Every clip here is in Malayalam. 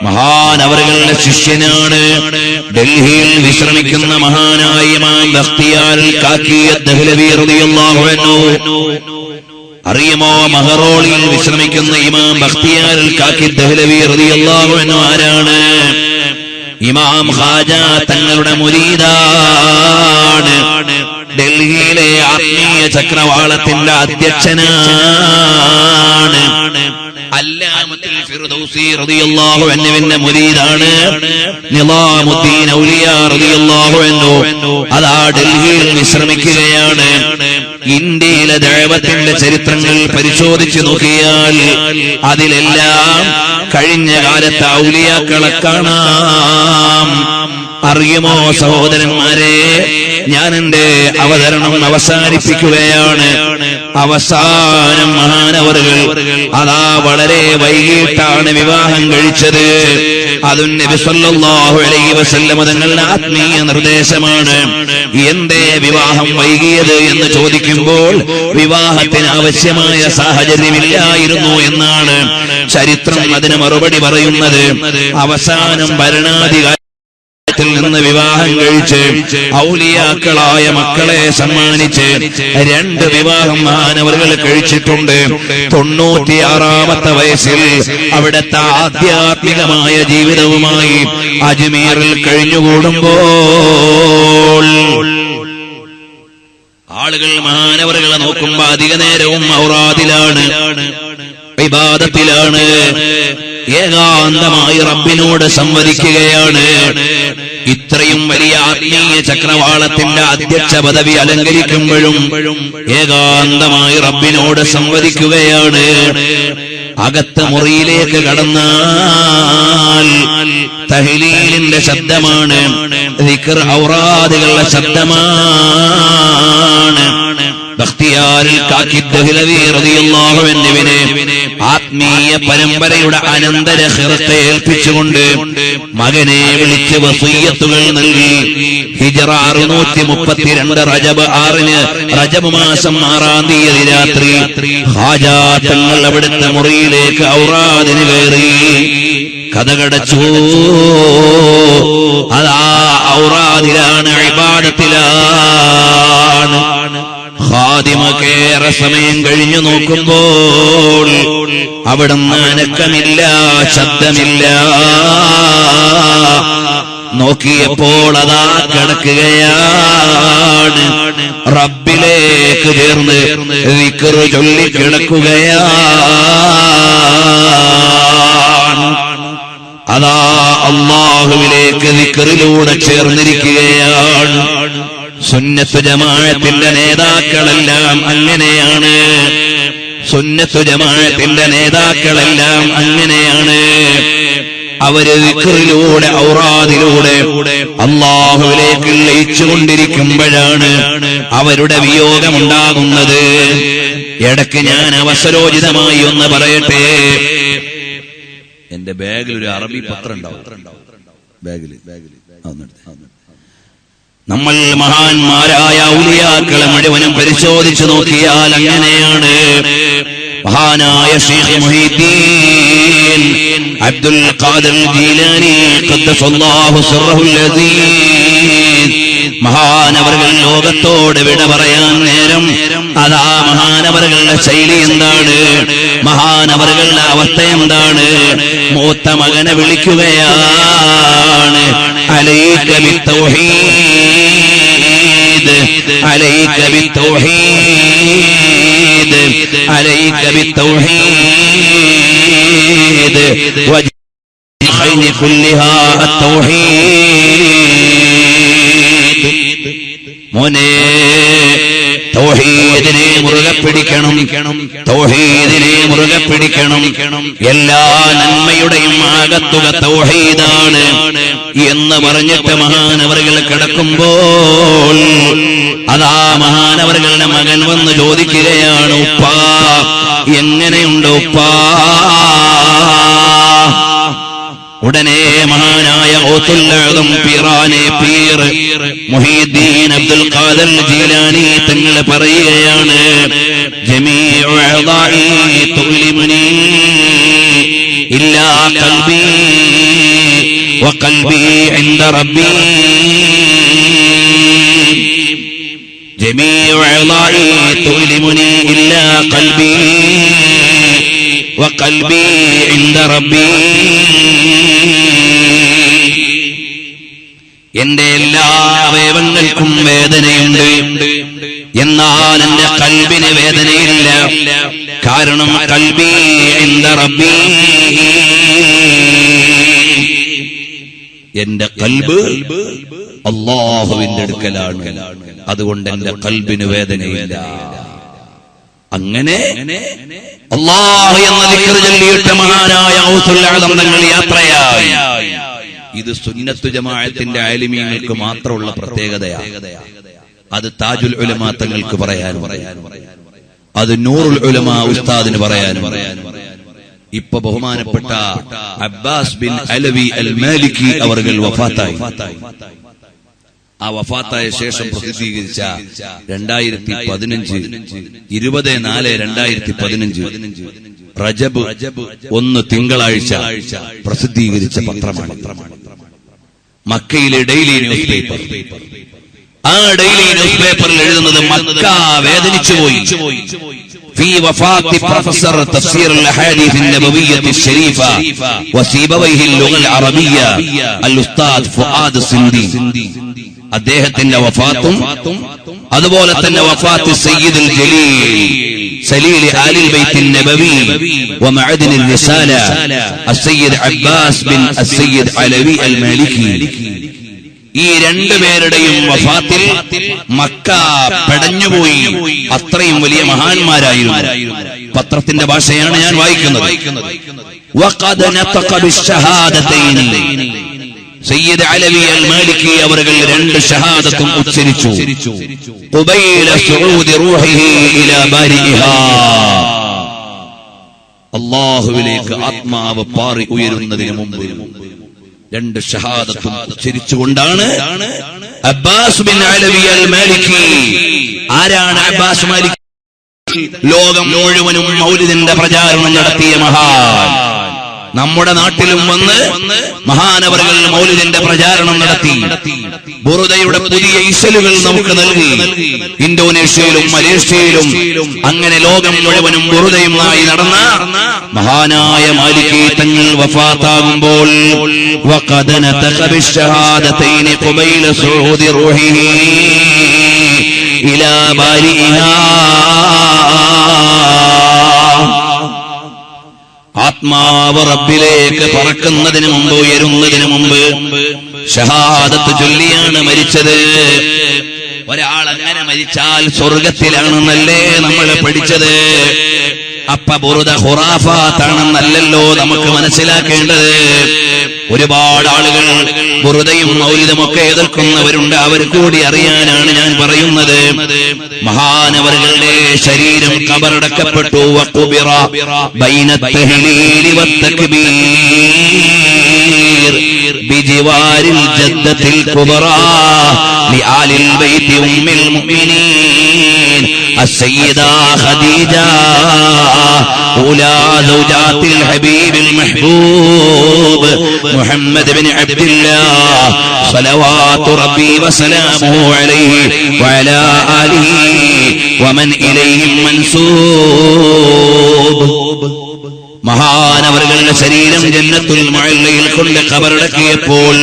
മഹാനവറുകളുടെ ശിഷ്യനാണ്. ഡൽഹിയിൽ വിശ്രമിക്കുന്ന മഹാനായ ഇമാം ബഖ്തിയാർ കാക്കി ദഹ്ലവി റളിയല്ലാഹു അൻഹു അറിയുമോ? മഹറോളിൽ വിശ്രമിക്കുന്ന ഇമാം ബഖ്തിയാർ കാക്കി ദഹ്ലവി റളിയല്ലാഹു അൻഹു ആരാണ്? ഇമാം ഖാജ തങ്ങളുടെ മുരീദാണ്. ഡൽഹിയിലെ ആത്മീയ ചക്രവാളത്തിന്റെ അധ്യക്ഷനാണ്. അല്ലാമത്തുൽ ഫിർദൗസി റളിയല്ലാഹു അൻഹുവിന്റെ മുരീദാണ്. നിളാമുദ്ദീൻ ഔലിയാ റളിയല്ലാഹു അൻഹു അതാ ഡൽഹിയിൽ വിശ്രമിക്കുകയാണ്. ഇന്ത്യയിലെ ദഅവത്തിന്റെ ചരിത്രങ്ങൾ പരിശോധിച്ചു നോക്കിയാൽ അതിലെല്ലാം കഴിഞ്ഞ കാലത്തെ ഔലിയാക്കളെ കാണാം. അറിയുമോ സഹോദരന്മാരെ, ഞാൻ എന്റെ അവതരണം അവസാനിപ്പിക്കുകയാണ്. അവസാനം മഹാനവറുകൾ അതാ വളരെ വൈകിട്ടാണ് വിവാഹം കഴിച്ചത്. അതും നബി സല്ലല്ലാഹു അലൈഹി വസല്ലം തങ്ങളുടെ ആത്മീയ നിർദ്ദേശമാണ്. എന്തേ വിവാഹം വൈകിയത് എന്ന് ചോദിക്കുമ്പോൾ വിവാഹത്തിന് ആവശ്യമായ സാഹചര്യമില്ലായിരുന്നു എന്നാണ് ചരിത്രം അതിന് മറുപടി പറയുന്നത്. അവസാനം ഭരണാധികാരി നിന്ന് വിവാഹം കഴിച്ച് ഔലിയാക്കളായ മക്കളെ സമ്മാനിച്ച് 2 വിവാഹം മഹാനവറുകൾ കഴിച്ചിട്ടുണ്ട്. 96ാമത്തെ വയസ്സിൽ അവിടുത്തെ ആധ്യാത്മികമായ ജീവിതവുമായി അജ്മീറിൽ കഴിഞ്ഞുകൂടുമ്പോൾ ആളുകൾ മഹാനവറുകളെ നോക്കുമ്പോ അധിക നേരവും ഔറാദിലാണ്, ഇബാദത്തിലാണ്, ഏകാന്തമായി റബ്ബിനോട് സംവദിക്കുകയാണ്. ഇത്രയും വലിയ ആത്മീയ ചക്രവാളത്തിന്റെ അധ്യക്ഷ പദവി അലങ്കരിക്കുമ്പോഴും ഏകാന്തമായി റബ്ബിനോട് സംവദിക്കുകയാണ്. അകത്ത് മുറിയിലേക്ക് കടന്നാൽ തഹ്ലീലിന്റെ ശബ്ദമാണ്, ദിക്ർ ഔറാദുകളുടെ ശബ്ദമാണ്. ബഖ്തിയാരിൽ കാക്കി ദഹ്ലവി റളിയല്ലാഹു അൻഹുവിനെ ആത്മീയ പരമ്പരയുടെ അനന്തര ഖിറത്തെ ഏൽപ്പിച്ചുകൊണ്ട് മകനെ വിളിച്ച് വസിയ്യത്തുകൾ നൽകി. ഹിജ്റ 632 റജബ് 6 റജബ് മാസം 6-ാം തീയതി രാത്രി ഖാജാ തങ്ങൾ അവിടുത്തെ മുറിയിലേക്ക് ഔറാദിന് കയറി. കഥകടച്ചു. അതാ ഔറാദിലാണ്, ഇബാദത്തിലാണ്. ഖാദിമക്കേറെ സമയം കഴിഞ്ഞു നോക്കുമ്പോൾ അവിടുന്ന് അനക്കമില്ല, ശബ്ദമില്ല. നോക്കിയപ്പോൾ അതാ കിടക്കുകയാണ്, റബ്ബിലേക്ക് ചേർന്ന് ദിക്ർ ചൊല്ലി കിടക്കുകയാണ്. അതാ അല്ലാഹുവിലേക്ക് ദിക്റിലൂടെ ചേർന്നിരിക്കുകയാണ്. സുന്നത്ത് ജമാഅത്തിന്റെ നേതാക്കളെല്ലാം അങ്ങനെയാണ്. സുന്നത്ത് ജമാഅത്തിന്റെ നേതാക്കളെല്ലാം അങ്ങനെയാണ്. അവര് ദിക്റിലൂടെ ഔറാദിലൂടെ അല്ലാഹുവിലേക്ക് ലയിച്ചുകൊണ്ടിരിക്കുമ്പോഴാണ് അവരുടെ വിയോഗമുണ്ടാകുന്നത്. ഇടയ്ക്ക് ഞാൻ അവസരോചിതമായി ഒന്ന് പറയട്ടെ. എന്റെ ബാഗിൽ ഒരു അറബി പത്രം ഉണ്ടാവും. ബാഗിൽ നമ്മൾ മഹാന്മാരായ ഔലിയാക്കളെ മുഴുവനും പരിശോധിച്ചു നോക്കിയാൽ അങ്ങനെയാണ്. മഹാനായ ശൈഖ് മുഹീദ്ദീൻ അബ്ദുൽ ഖാദിർ ജീലാനി ഖദ്ദസല്ലാഹു സിർറഹുൽ അസീസ് മഹാനവറുകൾ ലോകത്തോട് വിട പറയാൻ നേരം അതാ മഹാനവറുകളുടെ ശൈലി എന്താണ്, മഹാനവറുകളുടെ അവസ്ഥ എന്താണ്? മൂത്ത മകനെ വിളിക്കുകയാണ്, അലൈക ബിത്തൗഹീദ്, അലൈക ബിത്തൗഹീദ്, അലൈക ബിത്തൗഹീദ് വജ്ഹൈന കുല്ലിഹാ അത്തൗഹീദ്. മോനെ, തൗഹീദിനെ മുറുകെ പിടിക്കണം, തൗഹീദിനെ മുറുകെ പിടിക്കണം. എല്ലാ നന്മയുടെയും ആകത്തുക തൗഹീദാണ് എന്ന് പറഞ്ഞിട്ട് മഹാനവറുകൾ കിടക്കുമ്പോൾ അതാ മഹാനവറുകളുടെ മകൻ വന്ന് ചോദിക്കുകയാണ്, ഉപ്പാ എങ്ങനെയുണ്ട് ഉപ്പാ? ഉടനെ മഹാനായ ഗൗസുൽ ആദം പീറാനെ പീർ മുഹീദ്ദീൻ അബ്ദുൽ ഖാദിർ ജീലാനി തങ്ങൾ പറയുകയാണ്, ജമീഉ അഅദാഇ തുലിമുനി ഇല്ലാ ഖൽബി وقلبي عند ربي جميع أعضائي تؤلمني إلا قلبي وقلبي عند ربي. എന്റെ എല്ലാ അവയവങ്ങൾക്കും വേദനയുണ്ട്, എന്നാൽ എന്റെ കൽബിന് വേദനയില്ല. കാരണം കൽബി ഇൻദ റബ്ബി, എന്റെ കൽബ് അല്ലാഹുവിന്റെ അടുക്കലാണ്. അതുകൊണ്ട് എന്റെ കൽബിന് വേദനയില്ല. അങ്ങനെ അല്ലാഹു എന്ന ദിക്ർ ചൊല്ലിയിട്ട് മഹാനായ ഔസുൽ അഅ്ലം തങ്ങൾ യാത്രയായി. ഇത് സുന്നത്ത് ജമാഅത്തിന്റെ ആലിമീങ്ങൾക്ക് മാത്രമുള്ള പ്രത്യേകതയാണ്. അത് താജുൽ ഉലമാ തങ്ങൾക്ക് പറയാനും അത് നൂറുൽ ഉലമാ ഉസ്താദിന് പറയാനും. ഇപ്പൊ ബഹുമാനപ്പെട്ട അബ്ബാസ് ബിൻ അലവി അൽ മാലിക്കി അവർകൾ വഫാത്തായി. ആ വഫാത്തായ ശേഷം പ്രസിദ്ധീകരിച്ച 2015 20/4/2015 റജബ് 1 തിങ്കളാഴ്ച പ്രസിദ്ധീകരിച്ച പത്രമാണ് മക്കയിലെ ഡെയിലി ന്യൂസ് പേപ്പർ. ആ ഡെയിലി ന്യൂസ് പേപ്പറിൽ എഴുതുന്നത് മക്ക വേദനിച്ചുപോയി. في وفاة بروفيسور تفسير الاحاديث النبويه الشريفه وسيبويه اللغه العربيه الاستاذ فؤاد السندي. അദ്ദേഹത്തിന്റെ വഫാത്തും അതുപോലെ തന്നെ വഫാത്ത് സയ്യിദുൽ ജലീൽ സലീൽ ആലിൽ ബൈത്തുൻ നബവി വമഅദൻ الرسالة السيد عباس بن السيد علوي المالكي, ഈ രണ്ടുപേരുടെയും വഫാത്തിൽ മക്ക പെടഞ്ഞുപോയി. അത്രയും വലിയ മഹാന്മാരായിരുന്നു. പത്രത്തിന്റെ ഭാഷയാണ് ഞാൻ വായിക്കുന്നത്. وقد نطق بالشهادتين, സയ്യിദ് അലവി അൽ മാലിക്കി അവർകൾ 2 ഷഹാദത്തും ഉച്ചരിച്ചു. ഖുബൈല സുഊദി റൂഹിഹി ഇലാ ബാരിഇഹാ, അല്ലാഹുവിലേക്ക് ആത്മാവ് പാറി ഉയരുന്നതിന് മുമ്പ് 2 ഷഹാദത്തും ഉച്ചരിച്ചുകൊണ്ടാണ് അബ്ബാസ് ബിൻ അലവി അൽ മാലിക്കി. ആരാണ് അബ്ബാസ് മാലിക്കി? ലോകം മുഴുവനും മൗലിദിന്റെ പ്രചാരണം നടത്തിയ മഹാൻ. നമ്മുടെ നാട്ടിലും വന്ന് മഹാനവറുകൾ മൗലിദിന്റെ പ്രചാരണം നടത്തി. ബുറുദയുടെ പുതിയ ഇശലുകൾ നമുക്ക് നൽകി. ഇന്തോനേഷ്യയിലും മലേഷ്യയിലും അങ്ങനെ ലോകം മുഴുവനും ബുറുദയുമായി നടന്ന മഹാനായ മാലിക്കി തങ്ങൾ വഫാത്താകുമ്പോൾ വഖദ നതഖ ബിശ്ശഹാദതൈനി ഖുബൈല സുഊദി റൂഹിഹി ഇലാ ബാരിഇഹാ, ആത്മാവ് റബ്ബിലേക്ക് പറക്കുന്നതിന് മുമ്പ്, ഉയരുന്നതിന് മുമ്പ് ഷഹാദത്ത് ചൊല്ലിയാണ് മരിച്ചത്. ഒരാൾ അങ്ങനെ മരിച്ചാൽ സ്വർഗത്തിലാണെന്നല്ലേ നമ്മൾ പഠിച്ചത്. അപ്പ ബുറുദ ഖുറാഫാത്താണെന്നല്ലല്ലോ നമുക്ക് മനസ്സിലാക്കേണ്ടത്. ഒരുപാട് ആളുകൾ ബുറുദയും മൗലിദും ഒക്കെ എതിർക്കുന്നവരുണ്ട്. അവർ കൂടി അറിയാനാണ് ഞാൻ പറയുന്നത്. മഹാനവറുകളുടെ ശരീരം ഖബറടക്കപ്പെട്ടു. വഖുബിറ ബൈന തഹ്ലീലി വത്തക്ബീർ ബിജിവാരിൽ ജദ്ദത്തിൽ കുബ്റാ ലിആലിൽ ബൈത്തി ഉമ്മിൽ മുഅ്മിനീൻ السيدة خديجة أولى زوجات الحبيب المحبوب محمد بن عبد الله صلوات ربي وسلامه عليه وعلى آله ومن إليهم منسوب. മഹാനവറുകളുടെ ശരീരം ജന്നത്തുൽ മുഅല്ലയിൽ കൊണ്ട് ഖബറടക്കിയപ്പോൾ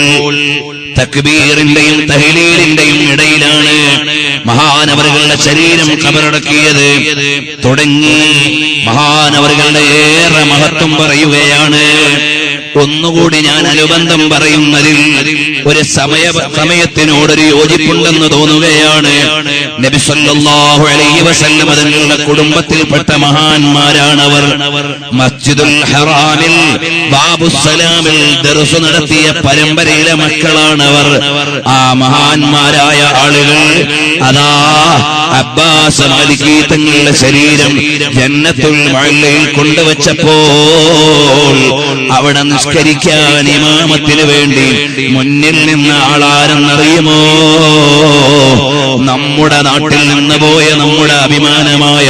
തക്ബീറിന്റെയും തഹ്ലീലിന്റെയും ഇടയിലാണ് മഹാനവറുകളുടെ ശരീരം ഖബറടക്കിയത്. തുടങ്ങി മഹാനവറുകളുടെ ഏറെ മഹത്വം പറയുകയാണ്. ഒന്നുകൂടി ഞാൻ അനുബന്ധം പറയുന്നതിൽ ഒരു സമയത്തിനോടൊരു യോജിപ്പുണ്ടെന്ന് തോന്നുകയാണ്. നബി സല്ലല്ലാഹു അലൈഹി വസല്ലം തങ്ങളുടെ കുടുംബത്തിൽപ്പെട്ട മഹാന്മാരാണവർ. മസ്ജിദുൽ ഹറാമിൽ ബാബുസ്സലാമിൽ ദർസ് നടത്തിയ പരമ്പരയിലെ മക്കളാണവർ. ആ മഹാന്മാരായ ആളുകൾ അതാ അബ്ബാസ് മാലിക്കി തങ്ങളുടെ ശരീരം ജന്നത്തുൽ മുഅല്ലയിൽ കൊണ്ടുവച്ചപ്പോൾ അവിടെ നിസ്കരിക്കാൻ ഇമാമത്തിന് വേണ്ടി മുന്നിൽ മുന്നിൽ നിന്ന ആളാരെന്നറിയുമോ? നമ്മുടെ നാട്ടിൽ നിന്ന് പോയ നമ്മുടെ അഭിമാനമായ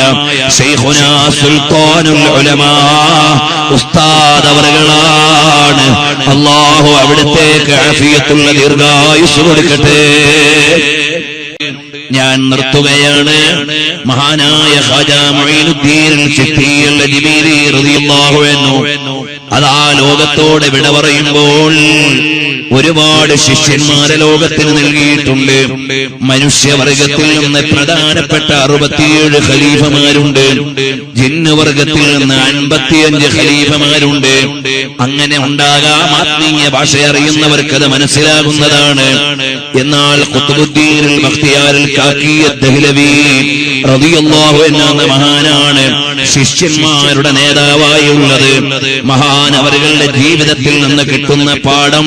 ശൈഖുനാ സുൽത്താനുൽ ഉലമാ ഉസ്താദ് അവറുകളാണ്. അല്ലാഹു അവിടുത്തേക്ക് ആഫിയത്തുള്ള ദീർഘായുസ്സ് കൊടുക്കട്ടെ. ഞാൻ നിർത്തുകയാണ്. മഹാനായ ഖാജാ മുഈനുദ്ദീൻ ചിശ്തി അൽ-അജ്മീരി റളിയല്ലാഹു അൻഹു അതാ ലോകത്തോട് വിട പറയുമ്പോൾ ഒരുപാട് ശിഷ്യന്മാരെ ലോകത്തിന് നൽകിയിട്ടുണ്ട്. മനുഷ്യവർഗത്തിൽ നിന്ന് പ്രധാനപ്പെട്ട 67 ഖലീഫമാരുണ്ട്. ജിന്നുവർഗത്തിൽ നിന്ന് 55 ഖലീഫമാരുണ്ട്. അങ്ങനെ ഉണ്ടാകാം. ആത്മീയ ഭാഷ അറിയുന്നവർക്ക് അത് മനസ്സിലാകുന്നതാണ്. എന്നാൽ ഖുത്ബുദ്ദീൻ അൽ-ബഖ്തിയാർ അൽ-കാക്കി അദ്-ദഹ്ലവി റളിയല്ലാഹു അൻഹു എന്ന മഹാനാണ് ശിഷ്യന്മാരുടെ നേതാവായുള്ളത്. മഹാനവറുകളുടെ ജീവിതത്തിൽ നിന്ന് കിട്ടുന്ന പാഠം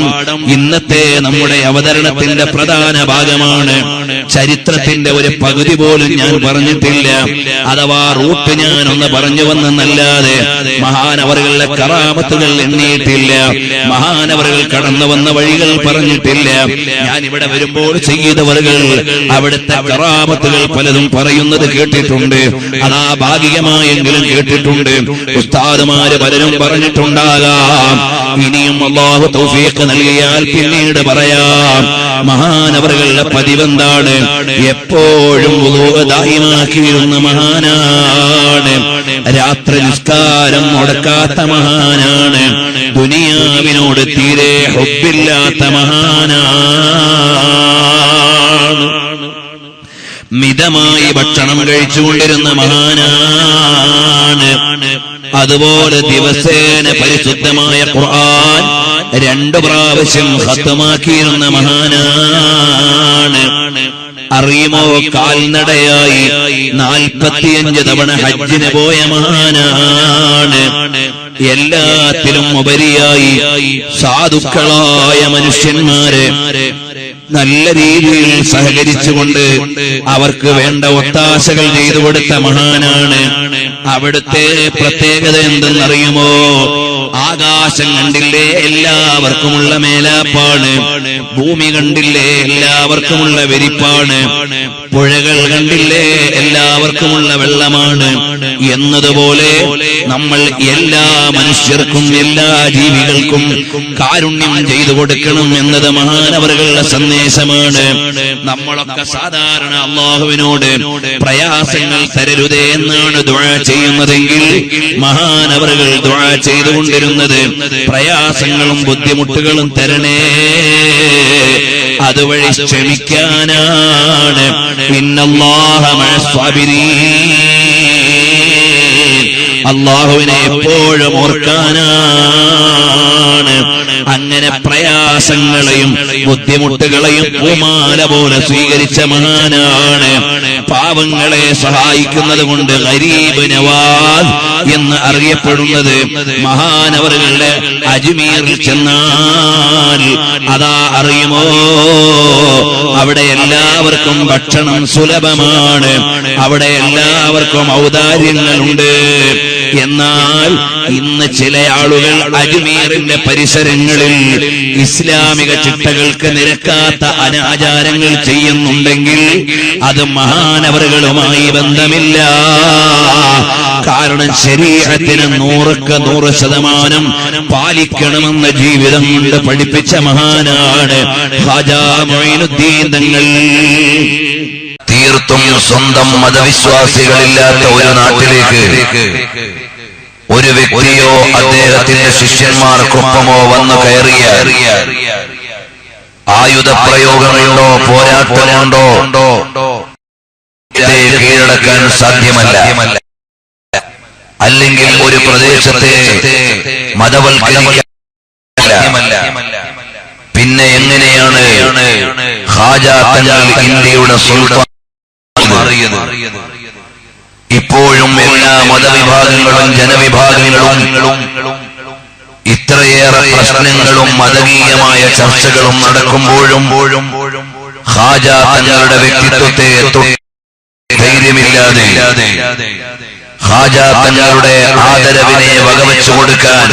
ഇന്നത്തെ നമ്മുടെ അവതരണത്തിന്റെ പ്രധാന ഭാഗമാണ്. ചരിത്രത്തിന്റെ ഒരു പകുതി പോലും ഞാൻ പറഞ്ഞിട്ടില്ല. അഥവാ റൂട്ട് ഞാൻ ഒന്ന് പറഞ്ഞു വന്നെന്നല്ലാതെ മഹാനവറുകളുടെ കറാമത്തുകൾ എണ്ണിയിട്ടില്ല. മഹാനവറുകൾ കടന്നു വന്ന വഴികൾ പറഞ്ഞിട്ടില്ല. ഞാൻ ഇവിടെ വരുമ്പോൾ ചെയ്തവറുകൾ അവിടുത്തെ കറാമത്തുകൾ പലതും പറയുന്നത് കേട്ടിട്ടുണ്ട്. അതാ ഭാഗികമായെങ്കിലും കേട്ടിട്ടുണ്ട്. ഉസ്താദുമാര് പലരും പറഞ്ഞിട്ടുണ്ടാകാം. ഇനിയും അല്ലാഹു തൗഫീഖ് നൽകിയാൽ പിന്നീട് പറയാം. മഹാനവറുകളുടെ പതിവെന്താണ്? എപ്പോഴും വുളൂ ദായിമാക്കിയിരുന്ന മഹാനാണ്. രാത്രി നിസ്കാരം മുടക്കാത്ത മഹാനാണ്. ദുനിയാവിനോട് തീരെ ഹുബ്ബില്ലാത്ത മഹാനാണ്. മിതമായി ഭക്ഷണം കഴിച്ചുകൊണ്ടിരുന്ന മഹാനാണ്. അതുപോലെ ദിവസേന പരിശുദ്ധമായ ഖുർആൻ 2 പ്രാവശ്യം ഖത്മാക്കിയിരുന്ന മഹാനാണ്. അറിയുമോ? കാൽനടയായി 45 തവണ ഹജ്ജിന് പോയ മഹാനാണ്. എല്ലാത്തിലും ഉപരിയായി സാധുക്കളായ മനുഷ്യന്മാരെ നല്ല രീതിയിൽ സഹകരിച്ചുകൊണ്ട് അവർക്ക് വേണ്ട ഒത്താശകൾ ചെയ്തു കൊടുത്ത മഹാനാണ്. അവിടുത്തെ പ്രത്യേകത എന്തെന്നറിയുമോ? ആകാശം കണ്ടില്ലേ? എല്ലാവർക്കുമുള്ള മേലാപ്പാണ്. ഭൂമി കണ്ടില്ലേ? എല്ലാവർക്കുമുള്ള വിരിപ്പാണ്. പുഴകൾ കണ്ടില്ലേ? എല്ലാവർക്കുമുള്ള വെള്ളമാണ്. എന്നതുപോലെ നമ്മൾ എല്ലാ മനുഷ്യർക്കും എല്ലാ ജീവികൾക്കും കാരുണ്യം ചെയ്തു കൊടുക്കണം എന്നത് മഹാനവറുകളുടെ സന്ദേശമാണ്. നമ്മളൊക്കെ സാധാരണ അല്ലാഹുവിനോട് പ്രയാസങ്ങൾ തരരുതേ എന്നാണ് ദുആ ചെയ്യുന്നതെങ്കിൽ മഹാനവറുകൾ ദുആ ചെയ്തുകൊണ്ടിരുന്നത് പ്രയാസങ്ങളും ബുദ്ധിമുട്ടുകളും തരണേ, അതുവഴി ക്ഷമിക്കാനാണ്. ഇന്നല്ലാഹ മഅസ്സാബിരീൻ, അല്ലാഹുവിനെ എപ്പോഴും ഓർക്കാനാണ്. അങ്ങനെ പ്രയാസങ്ങളെയും ബുദ്ധിമുട്ടുകളെയും പൂമാല പോലെ സ്വീകരിച്ച മഹാനാണ്. പാവങ്ങളെ സഹായിക്കുന്നത് കൊണ്ട് ഗരീബ് നവാസ് എന്ന് അറിയപ്പെടുന്നത്. മഹാനവറുകളുടെ അജ്മീറിൽ ചെന്നാൽ അതാ അറിയുമോ? അവിടെ എല്ലാവർക്കും ഭക്ഷണം സുലഭമാണ്. അവിടെ എല്ലാവർക്കും ഔദാര്യങ്ങളുണ്ട്. എന്നാൽ ഇന്ന് ചില ആളുകൾ അജ്മീറിന്റെ പരിസരങ്ങളിൽ ഇസ്ലാമിക ചിട്ടകൾക്ക് നിരക്കാത്ത അനാചാരങ്ങൾ ചെയ്യുന്നുണ്ടെങ്കിൽ അത് മഹാനവറുകളുമായി ബന്ധമില്ല. കാരണം ശരീഅത്തിന് 100% പാലിക്കണമെന്ന ജീവിതം കൊണ്ട് പഠിപ്പിച്ച മഹാനാണ് ഖാജാ മുഈനുദ്ദീൻ തങ്ങൾ. തീർത്തും സ്വന്തം മതവിശ്വാസികളില്ലാത്ത ഒരു നാട്ടിലേക്ക് ഒരു വ്യക്തിയോ അദ്ദേഹത്തിന്റെ ശിഷ്യന്മാർക്കൊപ്പമോ വന്നു കയറിയ ആയുധപ്രയോഗങ്ങളുണ്ടോ പോരാട്ടമുണ്ടോ കീഴടക്കാൻ സാധ്യമല്ല. അല്ലെങ്കിൽ ഒരു പ്രദേശത്തെ മതവൽക്കരിക്കാൻ പിന്നെ എങ്ങനെയാണ് ഖാജാ തങ്ങൾ ഇന്ത്യയുടെ സുൽത്താൻ മാറിയത്? ഇപ്പോഴും എല്ലാ മതവിഭാഗങ്ങളും ജനവിഭാഗങ്ങളും ഇത്രയേറെ പ്രശ്നങ്ങളും മതകീയമായ ചർച്ചകളും നടക്കുമ്പോഴും ഖാജാ തങ്ങളുടെ വ്യക്തിത്വത്തെ ധൈര്യമില്ലാതെ ഖാജാ തങ്ങളുടെ ആദരവിനെ വകവെച്ചു കൊടുക്കാൻ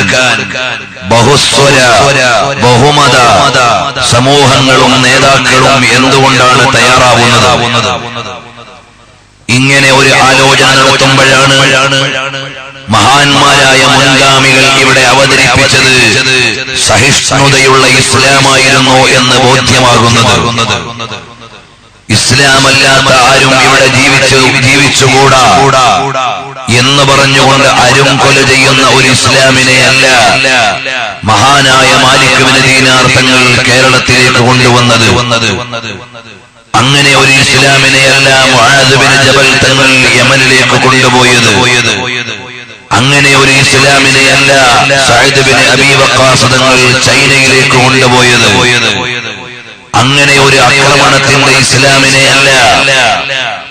ബഹുസ്വര ബഹുമത സമൂഹങ്ങളും നേതാക്കളും എന്തുകൊണ്ടാണ് തയ്യാറാവുന്നത്? ഇങ്ങനെ ഒരു ആലോചന നടത്തുമ്പോഴാണ് മഹാന്മാരായ മുൻഗാമികൾ ഇവിടെ അവതരിപ്പിച്ചത് സഹിഷ്ണുതയുള്ള ഇസ്ലാമായിരുന്നു എന്ന് ബോധ്യമാകുന്നത്. ഇസ്ലാമല്ലാത്ത ആരും ഇവിടെ ജീവിച്ചുകൂടാ എന്ന് പറഞ്ഞുകൊണ്ട് അരും കൊല ചെയ്യുന്ന ഒരു ഇസ്ലാമിനെ അല്ല മഹാനായ മാലിക് ബിൻ ദീനാർ തങ്ങൾ കേരളത്തിലേക്ക് കൊണ്ടുവന്നത്. അങ്ങനെ ഒരു ഇസ്ലാമിനെ അല്ല മുആദ് ബിൻ ജബൽ തങ്ങൾ യമനിലേക്ക് കൊണ്ടുപോയത്. അങ്ങനെ ഒരു ഇസ്ലാമിനെ അല്ല സഅദ് ബിൻ അബീ വഖാസ് തങ്ങൾ ചൈനയിലേക്ക് കൊണ്ടുപോയത്. അങ്ങനെ ഒരു ആക്രമണത്തിന്റെ ഇസ്ലാമിനെ അല്ല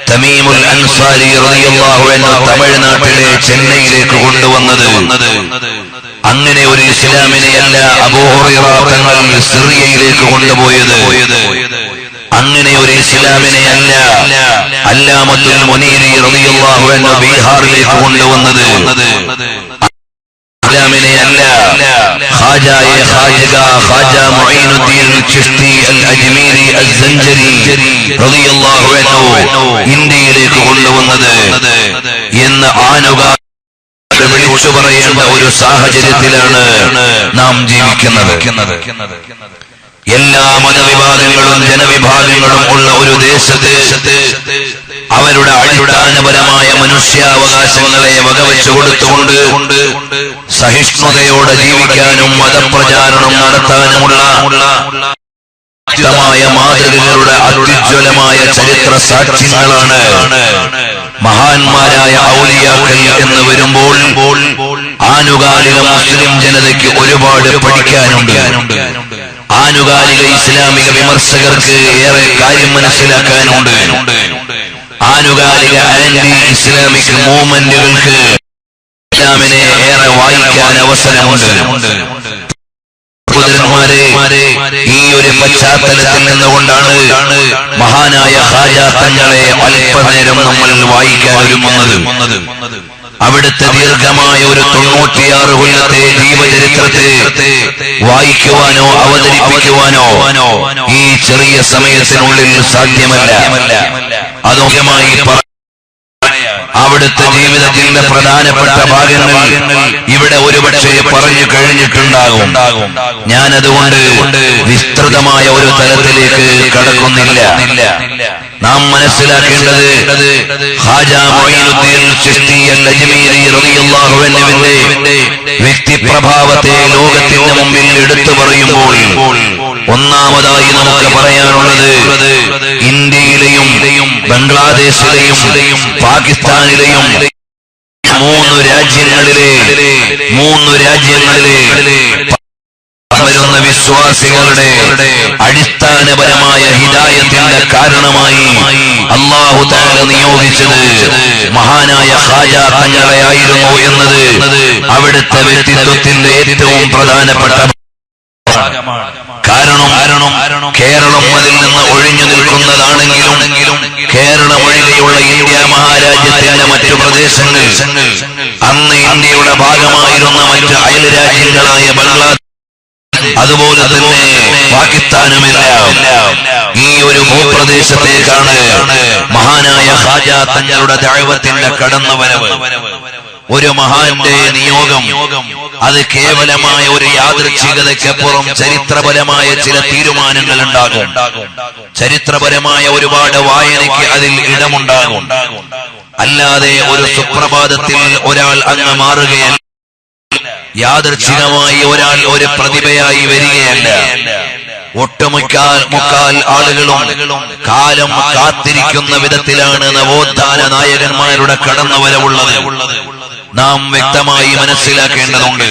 തമീമുൽ അൻസാരി റളിയല്ലാഹു അൻഹു തമിഴ്നാട്ടിലെ ചെന്നൈയിലേക്ക് കൊണ്ടുവന്നത്. അങ്ങനെ ഒരു ഇസ്ലാമിനെ അല്ല അബൂ ഹുറൈറ തങ്ങൾ സിറിയയിലേക്ക് കൊണ്ടുപോയത്. അങ്ങനെ ഒരു ഇസ്ലാമിനെ അല്ല അല്ലാമത്തുൽ മുനീരി റളിയല്ലാഹു അൻഹു ബീഹാറിലേക്ക് കൊണ്ടുവന്നത്. ഇസ്ലാമിനെ അല്ല ഖാജായെ ഖാജിക ഖാജ മുഈനുദ്ദീൻ ചിശ്തി അൽ അജ്മീരി അസ്സഞ്ചരി റളിയല്ലാഹു അൻഹു ഇന്ത്യയിലേക്ക് കൊണ്ടുവന്നത് എന്ന് ആനുക വിളിച്ചു പറയേണ്ട ഒരു സാഹചര്യത്തിലാണ് നാം ജീവിക്കുന്നത്. എല്ലാ മതവിഭാഗങ്ങളും ജനവിഭാഗങ്ങളും ഉള്ള ഒരു ദേശത്ത് അവരുടെ അടിസ്ഥാനപരമായ മനുഷ്യാവകാശങ്ങളെ വകവെച്ചു കൊടുത്തുകൊണ്ട് സഹിഷ്ണുതയോടെ ജീവിക്കാനും മതപ്രചാരണം നടത്താനുമുള്ള മാതൃകകളുടെ അത്യുജ്വലമായ ചരിത്ര സാക്ഷ്യങ്ങളാണ് മഹാന്മാരായ ഔലിയാക്കൾ എന്ന് വരുമ്പോൾ ആനുകാലിക മുസ്ലിം ജനതയ്ക്ക് ഒരുപാട് പഠിക്കാനുണ്ട്. ആനുകാലിക ഇസ്ലാമിക വിമർശകർക്ക് ഏറെ കാര്യം മനസ്സിലാക്കാനുണ്ട്. ആനുകാലിക ആന്റി ഇസ്ലാമിക് മൂവ്മെന്റുകൾക്ക് ഇസ്ലാമിനെ ഏറെ വായിക്കാൻ അവസരമുണ്ട്. ഈ ഒരു പശ്ചാത്തലത്തിൽ നിന്നുകൊണ്ടാണ് മഹാനായ ഖാജ തങ്ങളെ അല്പനേരം നമ്മൾ വായിക്കാൻ ഒരുങ്ങുന്നത്. അവിടുത്തെ ദീർഘമായ ഒരു 96 കൊല്ലത്തെ ജീവചരിത്രത്തെ വായിക്കുവാനോ അവതരിപ്പിക്കുവാനോ ഈ ചെറിയ സമയത്തിനുള്ളിൽ സാധ്യമല്ല. അതൊക്കെമായി അവിടുത്തെ ജീവിതത്തിന്റെ പ്രധാനപ്പെട്ട ഭാഗങ്ങൾ ഇവിടെ ഒരുപക്ഷെ പറഞ്ഞു കഴിഞ്ഞിട്ടുണ്ടാകും. ഞാനതുകൊണ്ട് വിസ്തൃതമായ ഒരു തലത്തിലേക്ക് കടക്കുന്നില്ല. നാം മനസ്സിലാക്കേണ്ടത് ഖാജ മുഈനുദ്ദീൻ ചിശ്തി അൽ അജ്മീരി റളിയല്ലാഹു അൻഹുവിന്റെ വ്യക്തിപ്രഭാവത്തെ ലോകത്തിന്റെ മുമ്പിൽ എടുത്തു പറയുമ്പോൾ ഒന്നാമതായി നമുക്ക് പറയാനുള്ളത് ഇന്ത്യയിലെയും ബംഗ്ലാദേശിലെയും പാകിസ്ഥാനിലെയും മൂന്ന് രാജ്യങ്ങളിലെ വരുന്ന വിശ്വാസികളുടെ അടിസ്ഥാനപരമായ ഹിദായത്തിന്റെ കാരണമായി അല്ലാഹു തആല നിയോഗിച്ചത് മഹാനായ ഖാജ തങ്ങളെ ആയിരുന്നു എന്നത് അവിടുത്തെ വ്യക്തിത്വത്തിന്റെ ഏറ്റവും പ്രധാനപ്പെട്ട കാരണം കേരളം അതിൽ നിന്ന് ഒഴിഞ്ഞു നിൽക്കുന്നതാണെങ്കിലും കേരളം ഒഴികെയുള്ള ഇന്ത്യ മഹാരാജ്യത്തിന്റെ മറ്റു പ്രദേശങ്ങൾ അന്ന് ഇന്ത്യയുടെ ഭാഗമായിരുന്ന മറ്റ് അയൽ രാജ്യങ്ങളായ ബംഗ്ലാദേശ് അതുപോലെ തന്നെ പാകിസ്ഥാനുമെല്ലാം ഈ ഒരു ഭൂപ്രദേശത്തേക്കാണ് മഹാനായ ഖാജ തങ്ങളുടെ ദഅവത്തിന്റെ കടന്നുവരവ്. ഒരു മഹാന്റെ നിയോഗം അത് കേവലമായ ഒരു യാദൃച്ഛികതയ്ക്കപ്പുറം ചരിത്രപരമായ ചില തീരുമാനങ്ങൾ ഉണ്ടാകും. ചരിത്രപരമായ ഒരുപാട് വായനയ്ക്ക് അതിൽ ഇടമുണ്ടാകും. അല്ലാതെ ഒരു സുപ്രഭാതത്തിൽ ഒരാൾ അങ്ങ് മാറുകയല്ല. യാദൃച്ഛികമായി ഒരാൾ ഒരു പ്രതിഭയായി വരികയല്ല. മുക്കാൽ ആളുകളും കാലം കാത്തിരിക്കുന്ന വിധത്തിലാണ് നവോത്ഥാന നായകന്മാരുടെ കടന്നുവരവുള്ളത്. നാം വ്യക്തമായി മനസ്സിലാക്കേണ്ടതുണ്ട്.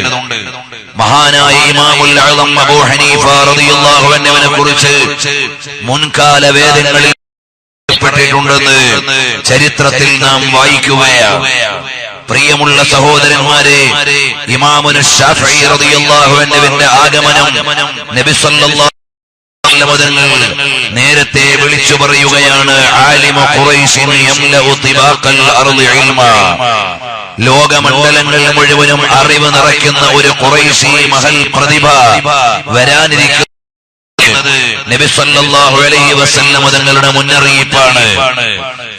മഹാനായ ഇമാമുൽ അഅ്ളം അബൂ ഹനീഫ റളിയല്ലാഹു അൻഹുവിനെ കുറിച്ച് മുൻകാല വേദങ്ങളിൽ പ്പെട്ടിട്ടുണ്ടെന്ന് ചരിത്രത്തിൽ നാം വായിക്കുകയാണ്. പ്രിയമുള്ള സഹോദരന്മാരെ, ഇമാമുന ശാഫിഈ റളിയല്ലാഹു അൻഹുവിന്റെ ആഗമനം നബി സല്ലല്ലാഹു അലൈഹി വസല്ലം നേരത്തെ വിളിച്ചു പറയുകയാണ്. ആലിമു ഖുറൈശിൻ യംലഉ തിബാഖൽ അർളി ഇൽമാ. ലോകമണ്ഡലങ്ങൾ മുഴുവനും അറിവ് നിറയ്ക്കുന്ന ഒരു ഖുറൈശി മഹൽ പ്രതിഭ വരാനിരിക്കുന്നത് നബി സല്ലല്ലാഹു അലൈഹി വസല്ലം തങ്ങളുടെ മുന്നറിയിപ്പാണ്.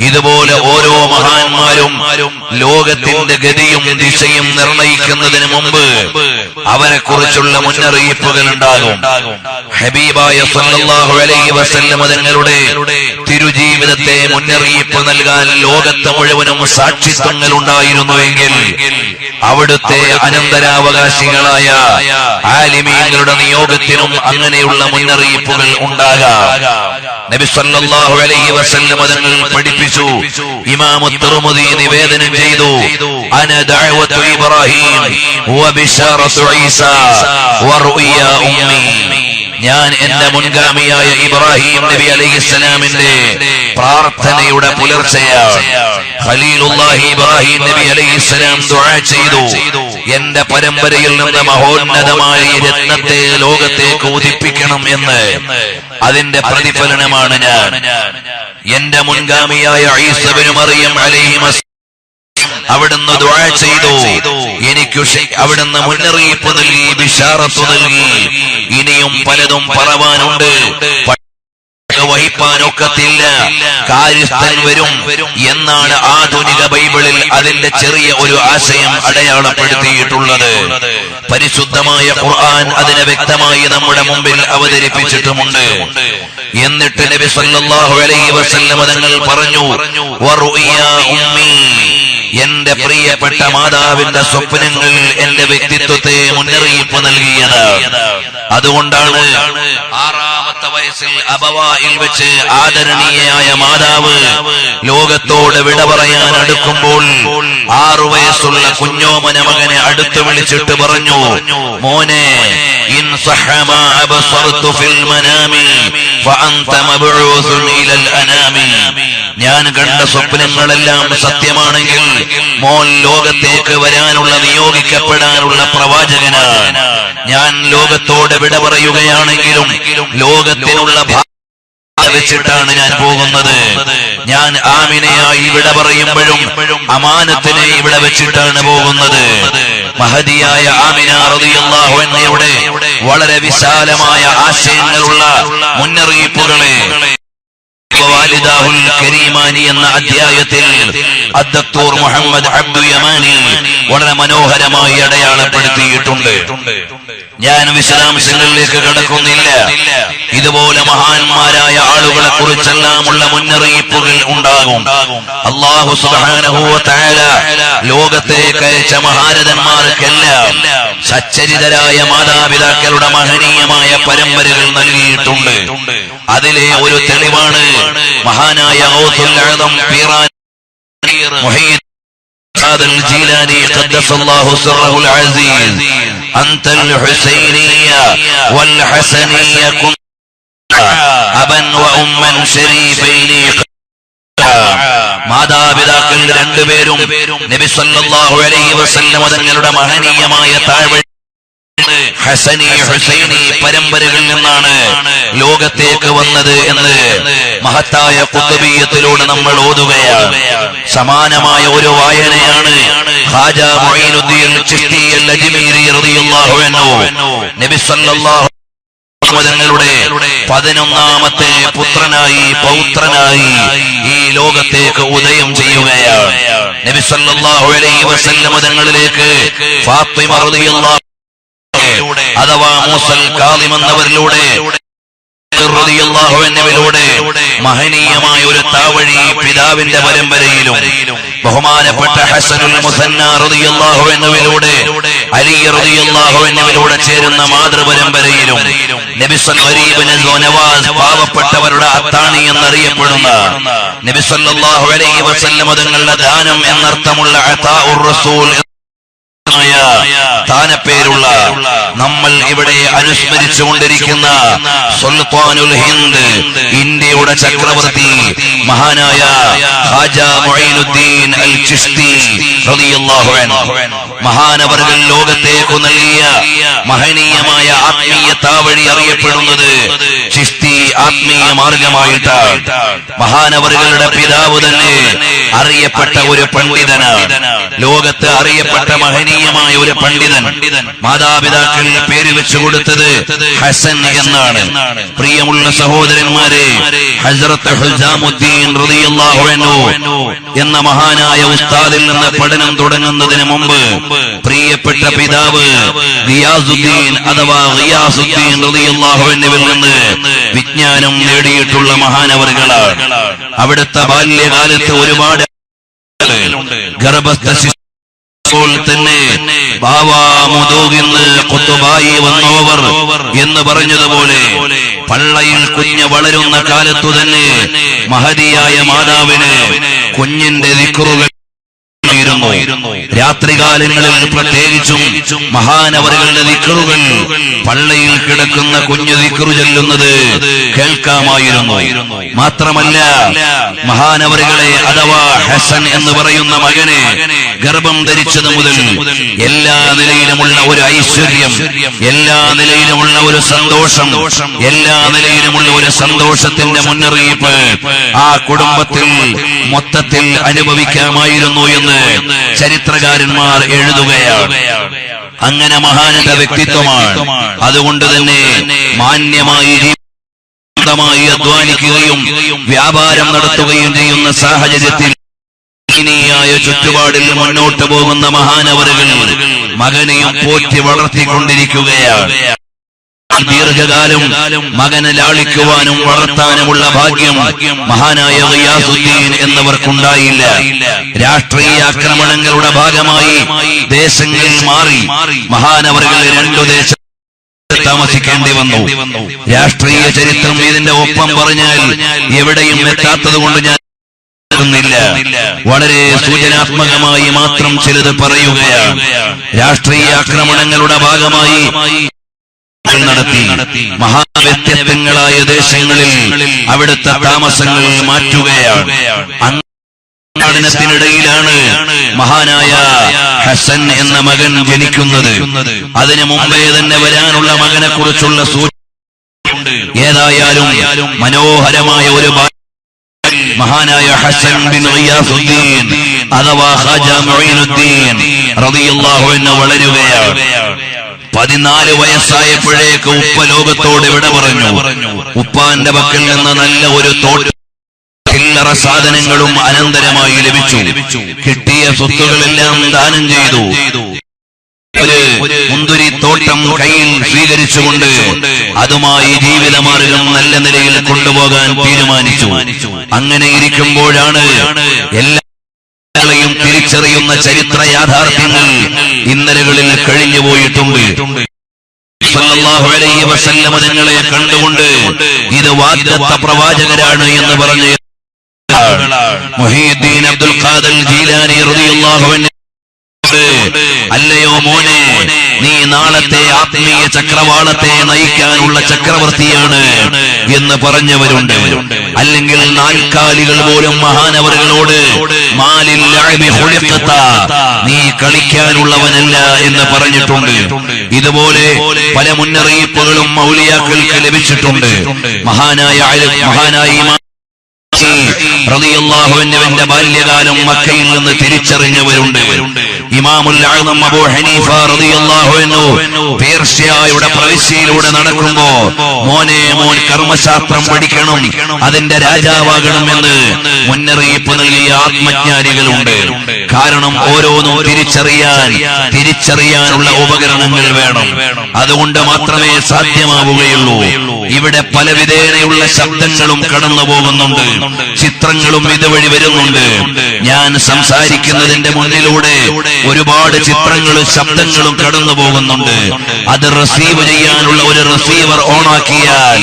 ഇതുപോലെ ഓരോ മഹാന്മാരും ലോകത്തിന്റെ ഗതിയും ദിശയും നിർണയിക്കുന്നതിന് മുമ്പ് അവരെ കുറിച്ചുള്ള മുന്നറിയിപ്പുകൾ ഉണ്ടാകും. ഹബീബായ സല്ലല്ലാഹു അലൈഹി വസല്ലം തങ്ങളുടെ തിരുജീവിതത്തെ മുന്നറിയിപ്പ് നൽകാൻ ലോകത്ത് മുഴുവനും സാക്ഷിത്വങ്ങൾ ഉണ്ടായിരുന്നുവെങ്കിൽ അവിടുത്തെ അനന്തരാവകാശികളായ ആലിമീങ്ങളുടെ നിയോഗത്തിനും അങ്ങനെയുള്ള മുന്നറിയിപ്പുകൾ ഉണ്ടാകാം. നബി സല്ലല്ലാഹു അലൈഹി വസല്ലം തങ്ങൾ പഠിപ്പിച്ചു. ഇമാം തിർമിദി നിവേദനം ചെയ്തു, അന ദഅവതു ഇബ്രാഹിം വ ബിശാറത്തു ഈസാ വ റുഅയ ഉമ്മി. ഞാൻ എന്റെ മുൻഗാമിയായ ഇബ്രാഹിം നബി അലൈഹിസ്സലാമിന്റെ പ്രാർത്ഥനയുടെ പുലർച്ചയാണ്. ഖലീലുല്ലാഹി ഇബ്രാഹിം നബി അലൈഹിസ്സലാം ദുആ ചെയ്തു, എന്റെ പരമ്പരയിൽ നിന്ന് മഹോന്നതമായ രത്നത്തെ ലോകത്തേക്ക് ഉദിപ്പിക്കണം എന്ന്. അതിന്റെ പ്രതിഫലനമാണ് ഞാൻ. എന്റെ മുൻഗാമിയായ ഈസ ഇബ്നു മറിയം അലൈഹിസ്സലാം അവിടുന്ന് ദുആ ചെയ്തു, എനിക്ക് അവിടുന്ന് മുന്നറിയിപ്പ് നൽകി, ബിശാറത്ത് നൽകി, ഇനിയും പലതും പറവാനുണ്ട്, വഹിപ്പാനൊക്കത്തില്ല, കാര്യസ്ഥൻ വരും എന്നാണ് ആധുനിക ബൈബിളിൽ അതിന്റെ ചെറിയ ഒരു ആശയം അടയാളപ്പെടുത്തിയിട്ടുള്ളത്. പരിശുദ്ധമായ ഖുർആൻ അതിനെ വ്യക്തമായി നമ്മുടെ മുമ്പിൽ അവതരിപ്പിച്ചിട്ടുമുണ്ട്. എന്നിട്ട് നബി സല്ലല്ലാഹു അലൈഹി വസല്ലം തങ്ങൾ പറഞ്ഞു, വറുഇയ ഉമ്മി, എന്റെ പ്രിയപ്പെട്ട മാതാവിന്റെ സ്വപ്നങ്ങൾ എന്റെ വ്യക്തിത്വത്തെ മുന്നറിയിപ്പ് നൽകിയത്. അതുകൊണ്ടാണ് 6ാമത്തെ വയസ്സിൽ അബവായിൽ വെച്ച് ആദരണീയയായ മാതാവ് ലോകത്തോട് വിട പറയാൻ അടുക്കുമ്പോൾ 6 വയസ്സുള്ള കുഞ്ഞോമന മകനെ അടുത്ത് വിളിച്ചിട്ട് പറഞ്ഞു, മോനെ, ഇൻ സഹമ അബ്സർതു ഫിൽ മനാമി ഫഅൻത മബ്ഊസുൻ ഇലൽ അനാമി. ഞാൻ കണ്ട സ്വപ്നങ്ങളെല്ലാം സത്യമാണെങ്കിൽ മോൻ ലോകത്തേക്ക് വരാനുള്ള, നിയോഗിക്കപ്പെടാനുള്ള പ്രവാചകനാണ്. ഞാൻ ലോകത്തോട് വിട പറയുകയാണെങ്കിലും ലോകത്തിനുള്ള വെച്ചിട്ടാണ് ഞാൻ പോകുന്നത്. ഞാൻ ആമിനയായി വിട പറയുമ്പോഴും അമാനത്തിനെ ഇവിടെ വെച്ചിട്ടാണ് പോകുന്നത്. മഹദിയായ ആമിന റളിയല്ലാഹു അൻഹയുടെ വളരെ വിശാലമായ ആശയങ്ങളുള്ള മുന്നറിയിപ്പുകളെ വാലിദാഹുൽ കരീമാനി എന്ന അധ്യായത്തിൽ അദ്ദക്തൂർ മുഹമ്മദ് അബ്ദു യമാനി വളരെ മനോഹരമായി അടയാളപ്പെടുത്തിയിട്ടുണ്ട്. ഞാൻ വിശദാംശങ്ങളിലേക്ക് കടക്കുന്നില്ല. ഇതുപോലെ മഹാന്മാരായ ആളുകളെ കുറിച്ചെല്ലാമുള്ള മുന്നറിയിപ്പുകൾ ഉണ്ടാകും. അല്ലാഹു സുബ്ഹാനഹു വ തആല ലോകത്തേക്ക് അയച്ച മഹാരഥന്മാർക്കെല്ലാം സച്ചരിതരായ മാതാപിതാക്കളുടെ മഹനീയമായ പരമ്പരകൾ നൽകിയിട്ടുണ്ട്. അതിലെ ഒരു തെളിവാണ് മഹാനായ ഗൗസുൽ അഅ്ദം പീറാൻ മുഹയ്യിദ്ദീൻ الجيلاني قدس الله سره العزيز أنت الحسينية والحسنية كنت أبا وأما شريفين. മാതാപിതാക്കൾ രണ്ടുപേരും നബി സല്ലല്ലാഹു അലൈഹി വസല്ലം തങ്ങളുടെ മഹനീയമായ താഴ്വഴി ഹസനി ഹുസൈനി പരമ്പരകളിൽ നിന്നാണ് ലോകത്തേക്ക് വന്നത് എന്ന് മഹത്തായ ഖുത്ബിയ്യത്തിലൂടെ നമ്മൾ ഓതുകയാണ്. സമാനമായ ഒരു വായനയാണ് ഖാജ മുഈനുദ്ദീൻ ചിശ്തി അൽ-അജ്മീരി റളിയല്ലാഹു അൻഹു നബി സല്ലല്ലാഹു തങ്ങളുടെ 11ാമത്തെ പുത്രനായി പൗത്രനായി ഈ ലോകത്തേക്ക് ഉദയം ചെയ്യുകയാണ്. നബി സല്ലല്ലാഹു അലൈഹി വസല്ലം തങ്ങളിലേക്ക് ഫാത്തിമ റളിയല്ലാഹു അഥവാ മൂസൽ കാളിം എന്നവരിലൂടെ മഹനീയമായ ഒരു താവഴി പിതാവിന്റെ പരമ്പരയിലും ബഹുമാനപ്പെട്ട ഹസനുൽ മുസന്ന റളിയല്ലാഹു അൻഹുവിലൂടെ അലി റളിയല്ലാഹു അൻഹുവിലൂടെ ചേരുന്ന മാതൃപരമ്പരയിലും നബി സല്ലല്ലാഹു അലൈഹി വസല്ലം പാവപ്പെട്ടവരുടെ അത്താണി എന്നറിയപ്പെടുന്ന നബി സല്ലല്ലാഹു അലൈഹി വസല്ലം തങ്ങളുടെ ദാനം എന്നർത്ഥമുള്ള അതാഉർ റസൂൽ സ്ഥാനപ്പേരുള്ള നമ്മൾ ഇവിടെ അനുസ്മരിച്ചുകൊണ്ടിരിക്കുന്ന സുൽത്താനുൽ ഹിന്ദ്, ഇന്ത്യയുടെ ചക്രവർത്തി മഹാനായ ഖാജ മുഈനുദ്ദീൻ അൽ ചിശ്തി റളിയല്ലാഹു അൻഹു മഹാനവർകൾ ലോകത്തേക്ക് നൽകിയ മഹനീയമായ ആത്മീയ താവഴി അറിയപ്പെടുന്നത് ചിശ്തി ആത്മീയ മാർഗമായിട്ടാണ്. മഹാനവർകളുടെ പിതാവ് തന്നെ അറിയപ്പെട്ട ഒരു പണ്ഡിതനാണ്. ലോകത്ത് അറിയപ്പെട്ട മഹനീയമായ ഒരു പണ്ഡിതൻ. മാതാപിതാക്കൾ പേര് വെച്ചു കൊടുത്തത് ഹസൻ എന്നാണ്. പ്രിയമുള്ള സഹോദരന്മാരെ, ഹസ്രത്ത് ഹുസാമുദ്ദീൻ റളിയല്ലാഹു അൻഹു എന്ന മഹാനായ ഉസ്താദിൽ നിന്ന് പഠനം തുടങ്ങുന്നതിന് മുമ്പ് പ്രിയപ്പെട്ട പിതാവ് ഗിയാസുദ്ദീൻ അഥവാ ഗിയാസുദ്ദീൻ റളിയല്ലാഹു അൻഹുവിൽ നിന്ന് വിജ്ഞാനം നേടിയിട്ടുള്ള മഹാനവറുകളാണ്. അവിടുത്തെ ബാല്യകാലത്ത് ഒരുപാട് ഗർഭസ്ഥ ശിശുക്കൾ തന്നെ ബാവാ മുദൂഗിന്ന് ഖുതുബായി വന്നോവർ എന്ന് പറഞ്ഞതുപോലെ പള്ളയിൽ കുഞ്ഞ് വളരുന്ന കാലത്തു തന്നെ മഹദിയായ മാതാവിന് കുഞ്ഞിന്റെ ദിക്റുകൾ രാത്രികാലങ്ങളിൽ പ്രത്യേകിച്ചും മഹാനവറുകളുടെ ദിക്റുകൾ പള്ളയിൽ കിടക്കുന്ന കുഞ്ഞു ദിക്റു ചൊല്ലുന്നത് കേൾക്കാമായിരുന്നു. മാത്രമല്ല മഹാനവറുകളെ അഥവാ ഹസൻ എന്ന് പറയുന്ന മകനെ ഗർഭം ധരിച്ചത് മുതൽ എല്ലാ നിലയിലുമുള്ള ഒരു ഐശ്വര്യം, എല്ലാ നിലയിലുമുള്ള ഒരു സന്തോഷം, എല്ലാ നിലയിലുമുള്ള ഒരു സന്തോഷത്തിന്റെ മുന്നറിയിപ്പ് ആ കുടുംബത്തിൽ മൊത്തത്തിൽ അനുഭവിക്കാമായിരുന്നു എന്ന് ചരിത്രകാരന്മാർ എഴുതുകയാണ്. അങ്ങനെ മഹാനന്റെ വ്യക്തിത്വമാണ്. അതുകൊണ്ട് തന്നെ മാന്യമായി അധ്വാനിക്കുകയും വ്യാപാരം നടത്തുകയും ചെയ്യുന്ന സാഹചര്യത്തിൽ ചുറ്റുപാടിൽ മുന്നോട്ട് പോകുന്ന മഹാനവറുകൾ മകനെയും പോറ്റി വളർത്തിക്കൊണ്ടിരിക്കുകയാണ്. ദീർഘകാലം മകനെ ലാളിക്കുവാനും വളർത്താനുമുള്ള ഭാഗ്യം മഹാനായ ഗിയാസുദ്ദീൻ എന്നവർക്കുണ്ടായില്ല. രാഷ്ട്രീയ ആക്രമണങ്ങളുടെ ഭാഗമായി ദേശങ്ങൾ മാറി മഹാനവറുകൾ 2 ദേശം താമസിക്കേണ്ടി വന്നു. രാഷ്ട്രീയ ചരിത്രം ഇതിന്റെ ഒപ്പം പറഞ്ഞാൽ എവിടെയും എത്താത്തത് കൊണ്ട് ഞാൻ വളരെ സൂചനാത്മകമായി മാത്രം ചിലത് പറയുകയാണ്. രാഷ്ട്രീയ ആക്രമണങ്ങളുടെ ഭാഗമായി നടത്തി മഹാവ്യക്തിത്വങ്ങളായ ദേശങ്ങളിൽ അവിടുത്തെ താമസങ്ങൾ മാറ്റുകയാണ്. ത്തിനിടയിലാണ് മഹാനായ ഹസൻ എന്ന മകൻ ജനിക്കുന്നത്. അതിനു മുമ്പേ തന്നെ വരാനുള്ള മകനെ കുറിച്ചുള്ള സൂചന. ഏതായാലും മനോഹരമായ ഒരു മഹാനായ ഹസൻ ബിൻ ഗിയാസുദ്ദീൻ അഥവാ ഖാജ മുഈനുദ്ദീൻ റളിയല്ലാഹു അൻഹു വളരുകയാണ്. 14 വയസ്സായപ്പോഴേക്ക് ഉപ്പ ലോകത്തോട് വിട പറഞ്ഞു. ഉപ്പാന്റെ പക്കൽ നിന്ന് നല്ല ഒരു ചില്ലറ സാധനങ്ങളും അനന്തരമായി ലഭിച്ചു. കിട്ടിയ സ്വത്തുകളെല്ലാം ദാനം ചെയ്തു. ഒരു മുന്തിരി തോട്ടം കയ്യിൽ സ്വീകരിച്ചുകൊണ്ട് അതുമായി ജീവിതമാർഗം നല്ല നിലയിൽ കൊണ്ടുപോകാൻ തീരുമാനിച്ചു. അങ്ങനെ ഇരിക്കുമ്പോഴാണ് എല്ലാവരെയും തിരിച്ചറിയുന്ന ചരിത്ര യാഥാർത്ഥ്യങ്ങൾ ഇന്നലകളിൽ കഴിഞ്ഞുപോയിട്ടുണ്ട്. സല്ലല്ലാഹു അലൈഹി വസല്ലം തങ്ങളെ കണ്ടുകൊണ്ട് ഇത് വാഗ്ദത്ത പ്രവാചകരാണ് എന്ന് പറഞ്ഞ് മുഹീദ്ദീൻ അബ്ദുൽ ഖാദിർ ജീലാനി റളിയല്ലാഹു അൻഹു അല്ലയോ മോനെ, നീ നാളത്തെ ആത്മീയ ചക്രവാളത്തെ നയിക്കാനുള്ള ചക്രവർത്തിയാണ് എന്ന് പറഞ്ഞവരുണ്ട്. അല്ലെങ്കിൽ നാൽക്കാലികൾ പോലും മഹാനവറുകളോട് മാലിൽ ലഅബി ഖുലിഖത, നീ കളിക്കാനുള്ളവനല്ല എന്ന് പറഞ്ഞിട്ടുണ്ട്. ഇതുപോലെ പല മുന്നറിയിപ്പുകളും മൗലിയാക്കൾക്ക് ലഭിച്ചിട്ടുണ്ട്. മഹാനായ റളിയല്ലാഹു അൻഹുവിന്റെ ബാല്യകാലം മക്കയിൽ നിന്ന് തിരിച്ചറിഞ്ഞവരുണ്ട്. ഇമാമുൽ അഅ്സം അബൂ ഹനീഫ റളിയല്ലാഹു അൻഹു പേർഷ്യയുടെ പ്രവിശ്യയിലൂടെ നടക്കുമ്പോ മോൻ കർമ്മശാസ്ത്രം പഠിക്കണം, അതിന്റെ രാജാവാകണമെന്ന് മുന്നറിയിപ്പ് നൽകിയ ആത്മജ്ഞാനികളുണ്ട്. കാരണം ഓരോന്നും തിരിച്ചറിയാനുള്ള ഉപകരണങ്ങൾ വേണം. അതുകൊണ്ട് മാത്രമേ സാധ്യമാവുകയുള്ളൂ. ഇവിടെ പല വിധേനയുള്ള ശബ്ദങ്ങളും കടന്നു പോകുന്നുണ്ട്, ചിത്രങ്ങളും ഇതുവഴി വരുന്നുണ്ട്. ഞാൻ സംസാരിക്കുന്നതിന്റെ മുന്നിലൂടെ ഒരുപാട് ചിത്രങ്ങളും ശബ്ദങ്ങളും കടന്നു പോകുന്നുണ്ട്. അത് റിസീവ് ചെയ്യാനുള്ള ഒരു റിസീവർ ഓണാക്കിയാൽ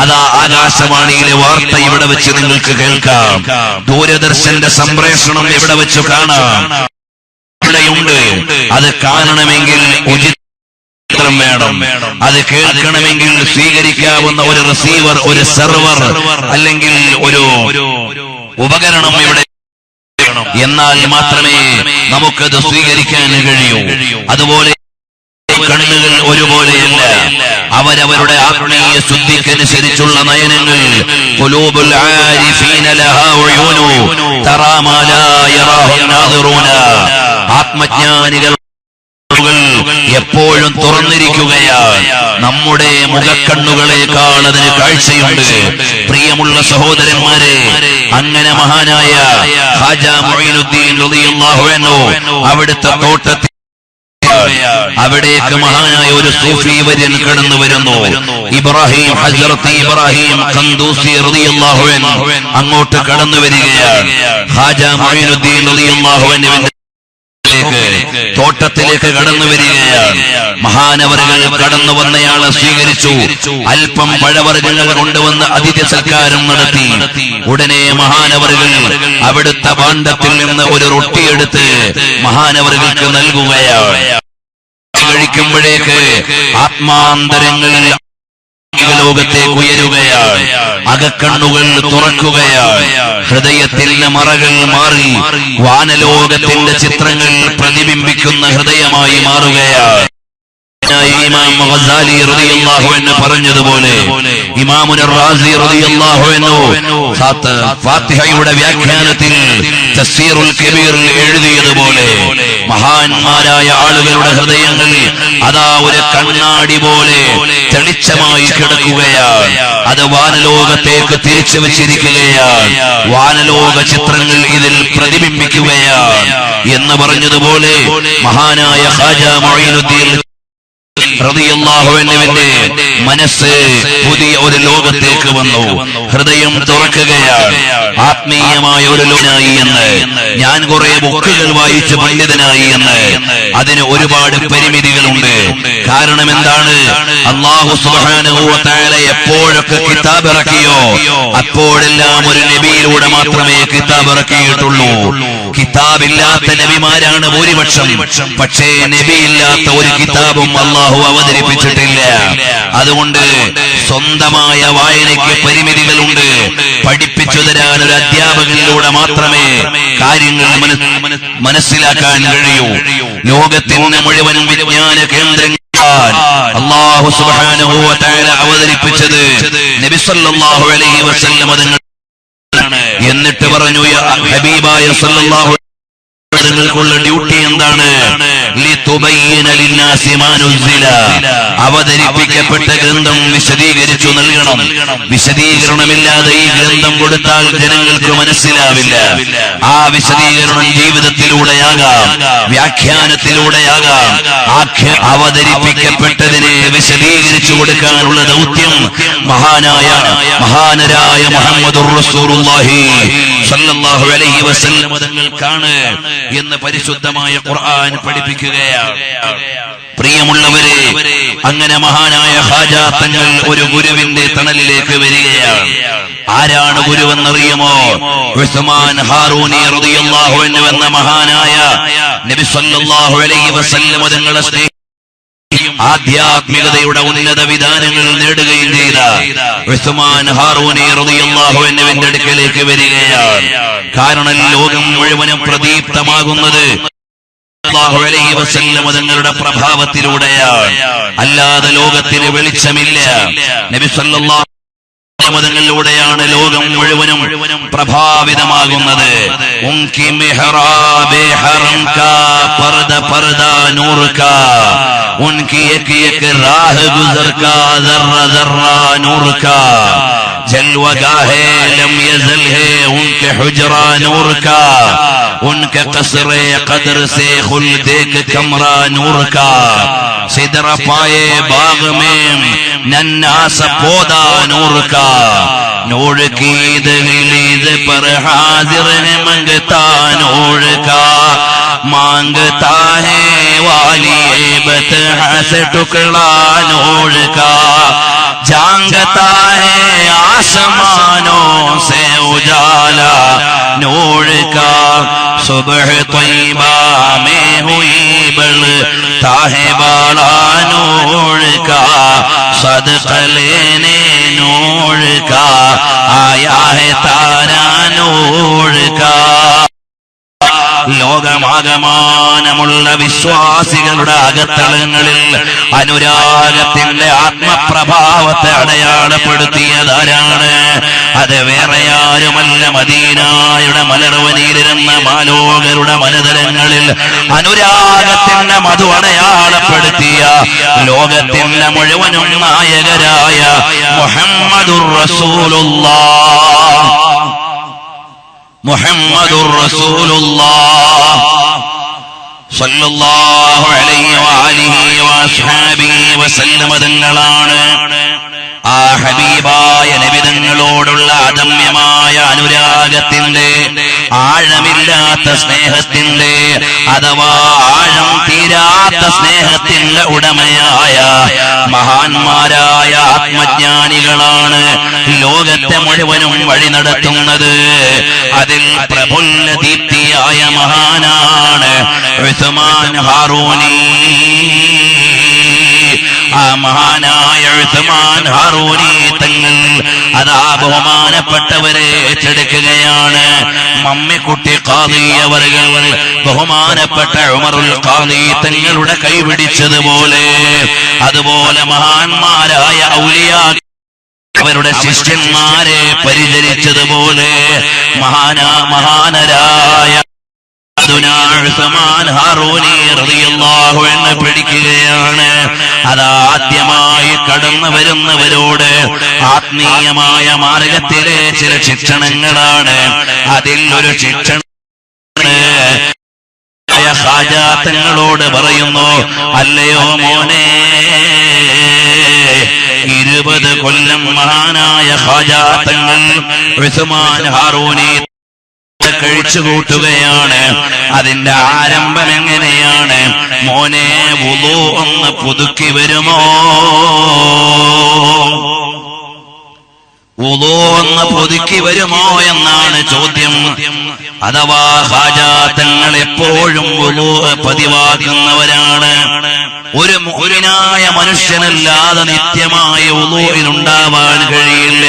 അതാ ആകാശവാണിയിലെ വാർത്ത ഇവിടെ വെച്ച് നിങ്ങൾക്ക് കേൾക്കാം. ദൂരദർശന്റെ സംപ്രേഷണം ഇവിടെ വെച്ച് കാണാം. ഇവിടെയുണ്ട്. അത് കാണണമെങ്കിൽ വേണം, അത് കേൾക്കണമെങ്കിൽ സ്വീകരിക്കാവുന്ന ഒരു റിസീവർ, ഒരു സെർവർ അല്ലെങ്കിൽ ഒരു ഉപകരണം ഇവിടെ എന്നാൽ മാത്രമേ നമുക്കത് സ്വീകരിക്കാൻ കഴിയൂ. അതുപോലെ കണ്ണുകൾ ഒരുപോലെയല്ല. അവരവരുടെ ആത്മീയ ശുദ്ധിക്കനുസരിച്ചുള്ള നയനങ്ങൾ ഖുലൂബുൽ ആരിഫീന ലഹാ ഉയൂനു തറാ മാ ലാ യറാഹു നാദിറൂന. ആത്മജ്ഞാനികൾ എപ്പോഴും തുറന്നിരിക്കുകയാണ്. നമ്മുടെ മുഖക്കണ്ണുകളെക്കാൾ അതിന് കാഴ്ചയുണ്ട്. പ്രിയമുള്ള സഹോദരന്മാരെ, അങ്ങനെ മഹാനായ ഖാജാ മുഈനുദ്ദീൻ റളിയല്ലാഹു അൻഹു അവിടുത്തെ തോട്ടത്തിൽ അവിടേക്ക് മഹാനായ ഒരു സൂഫി വര്യൻ കടന്നു വരുന്നു. ഇബ്രാഹിം ഹസ്രത്ത് ഇബ്രാഹിം ഖന്ദൂസി റളിയല്ലാഹു അൻഹു അങ്ങോട്ട് കടന്നു വരികയാണ്. ഖാജാ മുഈനുദ്ദീൻ റളിയല്ലാഹു അൻഹു തോട്ടത്തിലേക്ക് കടന്നു വരികയാണ്. മഹാനവറുകൾ കടന്നു വന്നയാളെ സ്വീകരിച്ചു. അല്പം പഴവർഗ്ഗങ്ങൾ കൊണ്ടുവന്ന് അതിഥി സൽക്കാരം നടത്തി. ഉടനെ മഹാനവറുകൾ അവിടുത്തെ ഭാണ്ഡത്തിൽ നിന്ന് ഒരു റൊട്ടിയെടുത്ത് മഹാനവറുകൾക്ക് നൽകുകയാണ്. കഴിക്കുമ്പോഴേക്ക് ആത്മാന്തരങ്ങളിൽ ലോകത്തേക്ക് ഉയരുകയാണ്. അകക്കണ്ണുകൾ തുറക്കുകയാണ്. ഹൃദയത്തിന്റെ മറകൾ മാറി വാനലോകത്തിന്റെ ചിത്രങ്ങൾ പ്രതിബിംബിക്കുന്ന ഹൃദയമായി മാറുകയാണ്. ഇമാം ഗസാലി റളിയല്ലാഹു അൻഹു പറഞ്ഞതുപോലെ, ഇമാമുൻ റാസി റളിയല്ലാഹു അൻഹു ഫാത്തിഹയുടെ വ്യാഖ്യാനത്തിൽ തഫ്സീറുൽ കബീറിൽ എഴുതിയതുപോലെ, മഹാന്മാരായ ആളുകളുടെ ഹൃദയങ്ങൾ അതാ ഒരു കണ്ണാടി പോലെ തെളിച്ചമായി കിടക്കുകയാണ്. അത് വാനലോകത്തേക്ക് തിരിച്ചു വച്ചിരിക്കുകയാണ്. വാനലോക ചിത്രങ്ങൾ ഇതിൽ പ്രതിബിംബിക്കുകയാണ് എന്ന് പറഞ്ഞതുപോലെ, മഹാനായ ഖാജാ മുഈനുദ്ദീൻ റളിയല്ലാഹു അൻഹുവിന്റെ മനസ്സ് പുതിയ ഒരു ലോകത്തേക്ക് വന്നു. ഹൃദയം തുറക്കുകയാണ്. ആത്മീയമായ ഒരു ലോകനായി എന്ന്, ഞാൻ കുറെ ബുക്കുകൾ വായിച്ച് പണ്ഡിതനായി എന്ന്. അതിന് ഒരുപാട് പരിമിതികളുണ്ട്. കാരണം എന്താണ്? അല്ലാഹു സുബ്ഹാനഹു വ തആല എപ്പോഴൊക്കെ കിതാബ് ഇറക്കിയോ അപ്പോഴെല്ലാം ഒരു നബിയിലൂടെ മാത്രമേ കിതാബ് ഇറക്കിയിട്ടുള്ളൂ. കിതാബില്ലാത്ത നബിമാരാണ് ഭൂരിപക്ഷം. പക്ഷേ നബിയില്ലാത്ത ഒരു കിതാബും അല്ലാഹു അവതരിപ്പിച്ചിട്ടില്ല. അതുകൊണ്ട് സ്വന്തമായ വായനയ്ക്ക് പരിമിതികളുണ്ട്. പഠിപ്പിച്ചു തരാൻ ഒരു അധ്യാപകനിലൂടെ മാത്രമേ കാര്യങ്ങൾ മനസ്സിലാക്കാൻ കഴിയൂ. ലോകത്തിന്റെ മുഴുവൻ വിജ്ഞാന കേന്ദ്രങ്ങൾ അല്ലാഹു സുബ്ഹാനഹു വ തആല അവതരിപ്പിച്ചത് നബി സല്ലല്ലാഹു അലൈഹി വസല്ലം തങ്ങൾ. എന്നിട്ട് പറഞ്ഞു, ഹബീബായ സല്ലല്ലാഹു നിങ്ങൾക്കുള്ള ഡ്യൂട്ടി എന്താണ്? അവതരിപ്പിക്കപ്പെട്ട ഗ്രന്ഥം വിശദീകരിച്ചു നൽകണം. വിശദീകരണമില്ലാതെ ഈ ഗ്രന്ഥം കൊടുത്താൽ ജനങ്ങൾക്ക് മനസ്സിലാവില്ല. ആ വിശദീകരണം ജീവിതത്തിലൂടെയാകാം, വ്യാഖ്യാനത്തിലൂടെയാകാം. അവതരിപ്പിക്കപ്പെട്ടതിനെ വിശദീകരിച്ചു കൊടുക്കാനുള്ള ദൗത്യം മഹാനരായ മുഹമ്മദുർ റസൂലുള്ളാഹി സ്വല്ലല്ലാഹു അലൈഹി വസല്ലം തങ്ങൾക്കാണ് എന്ന് പരിശുദ്ധമായ ഖുർആൻ പഠിപ്പിക്കുകയാണ്. പ്രിയമുള്ളവരെ, അങ്ങനെ മഹാനായ ഖാജാ തങ്ങൾ ഒരു ഗുരുവിന്റെ തണലിലേക്ക് വരികയാണ്. ആരാണ് ഗുരുവെന്നറിയുമോ? ഉസ്മാൻ ഹാറൂനി റളിയല്ലാഹു അൻഹു എന്ന മഹാനായ നബി സല്ലല്ലാഹു അലൈഹി വസല്ലം തങ്ങളെ സ്നേഹിക്കുകയും ആധ്യാത്മികതയുടെ ഉന്നത വിധാനങ്ങൾ നേടുകയും ചെയ്ത ഉസ്മാൻ ഹാറൂനി റളിയല്ലാഹു അൻഹുവിന്റെ അടുക്കലേക്ക് വരികയാണ്. കാരണം ലോകം മുഴുവനും പ്രദീപ്തമാകുന്നത് സല്ലല്ലാഹു അലൈഹി വസല്ലം തങ്ങളുടെ പ്രഭാവത്തിലൂടെയാണ്. അല്ലാതെ ലോകത്തിന് വെളിച്ചമില്ല. നബി സല്ലല്ലാഹു ങ്ങളിലൂടെയാണ് ലോകം മുഴുവനും പ്രഭാവിതമാകുന്നത്. ഉൻകി മെഹ്റാബേ ഹറം കാ പർദ പർദ നൂർ കാ, ഉൻകി ഏക് ഏക് രാഹ് ഗുസർ കാ ദർറ ദർറ നൂർ കാ, ജൽവഗാഹേ ലം യസൽ ഹേ ഉൻകെ ഹുജ്റാ നൂർ കാ, ഉൻകെ ഖസ്റേ ഖദർ സേ ഖുൽദേ കെ കമറാ നൂർ കാ, സിദറ പായേ ബാഗ് മേ नन्हा सा पौधा नूर का, नूर की दलील पर हाजिर है मंगता नूर का, मांगता है वाली बतहा से टुकड़ा नूर का, जांगता है आसमानों से उजाला नूर का, सुबह तैयबा में हुई बलता है बाला नूर का, सदका लेने नूर का आया है तारा नूर का। ലോകമാകമാനമുള്ള വിശ്വാസികളുടെ അകത്തളങ്ങളിൽ അനുരാഗത്തിന്റെ ആത്മപ്രഭാവത്തെ അടയാളപ്പെടുത്തിയതാരാണ്? അത് വേറെ ആരുമല്ല, മദീനായുടെ മലർവനിയിലിരുന്ന മാലോകരുടെ മനതലങ്ങളിൽ അനുരാഗത്തിന്റെ മധു അടയാളപ്പെടുത്തിയ ലോകത്തിന്റെ മുഴുവനും നായകരായ മുഹമ്മദുർ റസൂലുള്ളാഹ് സ്വല്ലല്ലാഹു അലൈഹി വഅലിഹി വഅസ്ഹാബിഹി വസല്ലമ തങ്ങളാണ്. ആ ഹബീബായ നബിതങ്ങളോടുള്ള അദമ്യമായ അനുരാഗത്തിന്റെ, ആഴമില്ലാത്ത സ്നേഹത്തിന്റെ, അഥവാ ആഴം തീരാത്ത സ്നേഹത്തിന്റെ ഉടമയായ മഹാന്മാരായ ആത്മജ്ഞാനികളാണ് ലോകത്തെ മുഴുവനും വഴി നടത്തുന്നത്. അതിൽ പ്രഫുല്ല ദീപ്തിയായ മഹാനാണ് ഉസ്മാൻ ഹാറൂനി. ആ മഹാനായ ഉസ്മാൻ ഹാറൂനി തങ്ങൾ അതാ ബഹുമാനപ്പെട്ടവരെ ഏറ്റെടുക്കുകയാണ്. മമ്മിക്കുട്ടി ഖാദി അവர்கள் ബഹുമാനപ്പെട്ട ഉമറുൽ ഖാദി തങ്ങളുടെ കൈപിടിച്ചതുപോലെ, അതുപോലെ മഹാന്മാരായ ഔലിയാ അവരുടെ ശിഷ്യന്മാരെ പരിചരിച്ചതുപോലെ മഹാനരായ ഉസ്മാൻ ഹാറൂനി റളിയല്ലാഹു അൻഹു പഠിക്കുകയാണ്. അതാദ്യമായി കടന്നു വരുന്നവരോട് ആത്മീയമായ മാർഗത്തിലെ ചില ശിക്ഷണങ്ങളാണ്. അതിൽ ഒരു ശിക്ഷണം ഖാജാ തങ്ങളോട് പറയുന്നു, അല്ലയോ മോനെ, 20 കൊല്ലം മഹാനായ ഖാജാ തങ്ങൾ ഉസ്മാൻ ഹാറൂനി കഴിച്ചുകൂട്ടുകയാണ്. അതിന്റെ ആരംഭം എങ്ങനെയാണ്? മോനെ, വുളു ഒന്ന് പുതുക്കി വരുമോ? വുളു ഒന്ന് പുതുക്കി വരുമോ എന്നാണ് ചോദ്യം. അഥവാ ഖാജാ തങ്ങൾ എപ്പോഴും വുളു പതിവാക്കുന്നവരാണ്. ഒരു മുഅ്മിനായ മനുഷ്യനല്ലാതെ നിത്യമായ വുളുഇൽ ഉണ്ടാവാൻ കഴിയില്ല.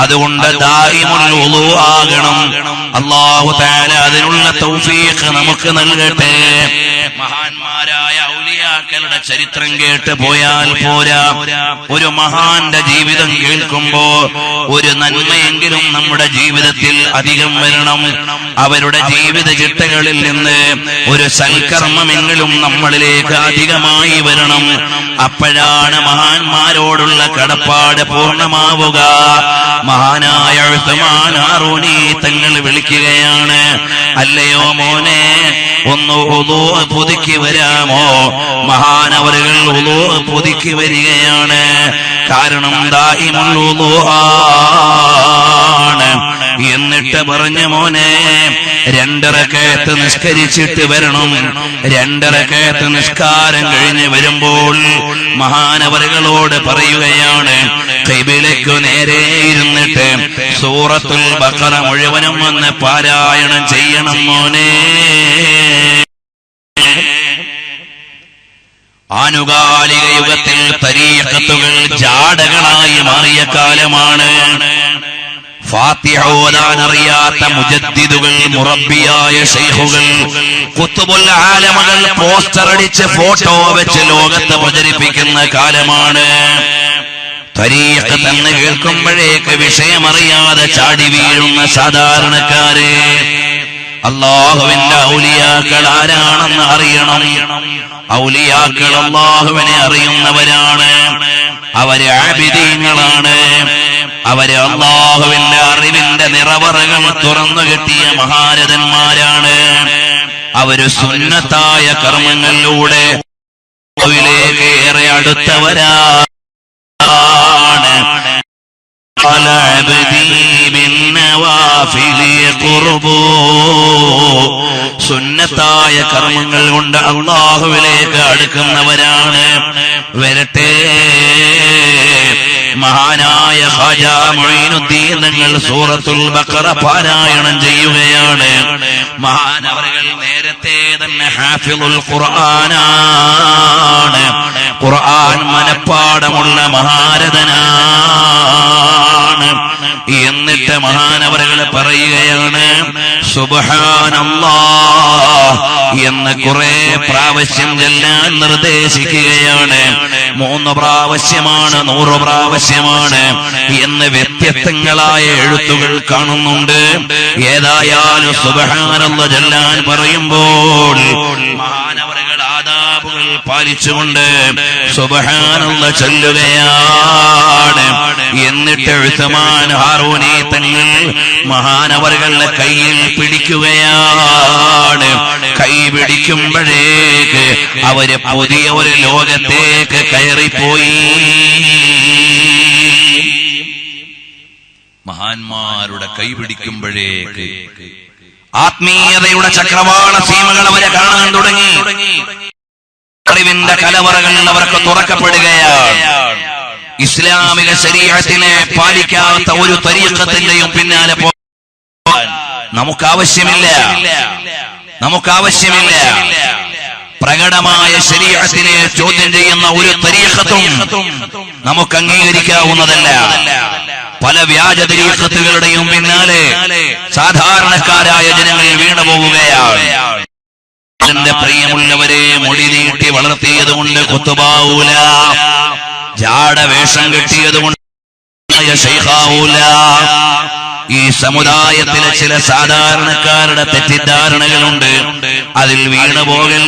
അതുകൊണ്ട് ദായിമുൽ വുളു ആകണം. അല്ലാഹു തആല അതിനുള്ള തൗഫീഖ് നമുക്ക് നൽകട്ടെ. മഹാന്മാരായ ഔലിയാക്കളുടെ ചരിത്രം കേട്ട് പോയാൽ പോരാ, ഒരു മഹാന്റെ ജീവിതം കേൾക്കുമ്പോ ഒരു നന്മയെങ്കിലും നമ്മുടെ ജീവിതത്തിൽ അധികം വരണം. അവരുടെ ജീവിത ചിട്ടകളിൽ നിന്ന് ഒരു സൽക്കർമ്മമെങ്കിലും നമ്മളിലേക്ക് അധികമായി വരണം. അപ്പോഴാണ് മഹാന്മാരോടുള്ള കടപ്പാട് പൂർണ്ണമാവുക. മഹാനായ ഉസ്മാൻ ഹാറൂനി തങ്ങൾ വിളിക്കുകയാണ്, അല്ലയോ മോനെ, ഒന്ന് വുളു പുതുക്കി വരാമോ? മഹാനവറുകൾ വുളു പുതുക്കി വരികയാണ്. കാരണം ദായിമുൽ വുളു ആണ്. എന്നിട്ട് പറഞ്ഞു, മോനെ, 2 റകഅത്ത് നിസ്കരിച്ചിട്ട് വരണം. 2 റകഅത്ത് നിസ്കാരം കഴിഞ്ഞ് വരുമ്പോൾ മഹാനവറുകളോട് പറയുകയാണ്, ഖിബിലയ്ക്കു നേരെ ഇരുന്നിട്ട് സൂറത്തുൽ ബഖറ മുഴുവനും വന്ന് പാരായണം ചെയ്യണം മോനെ. ആനുകാലിക യുഗത്തിൽ തരീഖത്തുകൾ ജാടകളായി മാറിയ കാലമാണ്. ഫാത്തിഹ ഓതാൻ അറിയാത്ത മുജദ്ദിദുകൾ, മുറബ്ബിയായ ശൈഖുകൾ, ഖുത്ബുൽ ആലമുകൾ പോസ്റ്റർ അടിച്ച് ഫോട്ടോ വെച്ച് ലോകത്ത് പ്രചരിപ്പിക്കുന്ന കാലമാണ്. തരീഖത്ത് എന്ന് കേൾക്കുമ്പോഴേക്ക് വിഷയമറിയാതെ ചാടി വീഴുന്ന സാധാരണക്കാരെ, അല്ലാഹുവിന്റെ ഔലിയാക്കൾ ആരാണെന്ന് അറിയണം. ഔലിയാക്കൾ അല്ലാഹുവിനെ അറിയുന്നവരാണ്. അവര് ആബിദീങ്ങളാണ്. അവര് അല്ലാഹുവിന്റെ അറിവിന്റെ നിറവറകൾ തുറന്നു കിട്ടിയ മഹാരഥന്മാരാണ്. അവര് സുന്നത്തായ കർമ്മങ്ങളിലൂടെ അല്ലാഹുവിലേക്ക് ഏറെ അടുത്തവരാണ്. സുന്നത്തായ കർമ്മങ്ങൾ കൊണ്ട് അല്ലാഹുവിലേക്ക് അടുക്കുന്നവരാണ്. വരട്ടെ, മഹാനായ ഖാജാ മുഈനുദ്ദീൻ തങ്ങൾ സൂറത്തുൽ ബഖറ പാരായണം ചെയ്യുകയാണ്. മഹാനവറുകൾ നേരത്തെ തന്നെ ഹാഫിളുൽ ഖുർആനാണ്. ഖുർആൻ മനപ്പാടമുള്ള മഹാരഥനാണ്. എന്നിട്ട് മഹാനവറുകൾ പറയുകയാണ്, സുബ്ഹാനല്ലാഹ് എന്ന് കുറെ പ്രാവശ്യം ചെല്ലാൻ നിർദ്ദേശിക്കുകയാണ്. 3 പ്രാവശ്യമാണ്, 100 പ്രാവശ്യമാണ് എന്ന് വ്യത്യസ്തങ്ങളായ എഴുത്തുകൾ കാണുന്നുണ്ട്. ഏതായാലും സുബ്ഹാനല്ലാഹ് ചെല്ലാൻ പറയുമ്പോൾ മഹാനവറുകൾ ആദാബുകൾ പാലിച്ചുകൊണ്ട് സുബ്ഹാനല്ലാഹ് ചൊല്ലുകയാണ്. എന്നിട്ട് ഉസ്മാൻ ഹാറൂനി തങ്ങൾ മഹാനവറുകളുടെ കയ്യിൽ പിടിക്കുകയാണ്. കൈ പിടിക്കുമ്പോഴേക്ക് അവര് പുതിയ ഒരു ലോകത്തേക്ക് കയറിപ്പോയി. മഹാന്മാരുടെ കൈ പിടിക്കുമ്പോഴേക്ക് ആത്മീയതയുടെ ചക്രവാള സീമകൾ അവരെ കാണാൻ തുടങ്ങി. അറിവിന്റെ കലവറകൾ അവർക്ക് തുറക്കപ്പെടുകയാണ്. ഇസ്ലാമിക ശരീഅത്തിനെ പാലിക്കാത്ത ഒരു തരീഖത്തിന്റെയും പിന്നാലെ പോകാൻ നമുക്കാവശ്യമില്ല. പ്രകടമായ ശരീഅത്തിനെ ചോദ്യം ചെയ്യുന്ന ഒരു തരീഖത്തും നമുക്ക് അംഗീകരിക്കാവുന്നതല്ല. പല വ്യാജ തരീഖത്തുകളുടെയും പിന്നാലെ സാധാരണക്കാരായ ജനങ്ങൾ വീണുപോവുകയാണ്. എന്റെ പ്രിയമുള്ളവരെ, മുടി നീട്ടി വളർത്തിയതുകൊണ്ട് കുത്തുബാവൂല, ജാടവേഷം കെട്ടിയതുകൊണ്ട് ശൈഖാവൂല. ഈ സമുദായത്തിലെ ചില സാധാരണക്കാരുടെ തെറ്റിദ്ധാരണകളുണ്ട്, അതിൽ വീണുപോകൽ.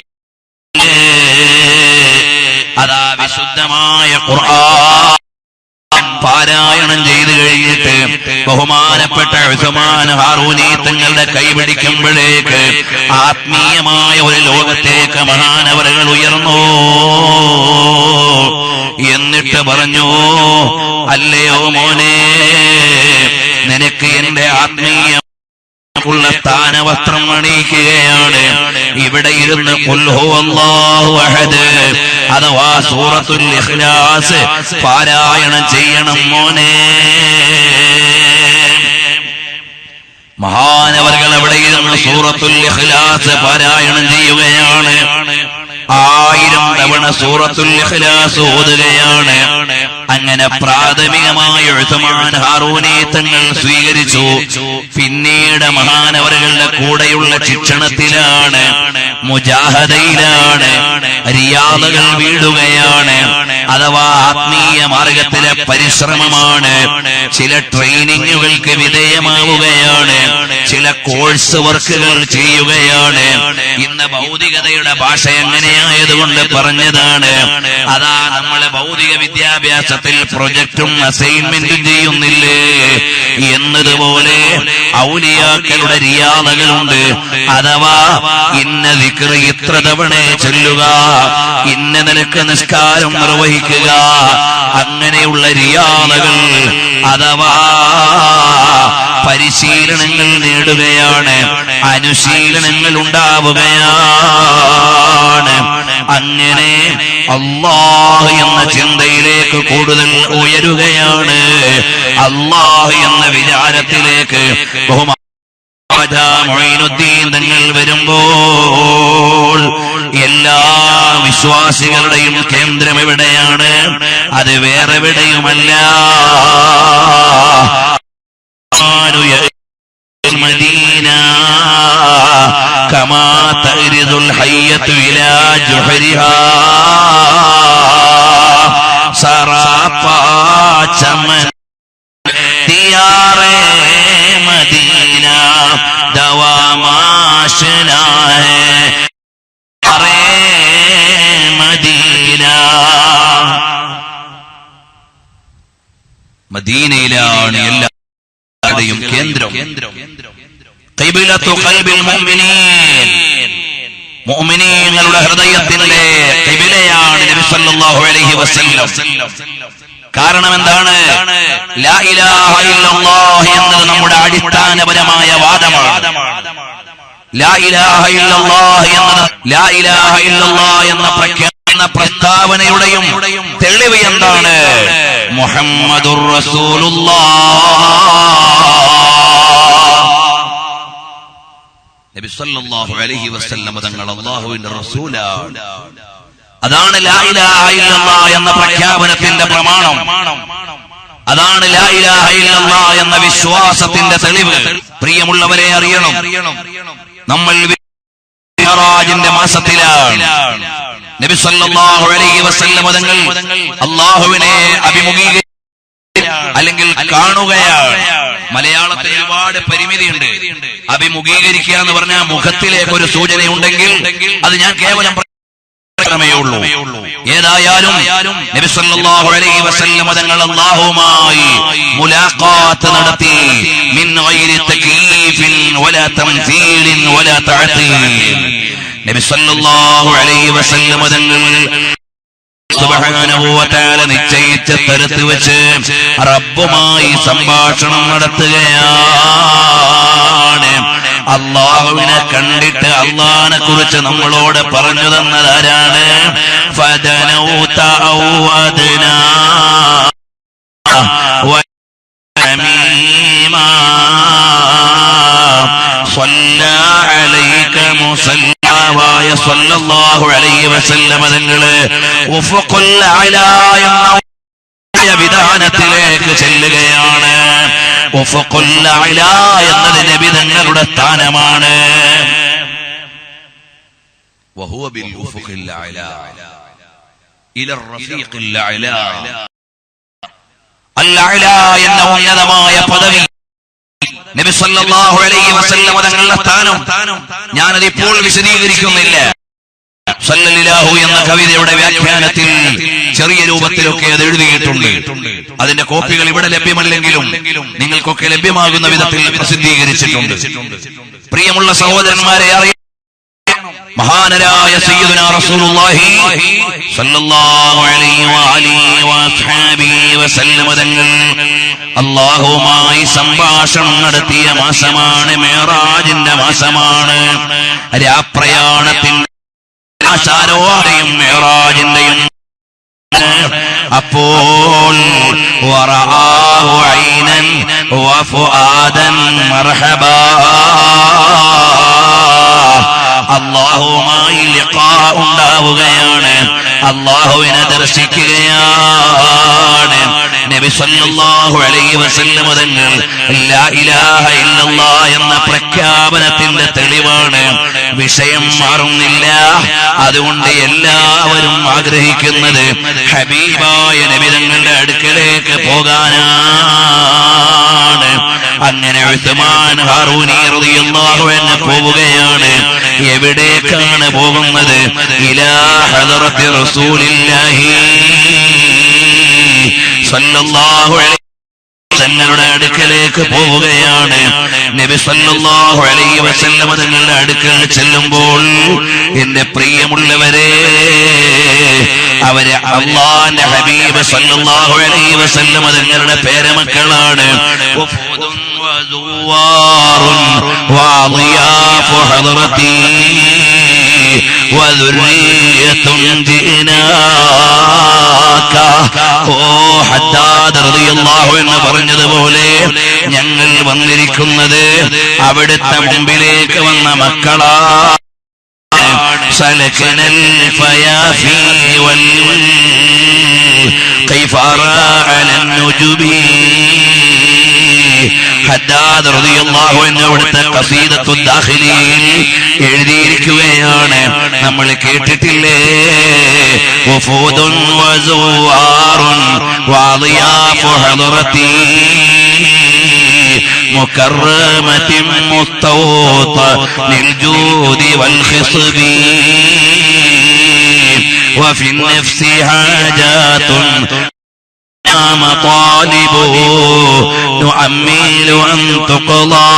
അതാ വിശുദ്ധമായ ഖുർആൻ പാരായണം ചെയ്തു കഴിഞ്ഞിട്ട് ബഹുമാനപ്പെട്ട ഉസ്മാൻ ഹാറൂനി തങ്ങളുടെ കൈപിടിക്കുമ്പോഴേക്ക് ആത്മീയമായ ഒരു ലോകത്തേക്ക് മഹാനവറുകൾ ഉയർന്നു. എന്നിട്ട് പറഞ്ഞു, അല്ലയോ മോനെ, നിനക്ക് എന്റെ ആത്മീയ ുള്ള സ്ഥാനവസ്ത്രം അണിയിക്കുകയാണ്. ഇവിടെ ഇരുന്ന് ഖുൽ ഹുവല്ലാഹു അഹദ് അഥവാ സൂറത്തുൽ ഇഖ്ലാസ് പാരായണം ചെയ്യണം മോനെ. മഹാനവറുകൾ അവിടെ ഇരുന്ന് സൂറത്തുൽ ഇഖ്ലാസ് പാരായണം ചെയ്യുകയാണ്. 1000 തവണ സൂറത്തുൽ ഇഖ്ലാസ് ഓതുകയാണ്. അങ്ങനെ പ്രാഥമികമായ ഉസ്മാൻ ഹാറൂനി തങ്ങൾ സ്വീകരിച്ചു. പിന്നീട് മഹാനവറുകളുടെ കൂടെയുള്ള ശിക്ഷണത്തിലാണ്, മുജാഹദയിലാണ്, റിയാദകൾ വീടുകയാണ്. അഥവാ ആത്മീയ മാർഗത്തിലെ പരിശ്രമമാണ്. ചില ട്രെയിനിങ്ങുകൾക്ക് വിധേയമാവുകയാണ്, ചില കോഴ്സ് വർക്കുകൾ ചെയ്യുകയാണ്. ഇന്ന് ഭൗതികതയുടെ ഭാഷ എങ്ങനെയായതുകൊണ്ട് പറഞ്ഞതാണ്. അതാ നമ്മളെ ഭൗതിക വിദ്യാഭ്യാസത്തിൽ പ്രൊജക്റ്റും അസൈൻമെന്റും ചെയ്യുന്നില്ലേ എന്നതുപോലെ ഔലിയാക്കളുടെ റിയാദകളുണ്ട്. അഥവാ ഇന്ന ദിക്ർ ഇത്ര തവണ ചൊല്ലുക, ഇന്ന നിലക്ക് നിസ്കാരം നിർവഹിക്കുക, അങ്ങനെയുള്ള റിയാദകൾ അഥവാ പരിശീലനങ്ങൾ നേടുകയാണ്, അനുശീലനങ്ങൾ ഉണ്ടാവുകയാണ്. അങ്ങനെ അല്ലാഹ് എന്ന ചിന്തയിലേക്ക് കൂടുതൽ ഉയരുകയാണ്. അല്ലാഹ് എന്ന വിചാരത്തിലേക്ക് മൊയ്നുദ്ദീൻ തങ്ങൾ വരുമ്പോൾ എല്ലാ വിശ്വാസികളുടെയും കേന്ദ്രം എവിടെയാണ്? അത് വേറെ എവിടെയുമല്ല, മദീന. കമാ തഗ്രിദുൽ ഹയ്യത്തു ഇലാ ജുഹരിഹാ സറാപാ ചമൻ ദിയാറെ മദീന ദവാമാശനാ ഹൈ അറേ മദീന. മദീനയിലാണ് എല്ലാവരുടെയും കേന്ദ്രം. ഖിബ്ലത്തു ഖൽബിൽ മുഅ്മിനീൻ, മുഅ്മിനീങ്ങളുടെ ഹൃദയത്തിന്റെ ഖിബ്ലയാണ് നബി സല്ലല്ലാഹു അലൈഹി വസല്ലം. കാരണം എന്താണ്? ലാ ഇലാഹ ഇല്ലല്ലാഹ് എന്നത് നമ്മുടെ അടിസ്ഥാനപരമായ വാദമാണ്. ലാ ഇലാഹ ഇല്ലല്ലാഹ് എന്നത് ലാ ഇലാഹ ഇല്ലല്ലാഹ് എന്ന പ്രസ്താവനയുടെയും തെളിവ് എന്താണ്? മുഹമ്മദുർ റസൂലുള്ളാഹ്. നബി സല്ലല്ലാഹു അലൈഹി വസല്ലം തങ്ങൾ അല്ലാഹുവിന്റെ റസൂലാണ്. അതാണ് ലാ ഇലാഹ ഇല്ലല്ലാഹ് എന്ന പ്രഖ്യാപനത്തിന്റെ പ്രമാണം. അതാണ് ലാ ഇലാഹ ഇല്ലല്ലാഹ് എന്ന വിശ്വാസത്തിന്റെ തെളിവ്. പ്രിയമുള്ളവരെ, അറിയണം, നമ്മൾ മിഅ്റാജിന്റെ മാസത്തിലാണ്. നബി സല്ലല്ലാഹു അലൈഹി വസല്ലം തങ്ങൾ അല്ലാഹുവിനെ അഭിമുഖീകരിക്കുകയാണ് അല്ലെങ്കിൽ കാണുകയാണ്. മലയാളത്തിൽ ഒരുപാട് പരിമിതിയുണ്ട്. അഭിമുഖീകരിക്കുക എന്ന് പറഞ്ഞാൽ മുഖത്തിലേക്ക് ഒരു സൂചനയുണ്ടെങ്കിൽ അത് ഞാൻ കേവലം ഉള്ളൂ. ഏതായാലും നബി സല്ലല്ലാഹു അലൈഹി വസല്ലം തങ്ങൾ അല്ലാഹുവുമായി മുലാഖാത്ത് നടത്തി. മിൻ ഗൈരി തകീഫിൻ വലാ തംസീലിൻ വലാ തഅതീൽ. നബി സല്ലല്ലാഹു അലൈഹി വസല്ലം തങ്ങൾ സുബ്ഹാനഹു വ തആല നിശ്ചയിച്ച സ്ഥലത്ത് വെച്ച് റബ്ബുമായി സംഭാഷണം നടത്തുകയാണ്. അല്ലാഹുവിനെ കണ്ടിട്ട് അല്ലാഹനെ കുറിച്ച് നമ്മളോട് പറഞ്ഞു തന്നതാരാണ്? ഫദനൗത ഔ അദ്നാ വമീമാ സ്വല്ലാ അലൈക മുസല്ലവായ സ്വല്ലല്ലാഹു അലൈഹി വസല്ലം തങ്ങള് ഉഫഖുൽ അലാ എന്ന വിധാനത്തിലേക്ക് ചെല്ലുകയാണ്. ഉഫഖുൽ അലാ എന്നത് നബി തങ്ങളുടെ സ്ഥാനമാണ്. വഹുവ ബിൽ ഉഫഖിൽ അലാ ഇല റഫീഖിൽ അലാ. അൽ അലാ എന്ന ഉന്നതമായ പദവി നബി സല്ലല്ലാഹു അലൈഹി വസല്ലം തങ്ങളുടെ സ്ഥാനം ഞാനത് ഇപ്പോൾ വിശദീകരിക്കുന്നില്ല. സല്ലല്ലാഹു എന്ന കവിതയുടെ വ്യാഖ്യാനത്തിൽ ചെറിയ രൂപത്തിലൊക്കെ അത് എഴുതിയിട്ടുണ്ട്. അതിന്റെ കോപ്പികൾ ഇവിടെ ലഭ്യമല്ലെങ്കിലും നിങ്ങൾക്കൊക്കെ ലഭ്യമാകുന്ന വിധത്തിൽ പ്രസിദ്ധീകരിച്ചിട്ടുണ്ട്. പ്രിയമുള്ള സഹോദരന്മാരെ, മഹാനരായ സയ്യിദുനാ റസൂലുള്ളാഹി സല്ലല്ലാഹു അലൈഹി വഅലിഹി വഅസ്ഹാബിഹി വസല്ലം തങ്ങൾ അല്ലാഹുവുമായി സംഭാഷണം നടത്തിയ മാസമാണ് മിഅ്റാജിന്റെ മാസമാണ്. രാപ്രയാണത്തിന്റെ ആശാരോടെയും മിഅ്റാജിന്റെയും അപ്പോൾ വറആഹു ഐനൻ വഫുആദൻ മർഹബാ. അല്ലാഹുവുമായി ലിഖാ ഉണ്ടാവുകയാണ്. അല്ലാഹുവിനെ ദർശിക്കുകയാണ്. നബി സല്ലല്ലാഹു അലൈഹി വസല്ലം തങ്ങൾ ലാ ഇലാഹ ഇല്ലല്ലാഹ് എന്ന പ്രഖ്യാപനത്തിന്റെ തെളിവാണ്. വിഷയം മാറുന്നില്ല. അതുകൊണ്ട് എല്ലാവരും ആഗ്രഹിക്കുന്നത് ഹബീബായ നബി തങ്ങളുടെ അടുക്കലേക്ക് പോകാനാണ്. അങ്ങനെ ഉസ്മാൻ ഹാറൂനി റളിയല്ലാഹു അൻഹു പോവുകയാണ്. എവിടേക്കാണ് പോകുന്നത്? ഇലാ ഹദറത്തി റസൂലില്ലാഹി സല്ലല്ലാഹു അലൈഹി തങ്ങളുടെ അടുക്കലേക്ക് പോവുകയാണ്. നബി സല്ലല്ലാഹു അലൈഹി വസല്ലം തങ്ങളുടെ അടുക്കൽ ചെല്ലുമ്പോൾ എന്റെ പ്രിയമുള്ളവരെ, അവര് അല്ലാഹുവിന്റെ ഹബീബ് സല്ലല്ലാഹു അലൈഹി വസല്ലം തങ്ങളുടെ പേരമക്കളാണ്. വഫൂദുൻ വസുവാറുൻ വഅളിയാഫു ഹദറതി വദുർരിയത്തുൻ ജിനാക. ഓ ഹദ്ദാദ് റളിയല്ലാഹു അൻഹു പറഞ്ഞതുപോലെ ഞങ്ങൾ വന്നിരിക്കുന്നത് അവിടുത്തെ മുമ്പിലേക്ക് വന്ന മക്കളാണ്. സലകനൽ ഫയാഫി വൽ ഖൈഫറ അലൻ നുജുബി. ഹദ്ദാദ് റളിയല്ലാഹു അൻഹു അവിടുത്തെ ഖസീദത്തു ദാഖിലിയിൽ എഴുതിയിരിക്കുകയാണ്. നമ്മൾ കേട്ടിട്ടില്ലേ? വഫൂദുൻ വസുവാറുൻ വഅളിയാഫു ഹദറതി മുകർറമത്തിൻ മുസ്തൗത ലിൽജൂദി വൽഖിസ്ബി വഫി النفസ് ഹാജാത്തുൻ مطالبه نؤمل أن تقضى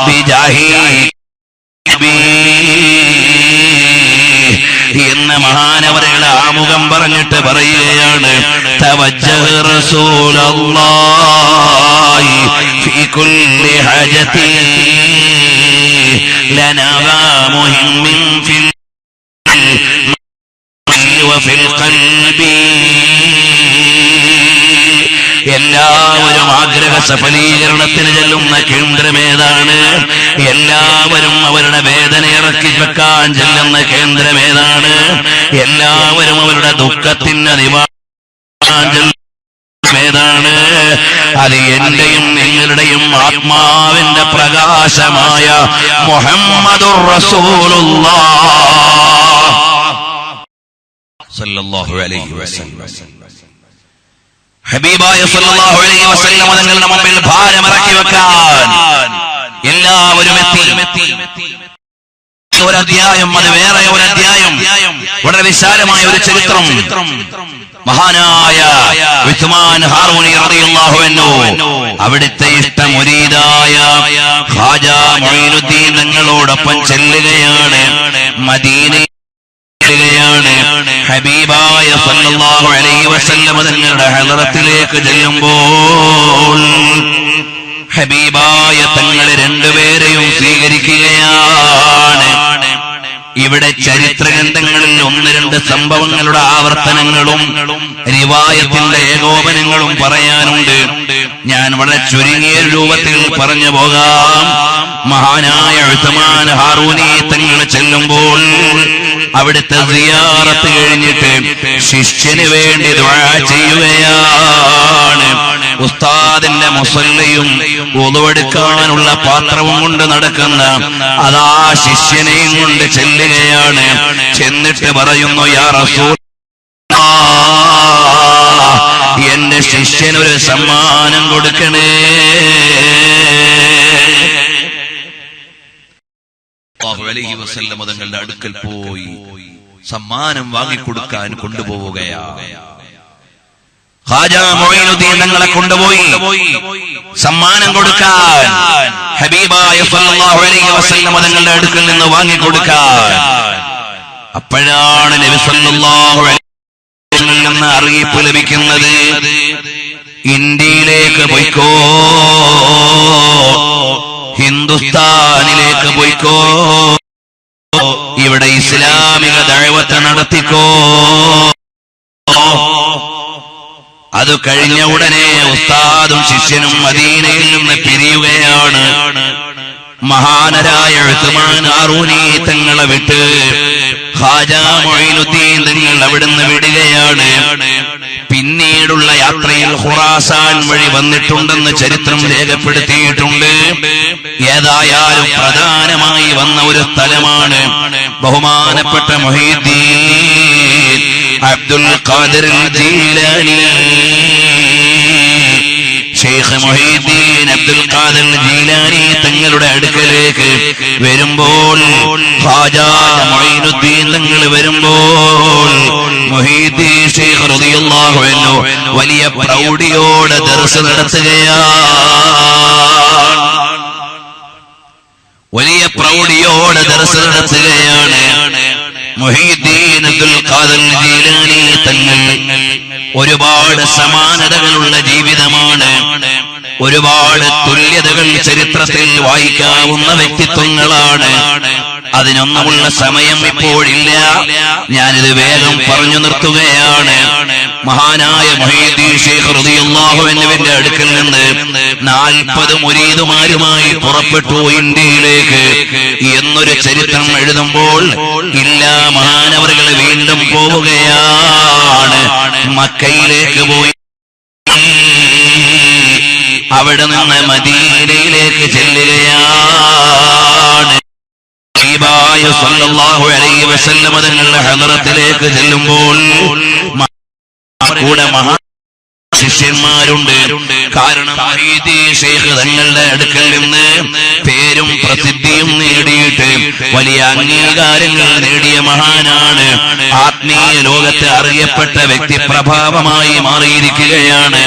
بجاهه എന്ന് മഹാനവരുടെ ആമുഖം പറഞ്ഞിട്ട് പറയുകയാണ്. തവജ്ജഹ് റസൂലല്ലാഹി ഫീ കുല്ലി ഹജതി ലനാ മുഹിമ്മിൻ ഫിൽ വഫിൽ ഖൽബി. എല്ലാവരും ആഗ്രഹ സഫലീകരണത്തിന് ചെല്ലുന്ന കേന്ദ്രമേതാണ്? എല്ലാവരും അവരുടെ വേദന ഇറക്കി വെക്കാൻ ചെല്ലുന്ന കേന്ദ്രമേതാണ്? എല്ലാവരും അവരുടെ ദുഃഖത്തിന് നിവാരണം ചെല്ലുന്നതാണ്. അത് എന്റെയും നിങ്ങളുടെയും ആത്മാവിന്റെ പ്രകാശമായ മുഹമ്മദുർ റസൂലുള്ളാഹ് സല്ലല്ലാഹു അലൈഹി വസല്ലം. ഹബീബായ സല്ലല്ലാഹു അലൈഹി വസല്ലം തങ്ങളുടെ മുമ്പിൽ ഭാരമിറക്കി വെക്കാൻ എല്ലാവരും എത്തി. ഒരധ്യായം, അത് വേറെ ഒരധ്യായം, വളരെ വിശാലമായ ഒരു ചരിത്രം. മഹാനായ ഉസ്മാൻ ഹാറൂനി റളിയല്ലാഹു അൻഹു അവിടുത്തെ ഇഷ്ടമുരീദായ ഖാജാ മുഈനുദ്ദീൻ തങ്ങളോടൊപ്പം ചെല്ലുകയാണ്, മദീനയിലാണ്. ഹബീബായ സല്ലല്ലാഹു അലൈഹി വസല്ലം തങ്ങളുടെ ഹളറത്തിലേക്ക് ചെല്ലുമ്പോൾ ഹബീബായ തങ്ങളെ രണ്ടുപേരെയും സ്വീകരിക്കുകയാണ്. ഇവിടെ ചരിത്രഗ്രന്ഥങ്ങളിൽ ഒന്ന് രണ്ട് സംഭവങ്ങളുടെ ആവർത്തനങ്ങളും റിവായത്തിന്റെ ഏകോപനങ്ങളും പറയാനുണ്ട്. ഞാൻ വളരെ ചുരുങ്ങിയ രൂപത്തിൽ പറഞ്ഞു പോകാം. മഹാനായ ഉസ്മാൻ ഹാറൂനി തങ്ങൾ ചെല്ലുമ്പോൾ അവിടുത്തെ സിയാറത്ത് കഴിഞ്ഞിട്ട് ശിഷ്യന് വേണ്ടി ദുആ ചെയ്യുകയാണ്. ഉസ്താദിന്റെ മുസല്ലയും വുളുവെടുക്കാനുള്ള പാത്രവും കൊണ്ട് നടക്കുന്ന അതാ ശിഷ്യനെയും കൊണ്ട് ചെല്ലുകയാണ്. ചെന്നിട്ട് പറയുന്നു, യാ റസൂൽ, എന്റെ ശിഷ്യനൊരു സമ്മാനം കൊടുക്കണേ. അലൈഹി വസല്ലം തങ്ങളുടെ അടുക്കൽ പോയി സമ്മാനം വാങ്ങിക്കൊടുക്കാൻ കൊണ്ടുപോവുകയാണ്. ഖാജാ മുഈനുദ്ദീൻ തങ്ങളെ കൊണ്ടുപോയി സമ്മാനം കൊടുക്കാൻ, ഹബീബായ സല്ലല്ലാഹു അലൈഹി വസല്ലം തങ്ങളുടെ അടുക്കൽ നിന്ന് വാങ്ങിക്കൊടുക്കാൻ. അപ്പോഴാണ് നബി സല്ലല്ലാഹു അലൈഹി വസല്ലം നിന്ന് അറിയിപ്പ് ലഭിക്കുന്നത്, ഇന്ത്യയിലേക്ക് പോയിക്കോ, ഹിന്ദുസ്ഥാനിലേക്ക് പോയിക്കോ, ഇവിടെ ഇസ്ലാമിക ദഅവത്ത് നടത്തിക്കോ. അത് കഴിഞ്ഞ ഉടനെ ഉസ്താദും ശിഷ്യനും മദീനയിൽ നിന്ന് പിരിയുകയാണ്. മഹാനരായ ഉസ്മാൻ ഹാറൂനി തങ്ങളെ വിട്ട് ഖാജാ മുഈനുദ്ദീൻ തങ്ങൾ അവിടുന്ന് വിടുകയാണ്. പിന്നീടുള്ള യാത്രയിൽ ഖുറാസാൻ വഴി വന്നിട്ടുണ്ടെന്ന് ചരിത്രം രേഖപ്പെടുത്തിയിട്ടുണ്ട്. ഏതായാലും പ്രധാനമായി വന്ന ഒരു സ്ഥലമാണ് ബഹുമാനപ്പെട്ട മുഹീദ്ദീൻ അബ്ദുൽ ഖാദിർ ജീലാനി. ശൈഖ് മുഹീദ്ദീൻ അബ്ദുൽ ഖാദിർ ജീലാനി തങ്ങളുടെ അടുക്കലേക്ക് വരുമ്പോൾ, ഖാജാ മുഈനുദ്ദീൻ തങ്ങൾ വരുമ്പോൾ മുഹീദ്ദീൻ ശൈഖ് റളിയല്ലാഹു അൻഹു വലിയ പ്രൗഢിയോടെ ദർസ് നടത്തുകയാണ്. വലിയ പ്രൗഢിയോടെ ദർസ് നടത്തുകയാണ്. മുഹീദ്ദീൻ അബ്ദുൽ ഖാദിർ ജീലാനി തങ്ങൾ ഒരുപാട് സമാനതകളുള്ള ജീവിതമാണ്. ഒരുപാട് തുല്യതകൾ ചരിത്രത്തിൽ വായിക്കാവുന്ന വ്യക്തിത്വങ്ങളാണ്. അതിനൊന്നുമുള്ള സമയം ഇപ്പോഴില്ല. ഞാനിത് വേഗം പറഞ്ഞു നിർത്തുകയാണ്. മഹാനായ മുഹീദ്ദീൻ ശൈഖ് റളിയല്ലാഹു അൻഹുവിന്റെ അടുക്കൽ നിന്ന് 40 മുരീദുമാരുമായി പുറപ്പെട്ടു ഇന്ത്യയിലേക്ക് എന്നൊരു ചരിത്രം എഴുതുമ്പോൾ, ഇല്ല, മഹാനവറുകൾ വീണ്ടും പോവുകയാണ്. മക്കയിലേക്ക് പോയി അവിടെ നിന്ന് മദീനയിലേക്ക് ചെല്ലുകയാണ്. ഹബീബായ സല്ലല്ലാഹു അലൈഹി വസല്ലം തങ്ങളുടെ ഹളറത്തിലേക്ക് ചെല്ലുമ്പോൾ കൂടെ മഹാ ശിഷ്യന്മാരുണ്ട്. കാരണം മുഹീദ്ദീൻ ശൈഖ് തങ്ങളുടെ അടുക്കൽ നിന്ന് പേരും പ്രസിദ്ധിയും നേടിയിട്ട് വലിയ അംഗീകാരങ്ങൾ നേടിയ മഹാനാണ്. ആത്മീയ ലോകത്ത് അറിയപ്പെട്ട വ്യക്തിപ്രഭാവമായി മാറിയിരിക്കുകയാണ്.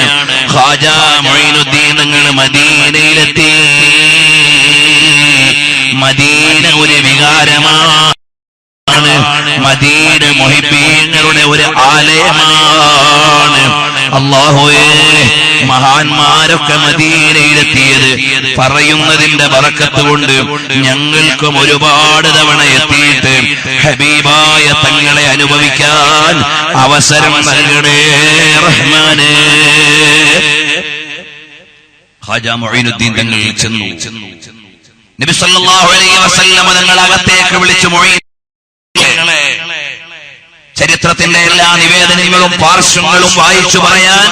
ഖാജാ മുഈനുദ്ദീൻ തങ്ങൾ മദീനയിലെത്തി. മദീന ഒരു വികാരമാണ്. മദീന മുഹിബ്ബീങ്ങളുടെ ഒരു ആലയമാണ്. അല്ലാഹുവേ, മഹാന്മാരൊക്കെ മദീനയിലെത്തിയത് പറയുന്നതിന്റെ ബറക്കത്ത് കൊണ്ട് ഞങ്ങൾക്കും ഒരുപാട് തവണ എത്തിയിട്ട് ഹബീബായ തങ്ങളെ അനുഭവിക്കാൻ അവസരം നൽകണേ റഹ്മാനേ. ഖാജാ മുഈനുദ്ദീൻ തങ്ങൾ ചെന്നു. നബി സല്ലല്ലാഹു അലൈഹി വസല്ലം തങ്ങൾ അകത്തേക്ക് വിളിച്ചു, മുഈനുദ്ദീനെ, ചരിത്രത്തിന്റെ എല്ലാ നിവേദനങ്ങളും പാർശ്വങ്ങളും വായിച്ചു പറയാൻ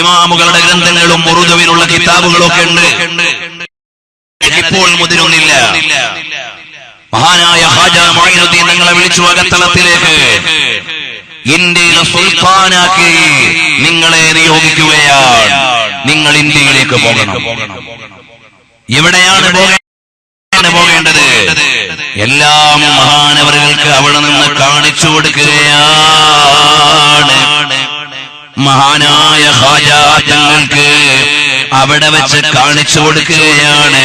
ഇമാമുകളുടെ ഗ്രന്ഥങ്ങളും ഉറുദുവിലുള്ള കിതാബുകളൊക്കെ ഉണ്ട്. ഇപ്പോൾ മുതിരുന്നില്ല. മഹാനായ ഖാജാ മുഈനുദ്ദീൻ തങ്ങളെ വിളിച്ചു അകത്തളത്തിലേക്ക്. ഇന്ത്യയിലെ സുൽത്താനാക്കി നിങ്ങളെ നിയോഗിക്കുകയാണ്. നിങ്ങൾ ഇന്ത്യയിലേക്ക് പോകണം. എവിടെയാണ് പോകേണ്ടത്? എല്ലാം മഹാനവറുകൾക്ക് അവിടെ നിന്ന് കാണിച്ചു കൊടുക്കുകയാണ്. മഹാനായ ഖാജാ തങ്ങൾക്ക് അവിടെ വെച്ച് കാണിച്ചു കൊടുക്കുകയാണ്.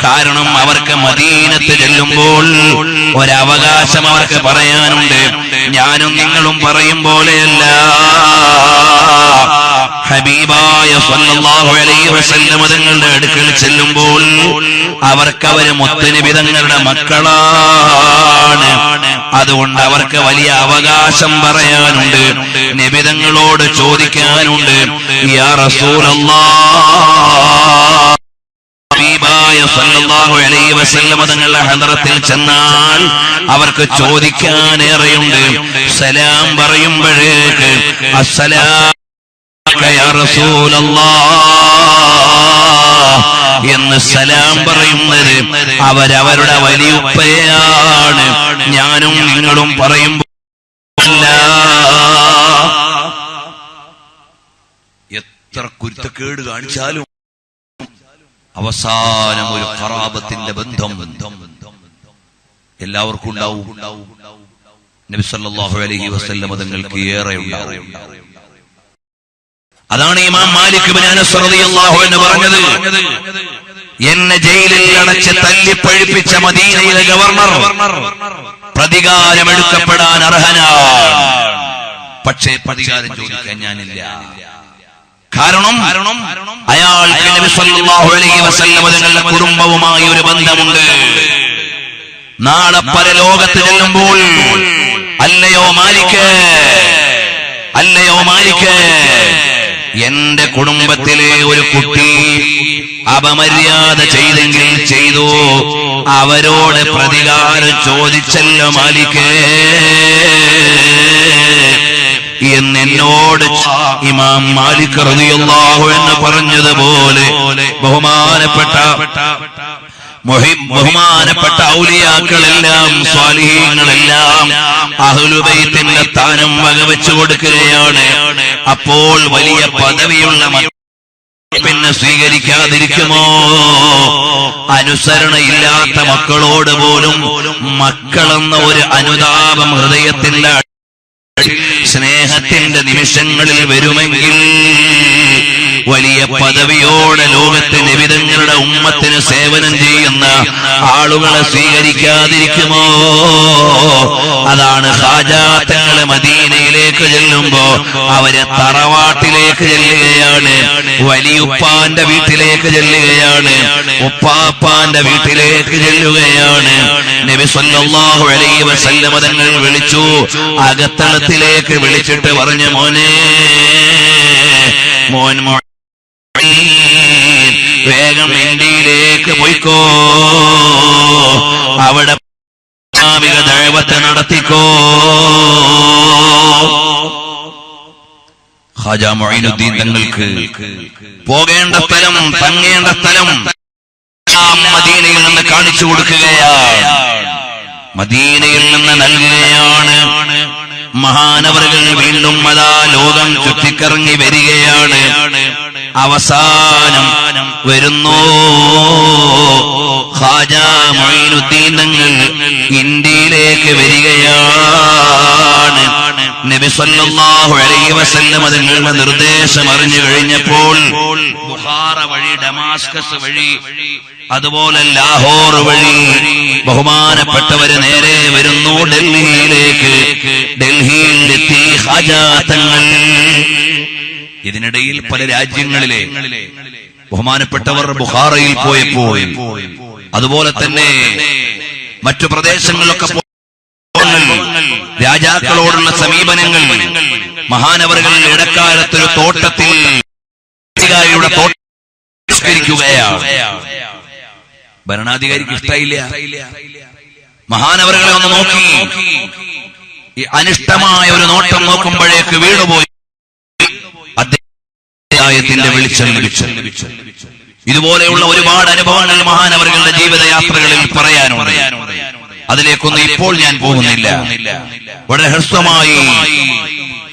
കാരണം അവർക്ക് മദീനത്ത് ചെല്ലുമ്പോൾ ഒരവകാശം അവർക്ക് പറയാനുണ്ട്. ഞാനും നിങ്ങളും പറയും പോലെയല്ല. ഹബീബായ സല്ലല്ലാഹു അലൈഹി വസല്ലം തങ്ങളുടെ അടുക്കൽ ചെല്ലുമ്പോൾ അവർക്ക് മുത്തുനബി തങ്ങളുടെ മക്കളാണ്. അതുകൊണ്ട് അവർക്ക് വലിയ അവകാശം പറയാനുണ്ട്. നബി തങ്ങളോട് ചോദിക്കാനുണ്ട്. യാ റസൂലല്ലാഹ്, ഹബീബായ സല്ലല്ലാഹു അലൈഹി വസല്ലം തങ്ങളുടെ ഹദറത്തിൽ ചെന്നാൽ അവർക്ക് ചോദിക്കാനേറെയുണ്ട്. സലാം പറയുമ്പോഴേക്ക് അസ്സലാം യാ റസൂലല്ലാഹ് എന്ന് സലാം പറയുന്നത് അവരവരുടെ വലിയുപ്പയാണ്. ഞാനും നിങ്ങളും പറയുമ്പോൾ എത്ര കുരുത്തക്കേട് കാണിച്ചാലും അവസാനം ഒരു ഖറാബത്തിന്റെ ബന്ധം എല്ലാവർക്കും ഉണ്ടാവും. നബി സല്ലല്ലാഹു അലൈഹി വസല്ലം തങ്ങൾക്ക് ഏറെ ഉണ്ടാവും. അതാണ് ഇമാം മാലിക് ഇബ്നു അനസ് റളിയല്ലാഹു അൻഹു പറഞ്ഞത്, എന്നെ ജയിലിൽ അടച്ച് തല്ലിപ്പഴിപ്പിച്ച മദീനയിലെ ഗവർണർ പ്രതികാരമെടുക്കപ്പെടാൻ അർഹനാണ്. പക്ഷേ പ്രതികാരം ചോദിക്കാൻ ഞാനില്ല. കാരണം അയാൾക്ക് നബി സല്ലല്ലാഹു അലൈഹി വസല്ലം തങ്ങളുടെ കുടുംബവുമായി ഒരു ബന്ധമുണ്ട്. നാളെ പരലോകത്ത് ചെല്ലുമ്പോൾ അല്ലയോ മാലിക്, എന്റെ കുടുംബത്തിലെ ഒരു കുട്ടി അപമര്യാദ ചെയ്തെങ്കിൽ ചെയ്തു, അവരോട് പ്രതികാരം ചോദിച്ചല്ലോ മാലികേ എന്നോട് ഇമാം മാലിക് റളിയല്ലാഹു അൻഹു പറഞ്ഞതുപോലെ ബഹുമാനപ്പെട്ട ഔലിയാക്കളെല്ലാം സ്വാലിഹീങ്ങളെല്ലാം അഹ്ലുബൈത്തിന്റെ സ്ഥാനം വകവെച്ചു കൊടുക്കുകയാണ്. അപ്പോൾ വലിയ പദവിയുള്ള പിന്നെ സ്വീകരിക്കാതിരിക്കുമോ? അനുസരണയില്ലാത്ത മക്കളോട് പോലും മക്കളെന്ന ഒരു അനുതാപം ഹൃദയത്തിന്റെ സ്നേഹത്തിന്റെ നിമിഷങ്ങളിൽ വരുമെങ്കിൽ വലിയ പദവിയോടെ ലോകത്തെ നിബിധങ്ങളുടെ ഉമ്മത്തിന് സേവനം ചെയ്യുന്ന ആളുകളെ സ്വീകരിക്കാതിരിക്കുമോ? അതാണ് ഖാജാ തങ്ങൾ മദീനയിലേക്ക് ചെല്ലുമ്പോ അവരെ തറവാട്ടിലേക്ക് ചെല്ലുകയാണ്, വലിയുപ്പാന്റെ വീട്ടിലേക്ക് ചെല്ലുകയാണ്, ഉപ്പാപ്പാന്റെ വീട്ടിലേക്ക് ചെല്ലുകയാണ്. നബി സല്ലല്ലാഹു അലൈഹി വസല്ലം തങ്ങൾ വിളിച്ചു, അകത്തളത്തിലേക്ക് വിളിച്ചിട്ട് പറഞ്ഞു, മോൻ വേഗം ഇന്ത്യയിലേക്ക് പോയിക്കോ, അവിടെ ഇസ്ലാമിക ദഅവത്ത് നടത്തിക്കോ. ഖാജാ മുഈനുദ്ദീൻ തങ്ങൾക്ക് പോകേണ്ട സ്ഥലം, തങ്ങേണ്ട സ്ഥലം മദീനയിൽ നിന്ന് കാണിച്ചു കൊടുക്കുകയാണ്, മദീനയിൽ നിന്ന് നൽകുകയാണ്. മഹാനവറുകൾ വീണ്ടും അതാ ലോകം ചുറ്റിക്കറങ്ങി വരികയാണ്. അവസാനം വരുന്നു ഖാജാ മുഈനുദ്ദീൻ തങ്ങൾ ഇന്ത്യയിലേക്ക് വരികയാണ്. നബി സല്ലല്ലാഹു അലൈഹി വസല്ലം തങ്ങളുടെ നിർദ്ദേശം അറിഞ്ഞു കഴിഞ്ഞപ്പോൾ ബുഖാറ വഴി, ഡമാസ്കസ് വഴി, അതുപോലെ ലാഹോർ വഴി ബഹുമാനപ്പെട്ടവര് നേരെ വരുന്നു ഡൽഹിയിലേക്ക്. ഡൽഹിയിലെത്തി ഖാജാ തങ്ങൾ. ഇതിനിടയിൽ പല രാജ്യങ്ങളിലെ ബഹുമാനപ്പെട്ടവർ ബുഖാറയിൽ പോയപ്പോൾ, അതുപോലെ തന്നെ മറ്റു പ്രദേശങ്ങളിലൊക്കെ രാജാക്കളോടുള്ള സമീപനങ്ങൾ, മഹാനവറുകൾ ഇടക്കാലത്തൊരു തോട്ടത്തിൽ ഭരണാധികാരിക്ക് ഇഷ്ടമായില്ല. മഹാനവറുകളെ ഒന്ന് നോക്കി, അനിഷ്ടമായ ഒരു നോട്ടം നോക്കുമ്പോഴേക്ക് വീണുപോയി. ഹിദായത്തിന്റെ വെളിച്ചം ലഭിച്ചു. ഇതുപോലെയുള്ള ഒരുപാട് അനുഭവങ്ങൾ മഹാനവറുകളുടെ ജീവിതയാത്രകളിൽ പറയാനുണ്ട്. അതിലേക്കൊന്നും ഇപ്പോൾ ഞാൻ പോകുന്നില്ല. വളരെ ഹ്രസ്വമായി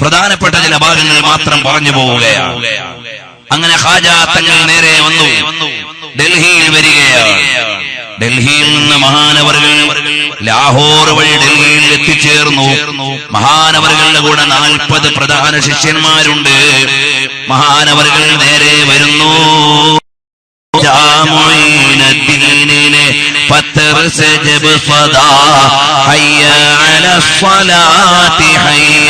പ്രധാനപ്പെട്ട ചില ഭാഗങ്ങൾ മാത്രം പറഞ്ഞു പോവുകയാണ്. അങ്ങനെ ഖാജാ തങ്ങൾ നേരെ വന്നു ഡൽഹിയിൽ വരികയാണ്. ഡൽഹിയിൽ നിന്ന് മഹാനവറുകൾ ലാഹോർ വഴി ഡൽഹിയിൽ എത്തിച്ചേർന്നു. മഹാനവറുകളുടെ കൂടെ 40 പ്രധാന ശിഷ്യന്മാരുണ്ട്. മഹാനവറുകൾ നേരെ വരുന്നു. മുഈനുദ്ദീനിനെ പത്തർ സെ ജബ് സദാ ഹയ്യ അല സ്വലാത്തി ഹയ്യ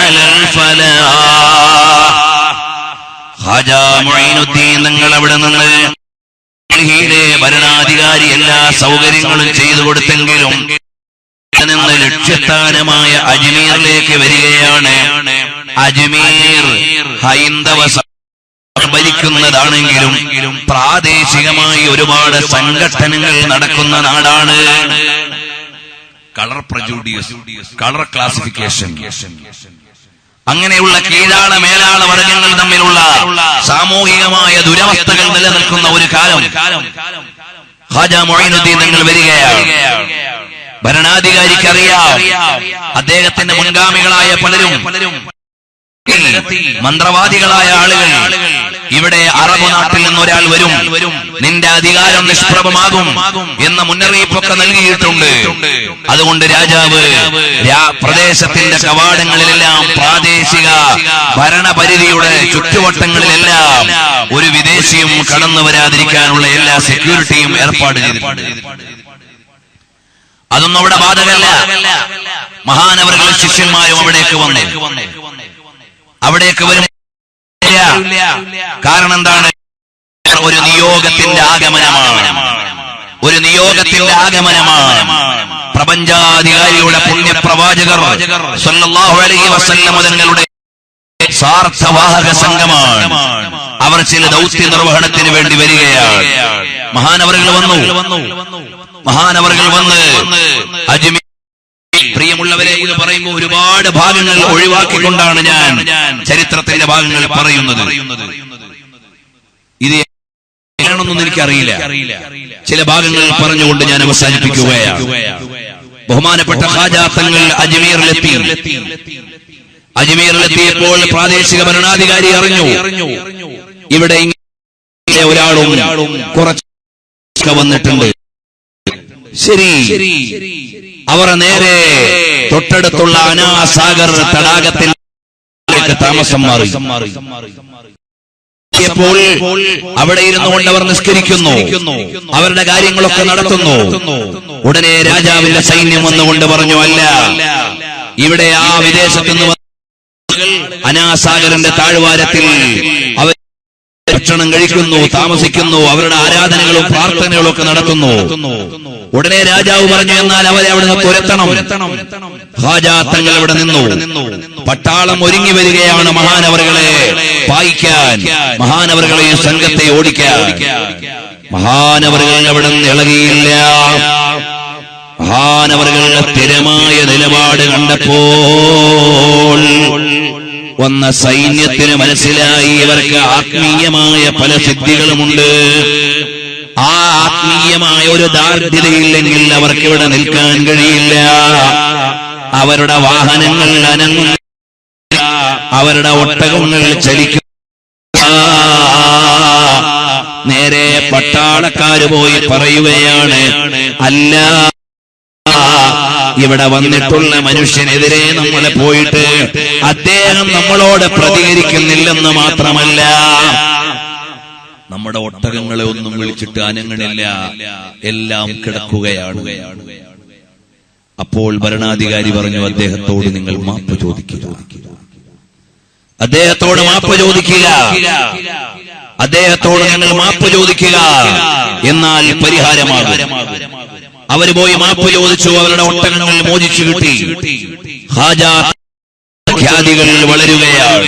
അലൽ ഫലാഹ്. ഖാജാ മുഈനുദ്ദീൻ തങ്ങൾ അവിടെ നിന്ന് ഡൽഹിയിലെ ഭരണാധികാരി എല്ലാ സൗകര്യങ്ങളും ചെയ്തു കൊടുത്തെങ്കിലും നിന്ന് ലക്ഷ്യസ്ഥാനമായ അജ്മീറിലേക്ക് വരികയാണ്. അജ്മീർ ഹൈന്ദവ ഭരിക്കുന്നതാണെങ്കിലും പ്രാദേശികമായി ഒരുപാട് സംഘടനകൾ നടക്കുന്ന നാടാണ്. കളർ പ്രജുഡീസ്, കളർ ക്ലാസിഫിക്കേഷൻ, അങ്ങനെയുള്ള കീഴാള മേലാള വർഗങ്ങൾ തമ്മിലുള്ള സാമൂഹികമായ ദുരവസ്ഥകൾ നിലനിൽക്കുന്ന ഒരു കാലം ഖാജാ മുഈനുദ്ദീൻ തങ്ങൾ വരികയാണ്. ഭരണാധികാരിക്കറിയാം അദ്ദേഹത്തിന്റെ മുൻഗാമികളായ പലരും മന്ത്രവാദികളായ ആളുകൾ ഇവിടെ അറബ് നാട്ടിൽ നിന്ന് ഒരാൾ വരും, നിന്റെ അധികാരം നിഷ്പ്രഭമാകും എന്ന മുന്നറിയിപ്പൊക്കെ നൽകിയിട്ടുണ്ട്. അതുകൊണ്ട് രാജാവ് പ്രദേശത്തിന്റെ കവാടങ്ങളിലെല്ലാം പ്രാദേശിക ഭരണപരിധിയുടെ ചുറ്റുവട്ടങ്ങളിലെല്ലാം ഒരു വിദേശിയും കടന്നു വരാതിരിക്കാനുള്ള എല്ലാ സെക്യൂരിറ്റിയും ഏർപ്പാട് ചെയ്തിട്ടുണ്ട്. അതൊന്നും അവിടെ ബാധകമല്ല. മഹാനവറുകളും ശിഷ്യന്മാരും അവിടേക്ക് വന്നു. അവിടേക്ക് വരും. കാരണം എന്താണ്? ഒരു നിയോഗത്തിന്റെ ആഗമനമാണ്. ഒരു നിയോഗത്തിന്റെ ആഗമനമാണ്. പ്രപഞ്ചാധികാരിയുടെ പുണ്യപ്രവാചകർ സല്ലല്ലാഹു അലൈഹി വസല്ലം തങ്ങളുടെ സാർത്ഥവാഹക സംഘമാണ്. അവർ ചില ദൗത്യ നിർവഹണത്തിന് വേണ്ടി വരികയാണ്. മഹാനവറുകൾ വന്നു. മഹാനവറുകൾ വന്ന് അജ്മീർ. പ്രിയമുള്ളവരെ, ഇത് പറയുമ്പോൾ ഒരുപാട് ഭാഗങ്ങൾ ഒഴിവാക്കിക്കൊണ്ടാണ് ഞാൻ ചരിത്രത്തിന്റെ ഭാഗങ്ങൾ പറയുന്നത്. ഇത് ഏതാണെന്നൊന്നും എനിക്കറിയില്ല. ചില ഭാഗങ്ങൾ പറഞ്ഞുകൊണ്ട് ഞാൻ അവസാനിപ്പിക്കുകയാണ്. ബഹുമാനപ്പെട്ട ഖാജാ തങ്ങൾ അജ്മീറിലെത്തി. അജ്മീറിലെത്തിയപ്പോൾ പ്രാദേശിക ഭരണാധികാരി അറിഞ്ഞു ഇവിടെ ഒരാളും കുറച്ച് വന്നിട്ടുണ്ട്. ശരി, അവർ നേരെ തൊട്ടടുത്തുള്ള അനാസാഗർ തടാകത്തിലേക്ക് താമസം മാറി. പ്പോൾ അവിടെ ഇരുന്നു കൊണ്ട് അവർ നിസ്കരിക്കുന്നു, അവരുടെ കാര്യങ്ങളൊക്കെ നടത്തുന്നു. ഉടനെ രാജാവിന്റെ സൈന്യം വന്നുകൊണ്ട് പറഞ്ഞു, അല്ല, ഇവിടെ ആ വിദേശത്തുനിന്ന് അനാസാഗറിന്റെ താഴ്വാരത്തിൽ അവർ ഭക്ഷണം കഴിക്കുന്നു, താമസിക്കുന്നു, അവരുടെ ആരാധനകളും പ്രാർത്ഥനകളും ഒക്കെ നടത്തുന്നു. ഉടനെ രാജാവ് പറഞ്ഞു, എന്നാൽ അവരെ അവിടെ നിന്ന് തുരത്തണം. ഖാജാ തങ്ങൾ ഇവിടെ നിന്നു. പട്ടാളം ഒരുങ്ങി വരികയാണ് മഹാനവറുകളെ പായിക്കാൻ, മഹാനവറുകളെയും സംഘത്തെ ഓടിക്കാൻ. മഹാനവറുകൾ അവിടെ നിന്ന് ഇളകിയില്ല. മഹാനവറുകളുടെ സ്ഥിരമായ നിലപാട് കണ്ടപ്പോൾ വന്ന സൈന്യത്തിന് മനസ്സിലായി ഇവർക്ക് ആത്മീയമായ പല സിദ്ധികളുമുണ്ട്. ആ ആത്മീയമായ ഒരു ദാർഢ്യതയില്ലെങ്കിൽ അവർക്ക് ഇവിടെ നിൽക്കാൻ കഴിയില്ല. അവരുടെ വാഹനങ്ങൾ അനങ്ങും, അവരുടെ ഒട്ടകങ്ങൾ ചലിക്കും. നേരെ പട്ടാളക്കാര് പോയി പറയുകയാണ്, അല്ല, ഇവിടെ വന്നിട്ടുള്ള മനുഷ്യനെതിരെ നമ്മൾ പോയിട്ട് അദ്ദേഹം നമ്മളോട് പ്രതികരിക്കുന്നില്ലെന്ന് മാത്രമല്ല, നമ്മുടെ ഒട്ടകങ്ങളെ ഒന്നും വിളിച്ചിട്ട് അനങ്ങണില്ല, എല്ലാം കിടക്കുകയാണ്. അപ്പോൾ ഭരണാധികാരി പറഞ്ഞു, അദ്ദേഹത്തോട് നിങ്ങൾ മാപ്പ് ചോദിക്കുക, അദ്ദേഹത്തോട് മാപ്പ് ചോദിക്കുക, അദ്ദേഹത്തോട് നിങ്ങൾ മാപ്പ് ചോദിക്കുക, എന്നാൽ പരിഹാരമാകും. അവർ പോയി മാപ്പ് ചോദിച്ചു. അവരുടെ ഒട്ടകങ്ങൾ മോചിച്ചു കിട്ടി. ഖാജാ ഖ്യാതികൾ വളരുകയാണ്.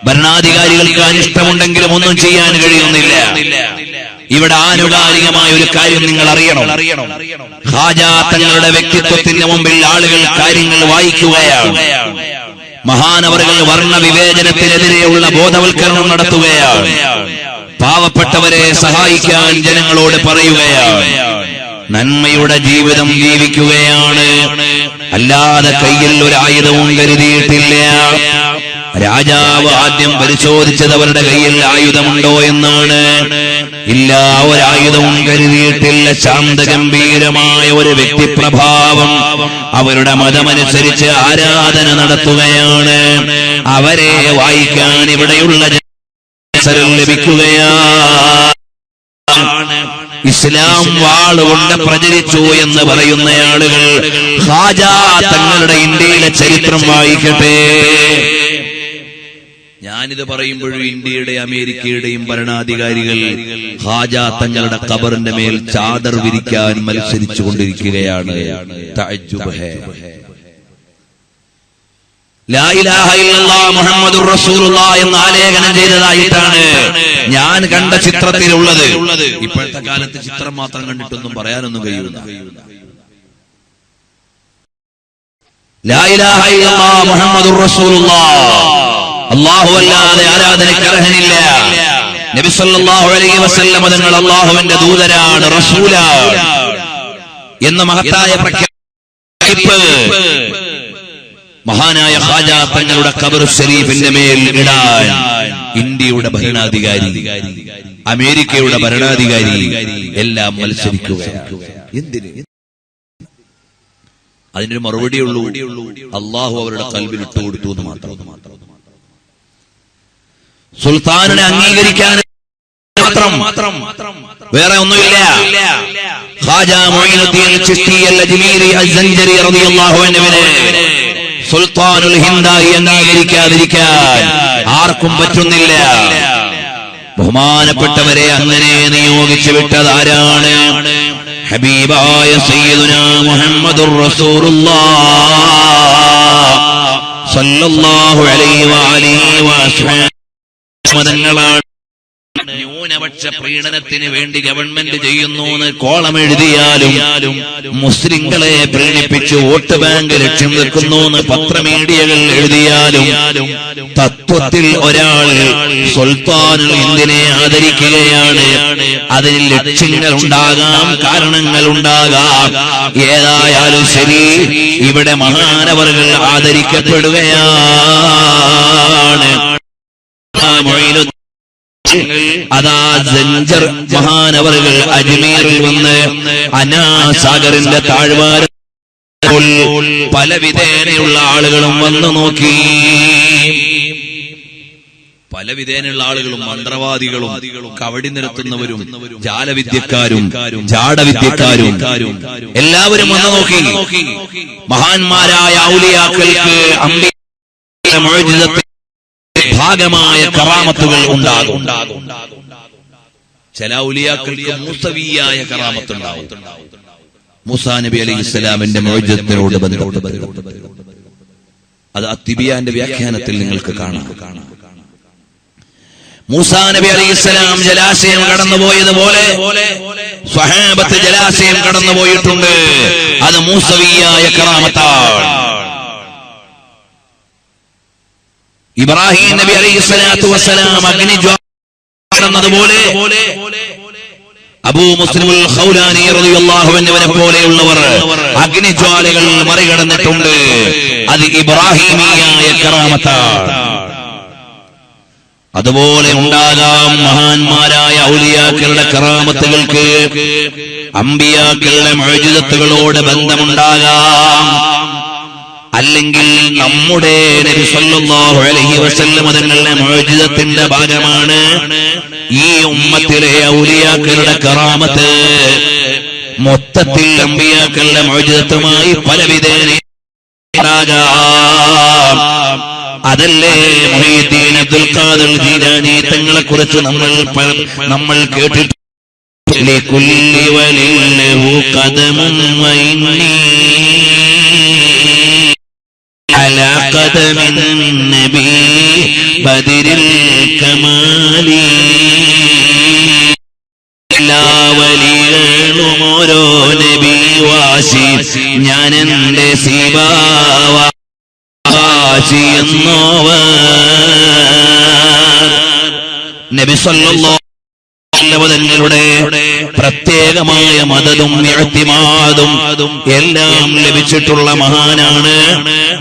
ഭരണാധികാരികൾക്ക് അനിഷ്ടമുണ്ടെങ്കിലും ഒന്നും ചെയ്യാൻ കഴിയുന്നില്ല. ഇവിടെ ആനുകാലികമായ ഒരു കാര്യം നിങ്ങൾ അറിയണം. ഖാജാ തങ്ങളുടെ വ്യക്തിത്വത്തിന്റെ മുമ്പിൽ ആളുകൾ കാര്യങ്ങൾ വായിക്കുകയാണ്. മഹാനവറുകൾ വർണ്ണവിവേചനത്തിനെതിരെയുള്ള ബോധവൽക്കരണം നടത്തുകയാണ്. പാവപ്പെട്ടവരെ സഹായിക്കാൻ ജനങ്ങളോട് പറയുകയാണ്. നന്മയുടെ ജീവിതം ജീവിക്കുകയാണ്. അല്ലാതെ കയ്യിൽ ഒരു ആയുധവും കരുതിയിട്ടില്ല. രാജാവ് ആദ്യം പരിശോധിച്ചത് അവരുടെ കയ്യിൽ ആയുധമുണ്ടോ എന്നാണ്. ഇല്ല, ഒരായുധവും കരുതിയിട്ടില്ല. ശാന്തഗംഭീരമായ ഒരു വ്യക്തിപ്രഭാവം. അവരുടെ മതമനുസരിച്ച് ആരാധന നടത്തുകയാണ്. അവരെ വായിക്കാൻ ഇവിടെയുള്ള അവസരം ലഭിക്കുകയാണ്. ഇസ്ലാം വാളുകൊണ്ട് പ്രചരിച്ചു എന്ന് പറയുന്ന ആളുകൾ ഖാജാ തങ്ങളുടെ ഇന്ത്യയിലെ ചരിത്രം വായിക്കട്ടെ. ഞാനിത് പറയുമ്പോഴും ഇന്ത്യയുടെ അമേരിക്കയുടെയും ഭരണാധികാരികൾ ഖാജാ തങ്ങളുടെ ഖബറിന്റെ മേൽ ചാദർ വിരിക്കാൻ മത്സരിച്ചു കൊണ്ടിരിക്കുകയാണ്. തഅജ്ജുബ് ഹേ. ലാ ഇലാഹ ഇല്ലല്ലാഹ് മുഹമ്മദുർ റസൂലുള്ളാഹ് എന്ന് ആലേഖനം ചെയ്തതായിട്ടാണ് ഞാൻ കണ്ട ചിത്രത്തിലുള്ളത്. ഇപ്പോഴത്തെ കാലത്ത് ചിത്രം മാത്രം കണ്ടിട്ടൊന്നും പറയാനൊന്നും കഴിയില്ല. ലാ ഇലാഹ ഇല്ലല്ലാഹ് മുഹമ്മദുർ റസൂലുള്ളാഹ്, അല്ലാഹു അല്ലാതെ ആരാധനയ്ക്ക് അർഹനില്ല. നബി സല്ലല്ലാഹു അലൈഹി വസല്ലം തങ്ങൾ അല്ലാഹുവിന്റെ ദൂതരാണ്, റസൂലാണ് എന്ന മഹത്തായ പ്രഖ്യാപനം മഹാനായ ഖാജാ തങ്ങളുടെ ഖബർ ശരീഫിന്റെ മേൽ ഇടാൻ ഇന്ത്യയുടെ ഭരണാധികാരി, അമേരിക്കയുടെ ഭരണാധികാരി എല്ലാം മത്സരിക്കുകയാണ്. എന്തിന്? അതിനൊരു മറുപടിയുള്ളൂ, അള്ളാഹു അവരുടെ ഖൽബിൽ ഇട്ടുകൊടുത്തു എന്ന് മാത്രം. സുൽത്താനെ അംഗീകരിക്കാൻ മാത്രം, വേറെ ഒന്നുമില്ല. ഖാജാ മുഈനുദ്ദീൻ ചിശ്തി അൽ-അജ്മീരി അൽ-സഞ്ചരി റളിയല്ലാഹു അൻഹുവിനെ സുൽത്താനുൽ ഹിന്ദായി അംഗീകരിക്കാതിരിക്കാൻ ആർക്കും പറ്റുന്നില്ല. ബഹുമാനപ്പെട്ടവരെ അങ്ങനെ നിയോഗിച്ചു വിട്ടത് ആരാണ്? ഹബീബായ സയ്യിദുനാ മുഹമ്മദുർ റസൂലുള്ളാഹ് സ്വല്ലല്ലാഹു അലൈഹി വഅലിഹി വസല്ലം. ന്യൂനപക്ഷ പ്രീണനത്തിന് വേണ്ടി ഗവൺമെന്റ് ചെയ്യുന്നു എന്ന് കോളം എഴുതിയാലും, മുസ്ലിങ്ങളെ പ്രീണിപ്പിച്ച് വോട്ട് ബാങ്ക് ലക്ഷ്യം വെക്കുന്നു എന്ന് പത്രമീഡിയകൾ എഴുതിയാലും, തത്വത്തിൽ ഒരാൾ സുൽത്താനുൽ ഹിന്ദിനെ ആദരിക്കുകയാണ്. അതിൽ ലക്ഷ്യങ്ങൾ ഉണ്ടാകാം, കാരണങ്ങൾ ഉണ്ടാകാം. ഏതായാലും ശരി, ഇവിടെ മഹാനവറുകൾ ആദരിക്കപ്പെടുകയാണ്. അതാ സഞ്ചർ മഹാനവറുകൾ അജ്മീറിൽ വന്ന് അനാസാഗറിന്റെ താഴ്വാരം പല വിധേനയുള്ള ആളുകളും വന്നു നോക്കി. പല വിധേനയുള്ള ആളുകളും മന്ത്രവാദികളും കവടി നിരത്തുന്നവരും ജാലവിദ്യക്കാരും ജാടവിദ്യക്കാരും എല്ലാവരും വന്നു നോക്കി. മഹാന്മാരായ ഔലിയാക്കൾക്ക് അംബിയാ മുഅ്ജിസത്ത് ഭാഗമായ കറാമത്തുകൾ ഉണ്ടാകും. ചില ഔലിയാക്കൾക്ക് മൂസവിയായ കറാമത്തുണ്ടാവും. മൂസാ നബി അലൈഹിസ്സലാമിന്റെ മുഅ്ജിസത്തിനോട് ബന്ധപ്പെട്ട് അത് അത്തിബിയാന്റെ വ്യാഖ്യാനത്തിൽ നിങ്ങൾക്ക് കാണാം. മൂസാ നബി അലൈഹിസ്സലാം ജലാശയം കടന്നുപോയതുപോലെ സ്വഹാബത്ത് ജലാശയം കടന്നുപോയിട്ടുണ്ട്. അത് മൂസവിയായ കറാമത്താണ്. ഇബ്രാഹിം നബി അലൈഹിസ്സലാത്തു വസ്സലാം അഗ്നിജ്വാലന്നതുപോലെ അബൂ മുസ്ലിമുൽ ഖൗലാനി റളിയല്ലാഹു അൻഹുവിനെ പോലെയുള്ളവർ അഗ്നിജ്വാലകൾ മറികടന്നിട്ടുണ്ട്. അത് ഇബ്രാഹിമിയായ കറാമത്താണ്. അതുപോലെ ഉണ്ടാകാം മഹാന്മാരായ ഔലിയാക്കളുടെ കറാമത്തുകൾക്ക് അമ്പിയാക്കളുടെ മുഅ്ജിസത്തുകളോട് ബന്ധമുണ്ടാകാം. അല്ലെങ്കിൽ നമ്മുടെ നബി സല്ലല്ലാഹു അലൈഹി വസല്ലം തങ്ങളുടെ മുഅ്ജിസത്തിന്റെ ഭാഗമാണ് ഈ ഉമ്മത്തിലെ ഔലിയാക്കളുടെ കറാമത്ത്. മൊത്തത്തിൽ അമ്പിയാക്കളുടെ മുഅ്ജിസത്തുമായി പലവിധേന ഉണ്ടാകാം. അതല്ലേ മുഹീദ്ദീൻ അബ്ദുൽ ഖാദിർ ജീലാനി തങ്ങളെ കുറിച്ച് നമ്മൾ കേട്ടിട്ടുണ്ട്. ലികുല്ലി വലില്ലഹു ഖദമുൻ വഇന്നി على قدم النبي بدر الكمال. എല്ലാ വലികളും ഓരോ നബി വാശി, ഞാൻ എന്റെ സീബാവാശി എന്ന് നബി സല്ലല്ലാഹു തങ്ങളുടെ പ്രത്യേകമായ മദദും ഇഅ്തിമാദും എല്ലാം ലഭിച്ചിട്ടുള്ള മഹാനാണ്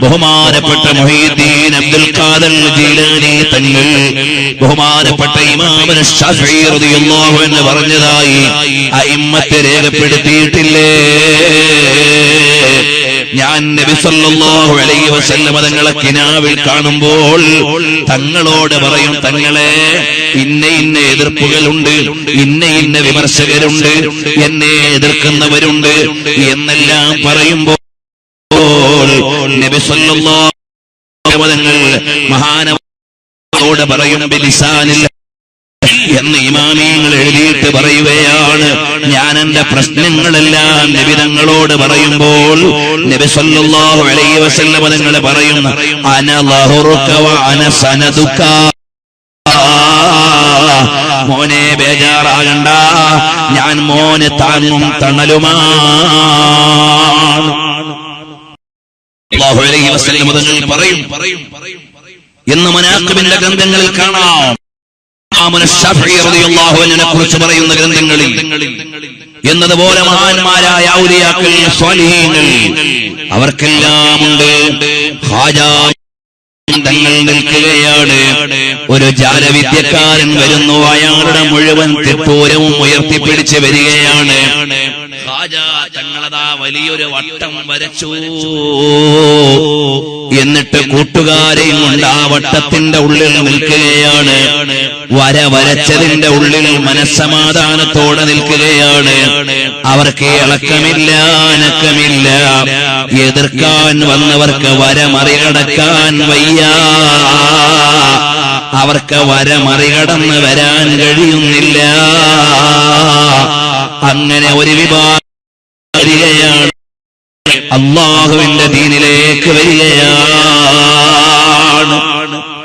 ബഹുമാനപ്പെട്ട മുഹീദ്ദീൻ അബ്ദുൽ ഖാദിർ ജീലാനി തങ്ങൾ. ബഹുമാനപ്പെട്ട ഇമാം ശാഫിഈ റളിയല്ലാഹു അൻഹു പറഞ്ഞതായി അഇമ്മത്ത് രേഖപ്പെടുത്തിയിട്ടില്ലേ, ഞാൻ നബി സല്ലല്ലാഹു അലൈഹി വസല്ലം തങ്ങളെ കിനാവിൽ കാണുമ്പോൾ തങ്ങളോട് പറയും, തങ്ങളെ ഇന്ന ഇന്ന എതിർപ്പുകളുണ്ട്, ഇന്ന ഇന്ന വിമർശകരുണ്ട്, എന്നെ എതിർക്കുന്നവരുണ്ട് എന്നെല്ലാം പറയുമ്പോൾ നബി സല്ലല്ലാഹു അലൈഹി വസല്ലം മഹാനവരോട് പറയും ബിലിസാനിൽ എന്ന് ഇമാമിയങ്ങൾ എഴുതിയിട്ട് പറയുകയാണ്. ഞാൻ എന്റെ പ്രശ്നങ്ങളെല്ലാം നബി തങ്ങളോട് പറയുമ്പോൾ നബി സല്ലല്ലാഹു അലൈഹി വസല്ലം തങ്ങൾ പറയും, അന ലഹുറുക വ അന സനദുക, മോനെ ബേജാറാകണ്ട, ഞാൻ മോന് താങ്ങും തണലുമാണ്. സല്ലല്ലാഹു അലൈഹി വസല്ലം തങ്ങൾ പറയും എന്ന് മനാഖിബിന്റെ ഗ്രന്ഥങ്ങളിൽ കാണാം. ശാഫിഈ റളിയല്ലാഹു അൻഹുവിനെ കുറിച്ച് പറയുന്ന ഗ്രന്ഥങ്ങളിൽ എന്നതുപോലെ മഹാന്മാരായ ഔലിയാക്കൾ സ്വാലിഹീങ്ങൾ അവർക്കെല്ലാം ഉണ്ട്. ഖാജാ തങ്ങൾ നിൽക്കുകയാണ്, ഒരു ജാലവിദ്യക്കാരൻ വരുന്നു, അയാളുടെ മുഴുവൻ തിപ്പൂരവും ഉയർത്തിപ്പിടിച്ച് വരികയാണ്. ഖാജാ തങ്ങളതാ വലിയൊരു വട്ടം വരച്ചു, എന്നിട്ട് കൂട്ടുകാരെയും കൊണ്ട് ആ വട്ടത്തിന്റെ ഉള്ളിൽ നിൽക്കുകയാണ്. വരച്ചതിന്റെ ഉള്ളിൽ മനസ്സമാധാനത്തോടെ നിൽക്കുകയാണ്. അവർക്ക് ഇളക്കമില്ല, അനക്കമില്ല. എതിർക്കാൻ വന്നവർക്ക് മറികടക്കാൻ വയ്യ, അവർക്ക് മറികടന്ന് വരാൻ കഴിയുന്നില്ല. അങ്ങനെ ഒരു വിഭാഗം വരികയാണ്, അല്ലാഹുവിന്റെ ദീനിലേക്ക് വരികയാണ്.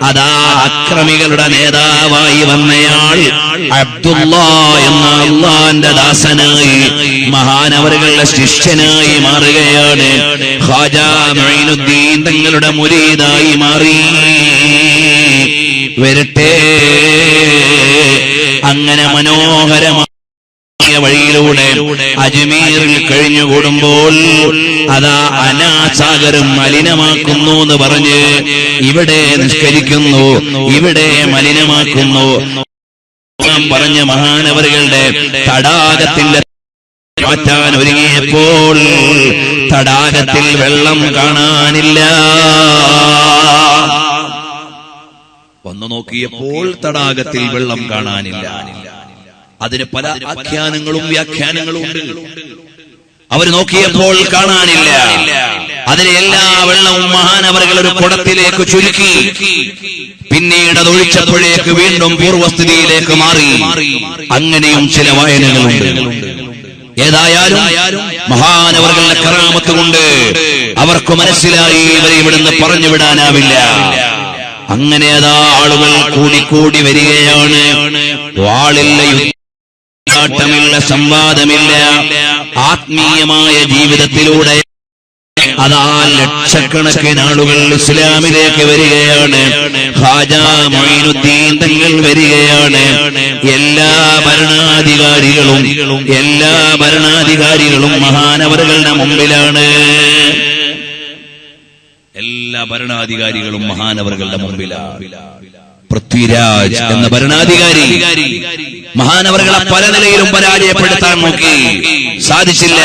അതാ അക്രമികളുടെ നേതാവായി വന്നയാൾ അബ്ദുല്ലാ എന്ന അല്ലാഹുവിന്റെ ദാസനായി മഹാനവറുകളുടെ ശിഷ്യനായി മാറുകയാണ്. ഖാജാ മുഈനുദ്ദീൻ തങ്ങളുടെ മുരീദായി മാറി. വരട്ടെ, അങ്ങനെ മനോഹരമായ വഴിയിലൂടെ അജ്മീറിൽ കഴിഞ്ഞുകൂടുമ്പോൾ അതാ അനാസാഗരം മലിനമാക്കുന്നു എന്ന് പറഞ്ഞ് ഇവിടെ നിസ്കരിക്കുന്നു, ഇവിടെ മലിനമാക്കുന്നു പറഞ്ഞ മഹാനവറുകളുടെ തടാകത്തിന്റെ മാറ്റാൻ ഒരുങ്ങിയപ്പോൾ തടാകത്തിൽ വെള്ളം കാണാനില്ല. വന്നു നോക്കിയപ്പോൾ തടാകത്തിൽ വെള്ളം കാണാനില്ല. അതിന് പല ആഖ്യാനങ്ങളും വ്യാഖ്യാനങ്ങളും ഉണ്ട്. അവർ നോക്കിയപ്പോൾ കാണാനില്ല. അതിലെ എല്ലാ വെള്ളവും മഹാനവറുകൾ ഒരു കുടത്തിലേക്ക് ചുരുക്കി, പിന്നീട് അത് ഒഴിച്ചപ്പോഴേക്ക് വീണ്ടും പൂർവ്വസ്ഥിതിയിലേക്ക് മാറി. അങ്ങനെയും ചില വായനകളുണ്ട്. ഏതായാലും മഹാനവറുകളുടെ കറാമത്ത് കൊണ്ട് അവർക്ക് മനസ്സിലായി ഇവരെ ഇവിടുന്ന് പറഞ്ഞുവിടാനാവില്ല. അങ്ങനെ അതാ ആളുകൾ കൂടിക്കൂടി വരികയാണ്. വാളില്ല, ാട്ടമില്ല, സംവാദമില്ല, ആത്മീയമായ ജീവിതത്തിലൂടെ അതാ ലക്ഷക്കണക്കിന് ആളുകൾ ഇസ്ലാമിലേക്ക് വരികയാണ്. ഖാജാ മുഈനുദ്ദീൻ തങ്ങൾ വരികയാണ്. എല്ലാ ഭരണാധികാരികളും മഹാനവറുകളുടെ മുമ്പിലാണ്. എല്ലാ ഭരണാധികാരികളും മഹാനവറുകളുടെ മുമ്പിലാണ്. പൃഥ്വിരാജ് എന്ന ഭരണാധികാരി മഹാനവറുകളെ പല നിലയിലും പരാജയപ്പെടുത്താൻ നോക്കി, സാധിച്ചില്ല.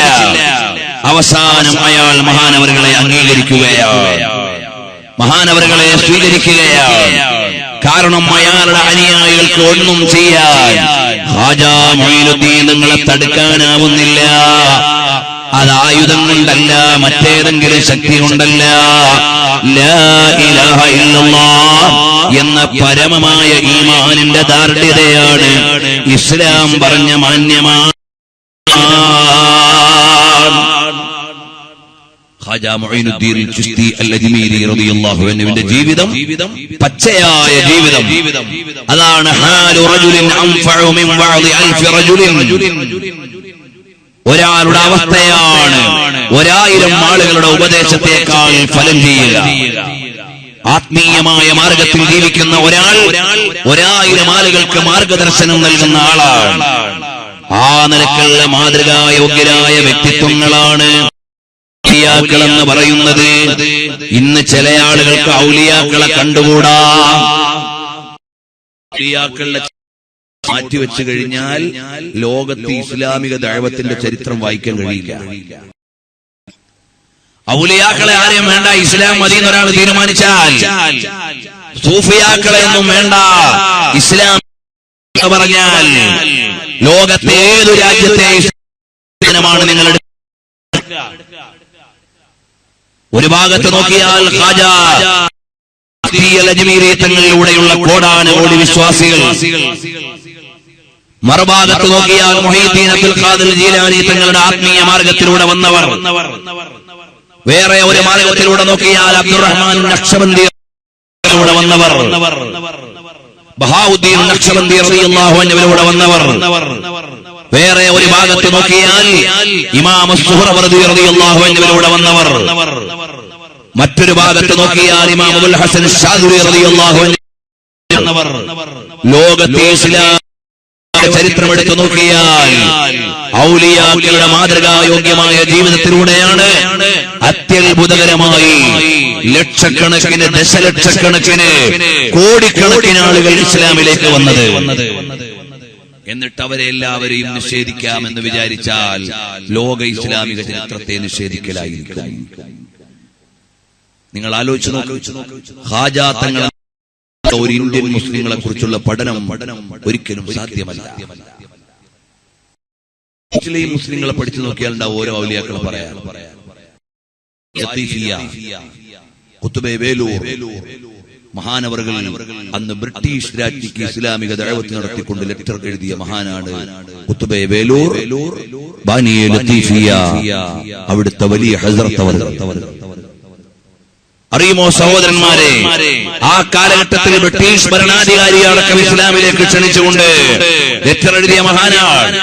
അവസാനം അയാൾ മഹാനവറുകളെ അംഗീകരിക്കുകയാണ്, മഹാനവറുകളെ സ്വീകരിക്കുകയാണ്. കാരണം അയാളുടെ അനുയായികൾക്ക് ഒന്നും ചെയ്യാൻ ഖാജാ മുഈനുദ്ദീൻ തങ്ങളെ തടുക്കാനാവുന്നില്ല. അത് ആയുധം കൊണ്ടല്ല, മറ്റേതെങ്കിലും ശക്തി കൊണ്ടല്ല. ലാ ഇലാഹ ഇല്ലല്ലാഹ് എന്ന പരമമായ ഈമാനിന്റെ ദാർഢ്യതയാണ് ഇസ്ലാം പറഞ്ഞ മാന്യമാണ്. ഖാജാ മുഈനുദ്ദീൻ ചിശ്തി അൽ-അജ്മീരി റളിയല്ലാഹു അൻഹുവിന്റെ ജീവിതം പച്ചയായ ജീവിതം. അതാണ് ഹാലു റജുലിൻ അൻഫഉ മിൻ വഅദി അൽഫി റജുലിൻ. ഒരാളുടെ അവസ്ഥയാണ് 1000 ആളുകളുടെ ഉപദേശത്തെക്കാൾ ഫലം ചെയ്യുക. ആത്മീയമായ മാർഗത്തിൽ ജീവിക്കുന്ന ഒരാൾ 1000 ആളുകൾക്ക് മാർഗദർശനം നൽകുന്ന ആളാണ്. ആ നിലക്കുള്ള മാതൃകായോഗ്യരായ വ്യക്തിത്വങ്ങളാണ് ഔലിയാക്കൾ എന്ന് പറയുന്നത്. ഇന്ന് ചില ആളുകൾക്ക് ഔലിയാക്കളെ കണ്ടുകൂടാ. ഔലിയാക്കളെ മാറ്റിവെച്ചു കഴിഞ്ഞാൽ ലോകത്ത് ഇസ്ലാമിക ദഅവത്തിന്റെ ചരിത്രം വായിക്കാൻ കഴിയില്ല. ഔലിയാക്കളെ ആരെയും വേണ്ട, ഇസ്ലാം മതി എന്നൊരാൾ തീരുമാനിച്ചാൽ, സൂഫിയാക്കളെ ഒന്നും വേണ്ട, ഇസ്ലാം എന്ന് പറഞ്ഞാൽ ലോകത്തെ ഏതു രാജ്യത്തെ ഇസ്ലാമാണ് നിങ്ങൾ ഒരു ഭാഗത്ത് നോക്കിയാൽ ഖാജാ അജ്മീരി തങ്ങളിലൂടെയുള്ള കോടാനുകോടി വിശ്വാസികൾ, മറുഭാഗത്ത് നോക്കിയാൽ മുഹീദ്ദീൻ അബ്ദുൽ ഖാദിർ ജീലാനി തങ്ങളുടെ ആത്മീയ മാർഗത്തിലൂടെ വന്നവർ, വേറെ ഒരു മാർഗത്തിലൂടെ നോക്കിയാൽ അബ്ദുറഹ്മാൻ നഖ്ശബന്ദിയിലൂടെ വന്നവർ, ബഹാഉദ്ദീൻ നഖ്ശബന്ദി റളിയല്ലാഹു അൻഹുവിലൂടെ വന്നവർ, വേറെ ഒരു ഭാഗത്ത് നോക്കിയാൽ ഇമാം സുഹ്റവർദി റളിയല്ലാഹു അൻഹുവിലൂടെ വന്നവർ, മറ്റൊരു ഭാഗത്ത് നോക്കിയാൽ ഇമാം അബുൽ ഹസൻ ശാദുരി റളിയല്ലാഹു അൻഹു വന്നവർ. ലോകത്തെ ഇസ്ലാം ചരിത്രം എടുത്തു നോക്കിയാൽ ഔലിയാക്കളുടെ മാതൃകായോഗ്യമായ ജീവിതത്തിലൂടെയാണ് അത്യത്ഭുതകരമായി ലക്ഷക്കണക്കിന്, ദശലക്ഷക്കണക്കിന്, കോടിക്കണക്കിന് ആളുകൾ ഇസ്ലാമിലേക്ക് വന്നത്. എന്നിട്ട് അവരെ എല്ലാവരെയും നിഷേധിക്കാമെന്ന് വിചാരിച്ചാൽ ലോക ഇസ്ലാമിക ചരിത്രത്തെ നിഷേധിക്കലായിരിക്കും. നിങ്ങൾ ആലോചിച്ച് നോക്കൂ, ഖാജാ തങ്ങൾ ഒരു ഇന്ത്യൻ മുസ്ലിങ്ങളെ കുറിച്ചുള്ള പഠനം ഒരിക്കലും സാധ്യമല്ല. മുസ്ലിം മുസ്ലിങ്ങളെ പഠിച്ചു നോക്കിയാൽ ഉണ്ടാവും ഓരോ ഔലിയാക്കളും പറയാം. ഖുത്ബെ വേലൂർ മഹാനവറുകൾ അന്ന് ബ്രിട്ടീഷ് രാജ്ഞിക്ക് ഇസ്ലാമിക ദഅവത്ത് നടത്തിക്കൊണ്ട് ലെറ്റർ എഴുതിയ മഹാനാണ് ഖുത്ബെ വേലൂർ ബാനിയെ ലത്തീഫിയ, അവിടുത്തെ വലിയ ഹസ്രത്ത് അവർ. അറിയുമോ സഹോദരന്മാരെ, ആ കാലഘട്ടത്തിൽ ബ്രിട്ടീഷ് ഭരണാധികാരികളടക്കം ഇസ്ലാമിലേക്ക് ക്ഷണിച്ചുകൊണ്ട് ലെറ്റർ എഴുതിയ മഹാനാണ്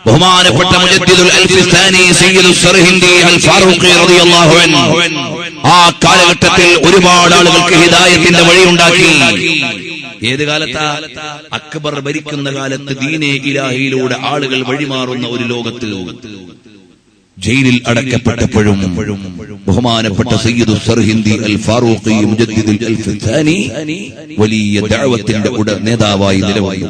ബഹുമാനപ്പെട്ട മുജദ്ദിദുൽ അൽഫിസ്ഥാനി സയ്യിദു സർഹിന്ദി അൽ ഫാറൂഖി റളിയല്ലാഹു അൻഹു. ആ കാലഘട്ടത്തിൽ ഒരുപാട് ആളുകൾക്ക് ഹിദായത്തിന്റെ വഴിയുണ്ടാക്കി. ഏത് കാലത്താ? അക്ബർ ഭരിക്കുന്ന കാലത്ത് ദീനെ ഇലാഹിയിലൂടെ ആളുകൾ വഴിമാറുന്ന ഒരു ലോകത്ത് ജയിലിൽ അടക്കപ്പെട്ടപ്പോഴും ബഹുമാനപ്പെട്ട സയ്യിദു സർഹിന്ദി അൽ ഫാറൂഖി മുജദ്ദിദുൽ അൽഫിസ്ഥാനി വലിയ ദഅവത്തിന്റെ നേതാവായി നിലവായി.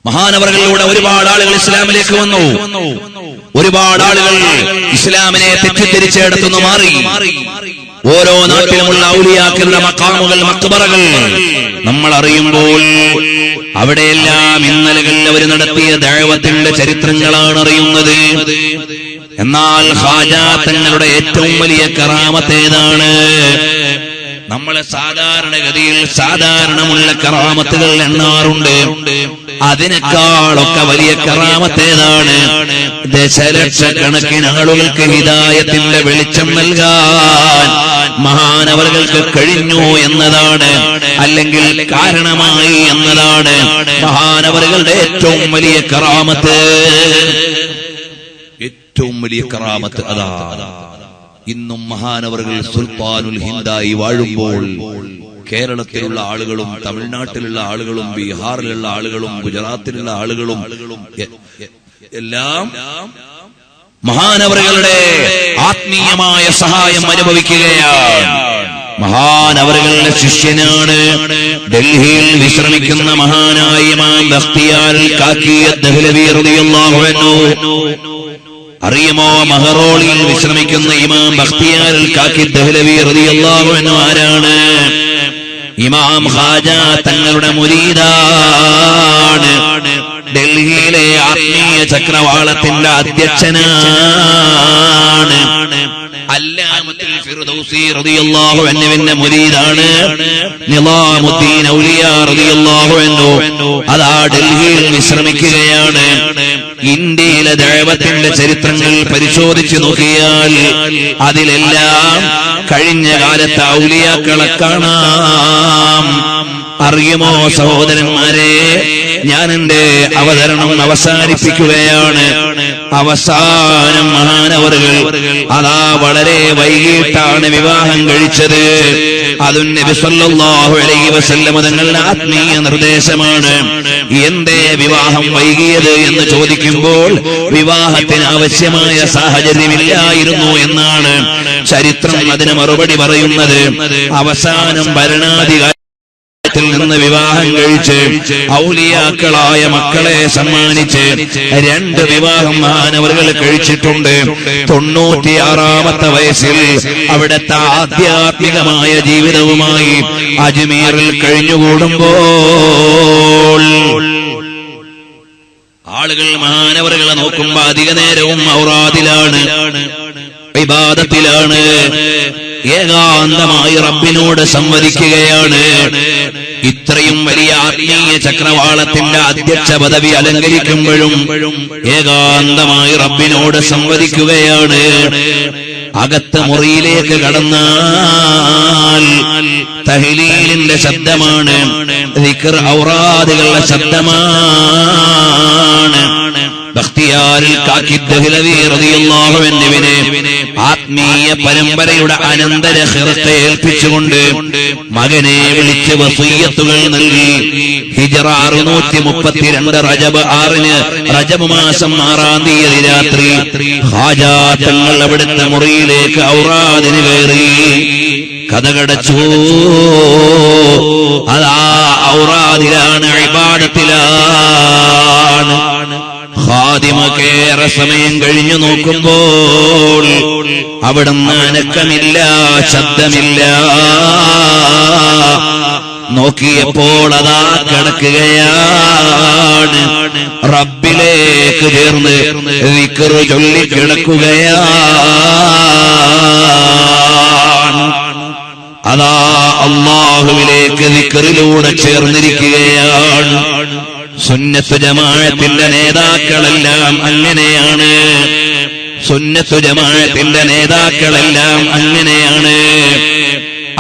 മഹാനവറുകളിലൂടെ ഒരുപാട് ആളുകൾ ഇസ്ലാമിലേക്ക് വന്നു. ഒരുപാട് ആളുകൾ ഇസ്ലാമിനെ തെറ്റിദ്ധരിച്ചെടുത്തുനിന്ന് മാറി. ഓരോ നാട്ടിലുമുള്ള ഔലിയാക്കളുടെ മഖാമുകൾ, മഖ്ബറകൾ നമ്മൾ അറിയുമ്പോൾ അവിടെയെല്ലാം ഇന്നലകൾ അവർ നടത്തിയ ദഅവത്തിന്റെ ചരിത്രങ്ങളാണ് അറിയുന്നത്. എന്നാൽ ഖാജാ തങ്ങളുടെ ഏറ്റവും വലിയ കറാമത്ത് ഏതാണ്? നമ്മളെ സാധാരണഗതിയിൽ സാധാരണമുള്ള കറാമത്തുകൾ എണ്ണാറുണ്ട്. അതിനേക്കാളൊക്കെ വലിയ കറാമത്ത് ഏതാണ്? ദശലക്ഷക്കണക്കിന് ആളുകൾക്ക് ഹിദായത്തിന്റെ വെളിച്ചം നൽകാൻ മഹാനവറുകൾക്ക് കഴിഞ്ഞു എന്നതാണ്, അല്ലെങ്കിൽ കാരണമായി എന്നതാണ് മഹാനവറുകളുടെ ഏറ്റവും വലിയ കറാമത്ത്. ഏറ്റവും വലിയ കറാമത്ത് അതാണ്. ഇന്നും മഹാനവറുകൾ സുൽത്താനുൽ ഹിന്ദായി വാഴുമ്പോൾ കേരളത്തിലുള്ള ആളുകളും തമിഴ്നാട്ടിലുള്ള ആളുകളും ബീഹാറിലുള്ള ആളുകളും ഗുജറാത്തിലുള്ള ആളുകളും എല്ലാം മഹാനവറുകളുടെ ആത്മീയമായ സഹായം അനുഭവിക്കുകയാണ്. മഹാനവറുകളുടെ ശിഷ്യനാണ് ഡൽഹിയിൽ വിശ്രമിക്കുന്ന മഹാനായ ഇമാം ബഖ്തിയാർ കാക്കി ദഹ്ലവി റളിയല്ലാഹു അൻഹു. അറിയുമോ, മഹറോളിയിൽ വിശ്രമിക്കുന്ന ഇമാം ബഖ്തിയാർ കാക്കി ദഹ്ലവി റളിയല്ലാഹു അൻഹു ആരാണ്? ഇമാം ഖാജാ തങ്ങളുടെ മുരീദാണ്. ഡൽഹിയിലെ ആത്മീയ ചക്രവാളത്തിന്റെ അധ്യക്ഷനാണ്. അല്ലാമത്തുൽ ഫിർദൗസി റളിയല്ലാഹു അൻഹുവിന്റെ മുരീദാണ് നിളാമുദ്ദീൻ ഔലിയാ റളിയല്ലാഹു അൻഹു. അതാ ഡൽഹിയിൽ വിശ്രമിക്കുകയാണ്. ഇന്ത്യയിലെ ദഅവത്തിന്റെ ചരിത്രങ്ങൾ പരിശോധിച്ചു നോക്കിയാൽ അതിലെല്ലാം കഴിഞ്ഞ കാലത്തെ ഔലിയാക്കളെ കാണാം. അറിയുമോ സഹോദരന്മാരെ, ഞാൻ എന്റെ അവതരണം അവസാനിപ്പിക്കുകയാണ്. അവസാനം മഹാനവറുകൾ അതാ വളരെ വൈകിട്ടാണ് വിവാഹം കഴിച്ചത്. അതും നബി സല്ലല്ലാഹു അലൈഹി വസല്ലം തങ്ങളുടെ ആത്മീയ നിർദ്ദേശമാണ്. എന്തേ വിവാഹം വൈകിയത് എന്ന് ചോദിക്കുമ്പോൾ വിവാഹത്തിന് ആവശ്യമായ സാഹചര്യമില്ലായിരുന്നു എന്നാണ് ചരിത്രം അതിന് മറുപടി പറയുന്നത്. അവസാനം ഭരണാധികാരി നിന്ന് വിവാഹം കഴിച്ച് ഔലിയാക്കളായ മക്കളെ സമ്മാനിച്ച് 2 വിവാഹം മഹാനവറുകൾ കഴിച്ചിട്ടുണ്ട്. 96ാമത്തെ വയസ്സിൽ അവിടുത്തെ ആധ്യാത്മികമായ ജീവിതവുമായി അജ്മീറിൽ കഴിഞ്ഞുകൂടുമ്പോൾ ആളുകൾ മഹാനവറുകളെ നോക്കുമ്പോ അധിക നേരവും ഔറാദിലാണ്, ഇബാദത്തിലാണ്, ഏകാന്തമായി റബ്ബിനോട് സംവദിക്കുകയാണ്. ഇത്രയും വലിയ ആത്മീയ ചക്രവാളത്തിന്റെ അധ്യക്ഷ പദവി അലങ്കരിക്കുമ്പോഴും ഏകാന്തമായി റബ്ബിനോട് സംവദിക്കുകയാണ്. അകത്ത് മുറിയിലേക്ക് കടന്നാൽ തഹ്ലീലിന്റെ ശബ്ദമാണ്, ദിക്ർ ഔറാദുകളുടെ ശബ്ദമാണ്. ബഖ്തിയാരിൽ കാക്കി ദഹ്ലവി റളിയല്ലാഹു അൻഹുവിനെ ആത്മീയ പരമ്പരയുടെ അനന്തര ഖിറത്തെ ഏൽപ്പിച്ചുകൊണ്ട് മകനെ വിളിച്ച് വസിയ്യത്തുകൾ നൽകി. ഹിജ്റ 632 റജബ് 6 റജബ് മാസം 6-ാം തീയതി രാത്രി ഖാജാ തങ്ങൾ അവിടുത്തെ മുറിയിലേക്ക് ഔറാദിന് കയറി. കഥകടച്ചു. അതാ ഔറാദിലാണ്, ഇബാദത്തിലാണ്. ഖാദിമക്കേറെ സമയം കഴിഞ്ഞു നോക്കുമ്പോൾ അവിടുന്ന് അനക്കമില്ല, ശബ്ദമില്ല. നോക്കിയപ്പോൾ അതാ കിടക്കുകയാണ്, റബ്ബിലേക്ക് ചേർന്ന് ദിക്ർ ചൊല്ലി കിടക്കുകയാണ്. അതാ അല്ലാഹുവിലേക്ക് ദിക്റിലൂടെ ചേർന്നിരിക്കുകയാണ്. സുന്നത്ത് ജമാഅത്തിന്റെ നേതാക്കളെല്ലാം അങ്ങനെയാണ്. സുന്നത്ത് ജമാഅത്തിന്റെ നേതാക്കളെല്ലാം അങ്ങനെയാണ്.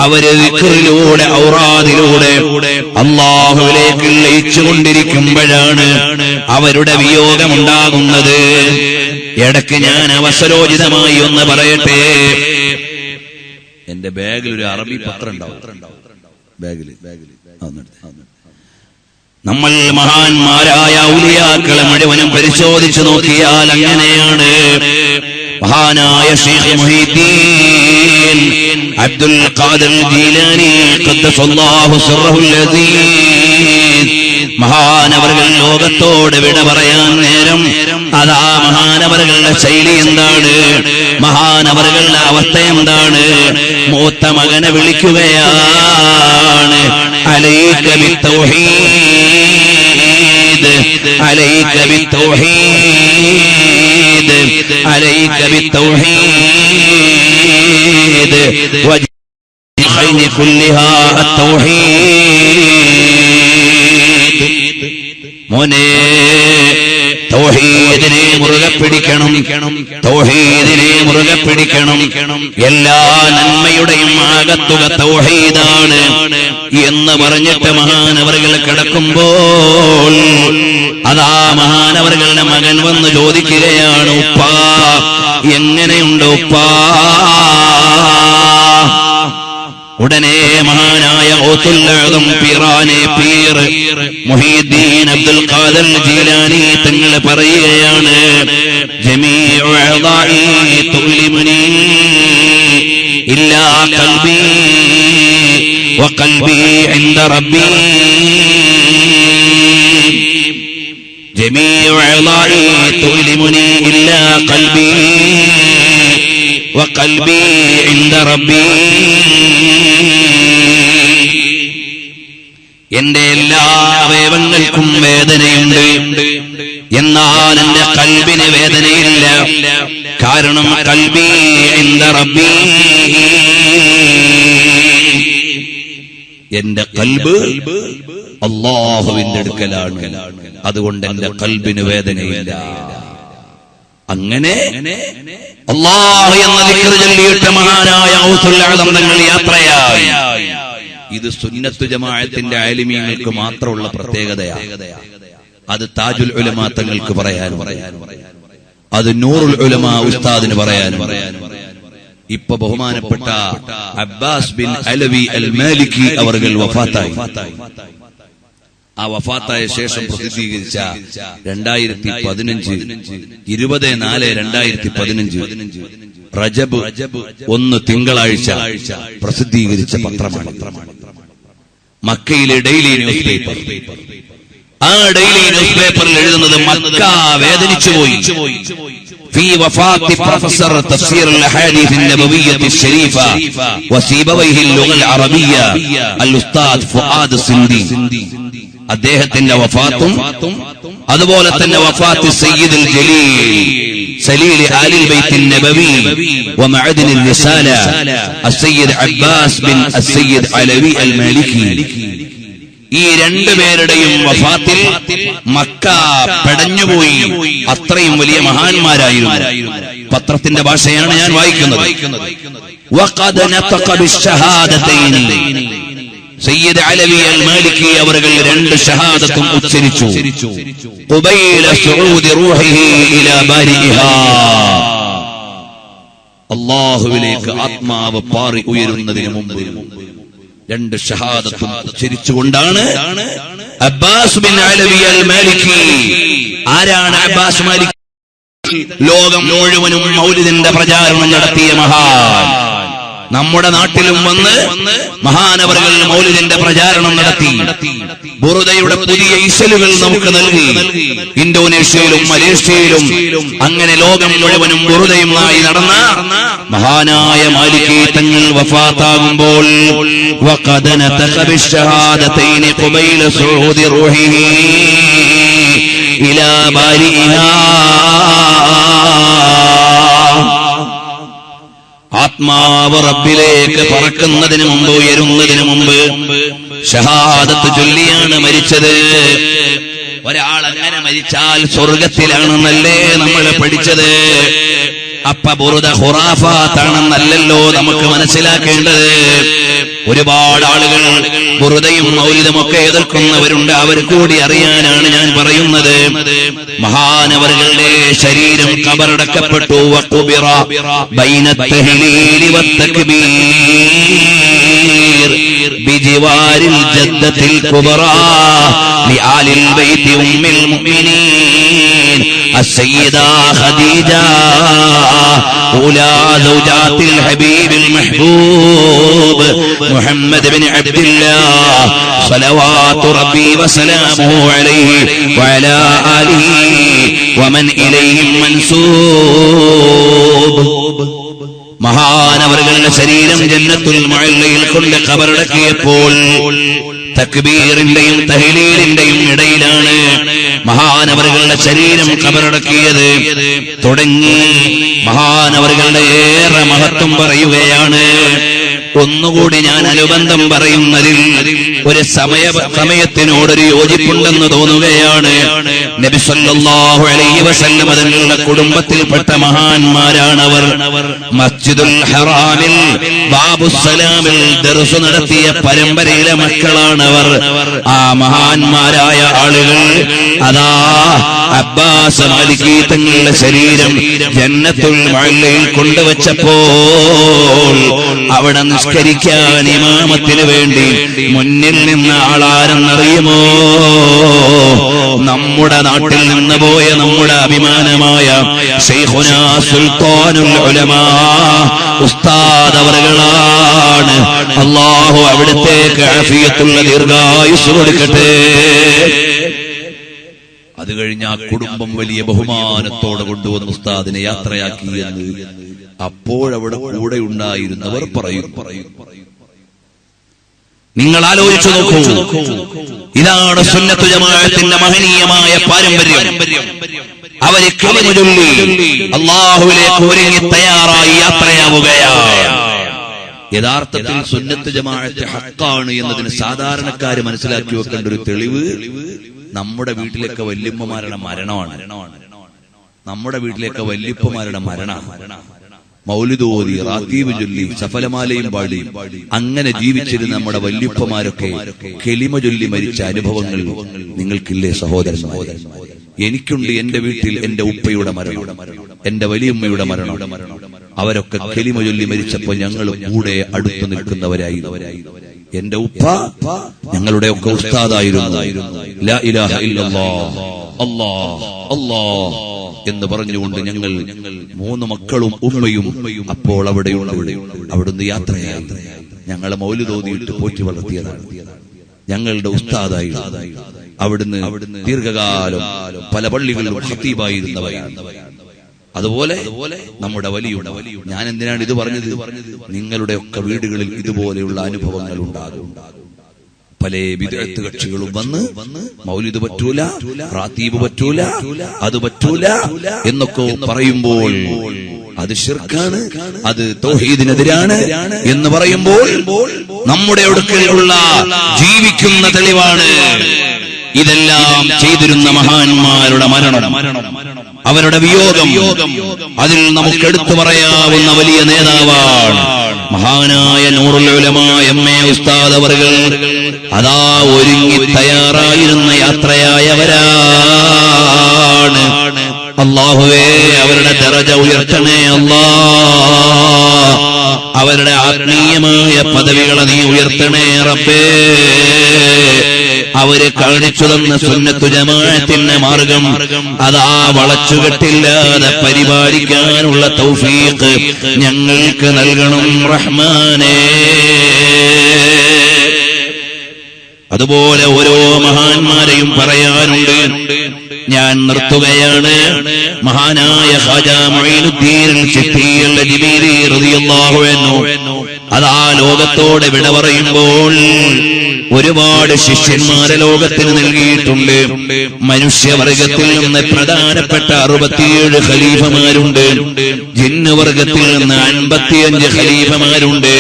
അവര് ദിക്റിലൂടെ ഔറാദിലൂടെ അല്ലാഹുവിലേക്ക് ലയിച്ചുകൊണ്ടിരിക്കുമ്പോഴാണ് അവരുടെ വിയോഗമുണ്ടാകുന്നത്. ഇടയ്ക്ക് ഞാൻ അവസരോചിതമായി ഒന്ന് പറയട്ടെ. എന്റെ ബാഗിൽ ഒരു അറബി പത്രം ഉണ്ടാവും. ബാഗിൽ നമ്മൾ മഹാന്മാരായ ഔലിയാക്കളെ മുഴുവനും പരിശോധിച്ചു നോക്കിയാൽ അങ്ങനെയാണ്. മഹാനായ ശൈഖ് മുഹീദ്ദീൻ അബ്ദുൽ ഖാദിർ ജീലാനി ഖദ്ദസല്ലാഹു സിർറഹുൽ അസീസ് മഹാനവറുകൾ ലോകത്തോട് വിട പറയാൻ നേരം അതാ മഹാനവറുകളുടെ ശൈലി എന്താണ്, മഹാനവറുകളുടെ അവസ്ഥ എന്താണ്? മൂത്ത മകനെ വിളിക്കുകയാണ്, അലൈക ബിത്തൗഹീദ്, അലൈക ബിത്തൗഹീദ്, അലൈക ബിത്തൗഹീദ് വജ്ഹൈന കുല്ലിഹാ അത്തൗഹീദ്. മോനെ, തൗഹീദിനെ മുറുകെ പിടിക്കണം, തൗഹീദിനെ മുറുകെ പിടിക്കണം. എല്ലാ നന്മയുടെയും ആകത്തുക തൗഹീദാണ് എന്ന് പറഞ്ഞിട്ട് മഹാനവറുകൾ കിടക്കുമ്പോൾ അതാ മഹാനവറുകളുടെ മകൻ വന്ന് ചോദിക്കുകയാണ്, ഉപ്പാ എങ്ങനെയുണ്ട് ഉപ്പാ? ഉടനെ മഹാനായ ഔസുൽ അഅ്സം പീറാനെ പീർ മുഹീദ്ദീൻ അബ്ദുൽ ഖാദിർ ജീലാനി തങ്ങൾ പറയുകയാണ്, ജമീഉ അഅ്ദാഇ തുലിമുനി ഇല്ലാ ഖൽബി വഖൽബി ഇൻദ റബ്ബി. ജമീഉ അഅ്ദാഇ തുലിമുനി ഇല്ലാ ഖൽബി വഖൽബി ഇൻദ റബ്ബി. എന്റെ എല്ലാ അവയവങ്ങൾക്കും വേദനയുണ്ട്, എന്നാൽ എന്റെ ഖൽബിന് വേദനയില്ല. കാരണം ഖൽബി ഇൻദ റബ്ബി, എന്റെ ഖൽബ് അല്ലാഹുവിന്റെ അടുക്കലാണ്. അതുകൊണ്ട് എന്റെ ഖൽബിന് വേദനയില്ല. അങ്ങനെ അല്ലാഹു എന്ന ദിക്ർ ചൊല്ലിയിട്ട് മഹാനായ ഔസുൽ അഅ്സം തങ്ങൾ യാത്രയായി. ഇത് സുന്നത്ത് ജമാഅത്തിന്റെ ആലിമീങ്ങൾക്ക് മാത്രമുള്ള പ്രത്യേകതയാണ്. അത് താജുൽ ഉലമാ തങ്ങൾക്ക് പറയാനും അത് നൂറുൽ ഉലമാ ഉസ്താദിന് പറയാനും. ഇപ്പൊ ബഹുമാനപ്പെട്ട അബ്ബാസ് ബിൻ അലവി അൽ മാലിക്കി അവർകൾ വഫാത്തായി. ആ വഫാത്തായ ശേഷം പ്രസിദ്ധീകരിച്ച 2015 20/4/2015 റജബ് 1 തിങ്കളാഴ്ച പ്രസിദ്ധീകരിച്ച പത്രമാണ് മക്കയിലെ ഡെയിലി ന്യൂസ് പേപ്പർ. ആ ഡെയിലി ന്യൂസ് പേപ്പറിൽ എഴുതുന്നത് മക്ക വേദനിച്ചുപോയി. في وفاة بروفيسور تفسير الأحاديث النبوية الشريفة وسيبويه اللغة العربية الأستاذ فؤاد السندي. അദ്ദേഹത്തിന്റെ വഫാത്തും അതുപോലെ തന്നെ വഫാത്ത് സയ്യിദുൽ ജലീൽ സലീൽ ആലിൽ ബൈത്തിൽ നബവി വമഅദിൻ الرسالة السيد عباس بن السيد علوي المالكي. ഈ രണ്ടുപേരുടെയും വഫാത്തിൽ മക്ക പെടഞ്ഞുപോയി. അത്രയും വലിയ മഹാന്മാരായിരുന്നു. പത്രത്തിന്റെ ഭാഷയാണ് ഞാൻ വായിക്കുന്നത്. വഖദ നതഖ ബിശ്ശഹാദതൈൻ. സയ്യിദ് അലവി അൽ മാലിക്കി അവർകൾ 2 ഷഹാദത്തും ഉച്ചരിച്ചു. ഖുബൈല സുഊദി റൂഹിഹി ഇലാ ബാരിഇഹാ. അല്ലാഹുവിലേക്ക് ആത്മാവ് പാറി ഉയരുന്നതിന് മുമ്പ് 2 ഷഹാദത്തും ഉച്ചരിച്ചുകൊണ്ടാണ് അബ്ബാസ് ബിൻ അലവി അൽ മാലിക്കി. ആരാണ് അബ്ബാസ് മാലിക്കി? ലോകം മുഴുവനും മൗലിദിന്റെ പ്രചാരണം നടത്തിയ മഹാൻ. നമ്മുടെ നാട്ടിലും വന്ന് മഹാനവറുകൾ മൗലിദിന്റെ പ്രചാരണം നടത്തി. ബുറുദയുടെ പുതിയ ഇശലുകൾ നമുക്ക് നൽകി. ഇന്തോനേഷ്യയിലും മലേഷ്യയിലും അങ്ങനെ ലോകം മുഴുവനും ബുറുദയുമായി നടന്ന മഹാനായ മാലിക്കി തങ്ങൾ വഫാത്താകുമ്പോൾ വഖദ നതഖ ബിശ്ശഹാദതൈൻ ഖുബൈല സുഊദി റൂഹിഹി ഇലാ ബാരിഇഹാ. ആത്മാവ് റബ്ബിലേക്ക് പറക്കുന്നതിന് മുമ്പ് ഉയരുന്നതിന് മുമ്പ് ഷഹാദത്ത് ചൊല്ലിയാണ് മരിച്ചത്. ഒരാൾ അങ്ങനെ മരിച്ചാൽ സ്വർഗത്തിലാണെന്നല്ലേ നമ്മൾ പഠിച്ചത്. അപ്പ ബുറുദ ഖുറാഫാത്താണെന്നല്ലല്ലോ നമുക്ക് മനസ്സിലാക്കേണ്ടത്. ഒരുപാട് ആളുകൾ ബുറുദയും മൗലിദും ഒക്കെ എതിർക്കുന്നവരുണ്ട്. അവർ കൂടി അറിയാനാണ് ഞാൻ പറയുന്നത്. മഹാനവറുകളുടെ ശരീരം ഖബറടക്കപ്പെട്ടു. വഖുബിറ ബൈന തഹ്ലീലി വത്തക്ബീർ ബിജിവാരിൽ ജദ്ദത്തിൽ കുബറാ ലിആലിൽ ബൈത്തി ഉമ്മിൽ മുഅ്മിനീൻ السيدة خديجة أولى زوجات الحبيب المحبوب محمد بن عبد الله صلوات ربي وسلامه عليه وعلى آله ومن إليهم منسوب. മഹാനവറുകളുടെ ശരീരം ജന്നത്തുൽ മുഅല്ലയിൽ കൊണ്ട് ഖബറടക്കിയപ്പോൾ തക്ബീറിന്റെയും തഹ്ലീലിന്റെയും ഇടയിലാണ് മഹാനവറുകളുടെ ശരീരം ഖബറടക്കിയത്. തുടങ്ങി മഹാനവറുകളുടെ ഏറെ മഹത്വം പറയുകയാണ്. ഒന്നുകൂടി ഞാൻ അനുബന്ധം പറയുന്നതിൽ ഒരു സമയത്തിനോടൊരു യോജിപ്പുണ്ടെന്ന് തോന്നുകയാണ്. നബി സല്ലല്ലാഹു അലൈഹി വസല്ലം തങ്ങളുടെ കുടുംബത്തിൽപ്പെട്ട മഹാന്മാരാണവർ. മസ്ജിദുൽ ഹറാമിൽ ബാബുസ്സലാമിൽ ദർസ് നടത്തിയ പരമ്പരയിലെ മക്കളാണവർ. ആ മഹാന്മാരായ ആളുകൾ അതാ അബ്ബാസ് മാലിക്കി തങ്ങളുടെ ശരീരം ജന്നത്തുൽ മുഅല്ലയിൽ കൊണ്ടുവച്ചപ്പോൾ അവിടെ നിസ്കരിക്കാൻ ഇമാമത്തിന് വേണ്ടി മുന്നിൽ നിന്ന ആളാരെന്നറിയുമോ? നമ്മുടെ നാട്ടിൽ നിന്ന് പോയ നമ്മുടെ അഭിമാനമായ ശൈഖുനാ സുൽത്താനുൽ ഉലമാ ഉസ്താദ് അവറുകളാണ്. അല്ലാഹു അവിടുത്തേക്ക് ആഫിയത്തുള്ള ദീർഘായുസ്സ് കൊടുക്കട്ടെ. അത് കഴിഞ്ഞ് ആ കുടുംബം വലിയ ബഹുമാനത്തോടെ കൊണ്ടുവന്ന് ഉസ്താദിനെ യാത്രയാക്കി എന്ന് അപ്പോഴവിടെ കൂടെ ഉണ്ടായിരുന്നവർ പറയും. നിങ്ങൾ ആലോചിച്ചു നോക്കൂ. ഇതാണ് സുന്നത്ത് ജമാഅത്തിന്റെ മഹനീയമായ പാരമ്പര്യം. അവര് കലിമ ചൊല്ലി അല്ലാഹുവിലേക്ക് ഒരുങ്ങി തയ്യാറായി യാത്രയാവുകയാണ്. യഥാർത്ഥത്തിൽ സുന്നത്ത് ജമാഅത്ത് ഹക്കാണ് എന്നതിന് സാധാരണക്കാര് മനസ്സിലാക്കി വെക്കേണ്ട ഒരു തെളിവ് നമ്മുടെ വീട്ടിലൊക്കെ വല്യമ്മമാരുടെ മരണമാണ്. നമ്മുടെ വീട്ടിലൊക്കെ വല്യപ്പമാരുടെ മരണമാണ്. മൗലിദ് ഓതി, റാത്തീബ് ചൊല്ലി, സഫലമാലയും പാടി അങ്ങനെ ജീവിച്ചിരുന്ന നമ്മുടെ വല്യുപ്പമാരൊക്കെ കെലിമ ചൊല്ലി മരിച്ച അനുഭവങ്ങൾ നിങ്ങൾക്കില്ലേ സഹോദരന്മാരെ? എനിക്കുണ്ട്. എന്റെ വീട്ടിൽ എന്റെ ഉപ്പയുടെ മരണം, എന്റെ വലിയമ്മയുടെ മരണം. അവരൊക്കെ കെലിമ ചൊല്ലി മരിച്ചപ്പോ ഞങ്ങൾ കൂടെ അടുത്തു നിൽക്കുന്നവരായിരുന്നു. എന്റെ ഉപ്പ ഞങ്ങളുടെ ഒക്കെ ഉസ്താദായിരുന്നു. ലാ ഇലാഹ ഇല്ലല്ലാഹ് അല്ലാഹ് അല്ലാഹ് എന്ന് പറഞ്ഞുകൊണ്ട് ഞങ്ങൾ 3 മക്കളും ഉമ്മയും അപ്പോൾ അവിടെയുണ്ട്. അവിടുന്ന് യാത്രയായി ഞങ്ങളെ മൗലിദ് ഓതിയിട്ട് പോറ്റി വളർത്തിയതാണ്. ഞങ്ങളുടെ ഉസ്താദായി അവിടുന്ന് ദീർഘകാലം പല പള്ളികളിലും ഖത്തീബായിരുന്നവരാണ്. അതുപോലെ നമ്മുടെ വലിയ, ഞാൻ എന്തിനാണ് ഇത് പറഞ്ഞത്? നിങ്ങളുടെ ഒക്കെ വീടുകളിൽ ഇതുപോലെയുള്ള അനുഭവങ്ങൾ ഉണ്ടാകും. പല ബിദ്അത്ത് കക്ഷികളും വന്ന് മൗലിദ് പറ്റൂല, റാത്തീബ് പറ്റൂല, അത് പറ്റൂല എന്നൊക്കെ പറയുമ്പോൾ അത് ശിർക്കാണ്, അത് തൗഹീദിനെതിരാണ് എന്ന് പറയുമ്പോൾ നമ്മുടെ അടുക്കലുള്ള ജീവിക്കുന്ന തെളിവാണ് ഇതെല്ലാം ചെയ്തിരുന്ന മഹാന്മാരുടെ മരണം, അവരുടെ വിയോഗം. അതിൽ നമുക്ക് എടുത്തു പറയാവുന്ന വലിയ നേതാവാണ് മഹാനായ നൂറുൽ ഉലമാ എം.എ. ഉസ്താദ് അവറുകൾ. അതാ ഒരുങ്ങി തയ്യാറായിരുന്ന യാത്രയായവരാണ്. അല്ലാഹുവേ, അവരുടെ ദറജ ഉയർത്തണേ അല്ലാഹ്. അവരുടെ ആത്മീയമായ പദവികളെ നീ ഉയർത്തണേ റബ്ബേ. അവര് കാണിച്ചു തന്ന സുന്നത്തു ജമാഅത്തിന്റെ മാർഗം അതാ വളച്ചുകെട്ടില്ലാതെ പരിപാലിക്കാനുള്ള തൗഫീഖ് ഞങ്ങൾക്ക് നൽകണം റഹ്മാനേ. അതുപോലെ ഓരോ മഹാന്മാരെയും പറയാനുണ്ട്. ഞാൻ നിർത്തുകയാണ്. മഹാനായ ഖാജാ മുഈനുദ്ദീൻ ചിശ്തി അൽ-അജ്മീരി റളിയല്ലാഹു അൻഹു അതാ ലോകത്തോടെ വിട പറയുമ്പോൾ ഒരുപാട് ശിഷ്യന്മാരെ ലോകത്തിന് നൽകിയിട്ടുണ്ട്. മനുഷ്യവർഗത്തിൽ നിന്ന് പ്രധാനപ്പെട്ട 67 ഖലീഫമാരുണ്ട്. ജിന്നുവർഗത്തിൽ നിന്ന് 55 ഖലീഫമാരുണ്ട്.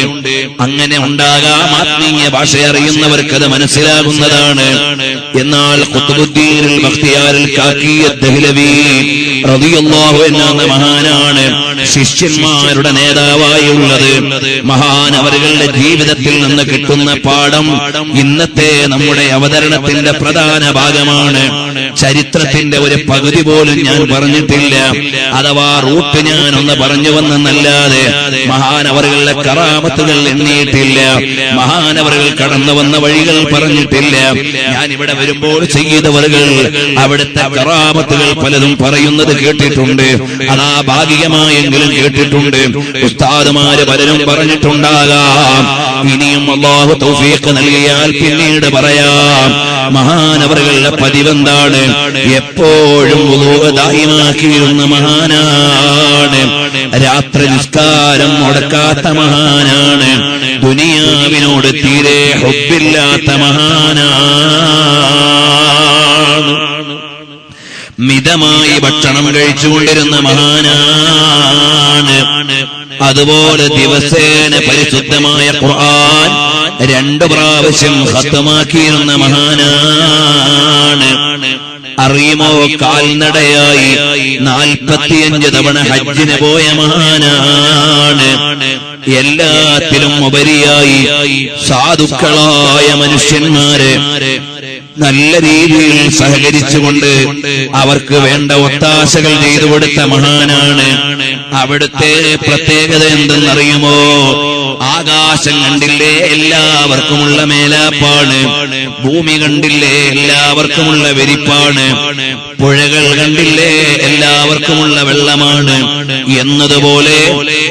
അങ്ങനെ ഉണ്ടാകാം. ആത്മീയ ഭാഷ അറിയുന്നവർക്കത് മനസ്സിലാകുന്നതാണ്. എന്നാൽ ഖുത്ബുദ്ദീൻ അൽ-ബഖ്തിയാർ അൽ-കാക്കി അദ്-ദഹ്ലവി റളിയല്ലാഹു അൻഹു എന്ന മഹാനാണ് ശിഷ്യന്മാരുടെ നേതാവായുള്ളത്. മഹാൻ അവരുടെ ജീവിതത്തിൽ നിന്ന് കിട്ടുന്ന പാഠം ഇന്നത്തെ നമ്മുടെ അവതരണത്തിന്റെ പ്രധാന ഭാഗമാണ്. ചരിത്രത്തിന്റെ ഒരു പകുതി പോലും ഞാൻ പറഞ്ഞിട്ടില്ല. അഥവാ റൂട്ട് ഞാൻ ഒന്ന് പറഞ്ഞു വന്നെന്നല്ലാതെ മഹാനവറുകളുടെ കറാമത്തുകൾ എണ്ണിയിട്ടില്ല. മഹാനവറുകൾ കടന്നു വന്ന വഴികൾ പറഞ്ഞിട്ടില്ല. ഞാൻ ഇവിടെ വരുമ്പോൾ ചെയ്തവറുകൾ അവിടുത്തെ കറാമത്തുകൾ പലതും പറയുന്നത് കേട്ടിട്ടുണ്ട്. അതാ ഭാഗികമായെങ്കിലും കേട്ടിട്ടുണ്ട്. ഉസ്താദുമാര് പലരും പറഞ്ഞിട്ടുണ്ടാകാം. ഇനിയും അല്ലാഹു തൗഫീഖ് നൽകിയാൽ പിന്നീട് പറയാം. മഹാനവറുകളുടെ പതിവെന്താണ്? എപ്പോഴും വുളൂ ദായിമാക്കിയിരുന്ന മഹാനാണ്. രാത്രി നിസ്കാരം മുടക്കാത്ത മഹാനാണ്. ദുനിയാവിനോട് തീരെ ഹുബ്ബില്ലാത്ത മഹാനാണ്. മിതമായി ഭക്ഷണം കഴിച്ചുകൊണ്ടിരുന്ന മഹാനാണ്. അതുപോലെ ദിവസേന പരിശുദ്ധമായ ഖുർആൻ 2 പ്രാവശ്യം ഖത്മാക്കിയിരുന്ന മഹാനാണ്. അറിയുമോ, കാൽനടയായി 45 തവണ ഹജ്ജിന് പോയ മഹാനാണ്. എല്ലാത്തിലും ഉപരിയായി സാധുക്കളായ മനുഷ്യന്മാരെ നല്ല രീതിയിൽ സഹകരിച്ചുകൊണ്ട് അവർക്ക് വേണ്ട ഒത്താശകൾ ചെയ്തു കൊടുത്ത മഹാനാണ്. അവിടുത്തെ പ്രത്യേകത എന്തെന്നറിയുമോ? ആകാശം കണ്ടില്ലേ, എല്ലാവർക്കുമുള്ള മേലാപ്പാണ്. ഭൂമി കണ്ടില്ലേ, എല്ലാവർക്കുമുള്ള വിരിപ്പാണ്. പുഴകൾ കണ്ടില്ലേ, എല്ലാവർക്കുമുള്ള വെള്ളമാണ്. എന്നതുപോലെ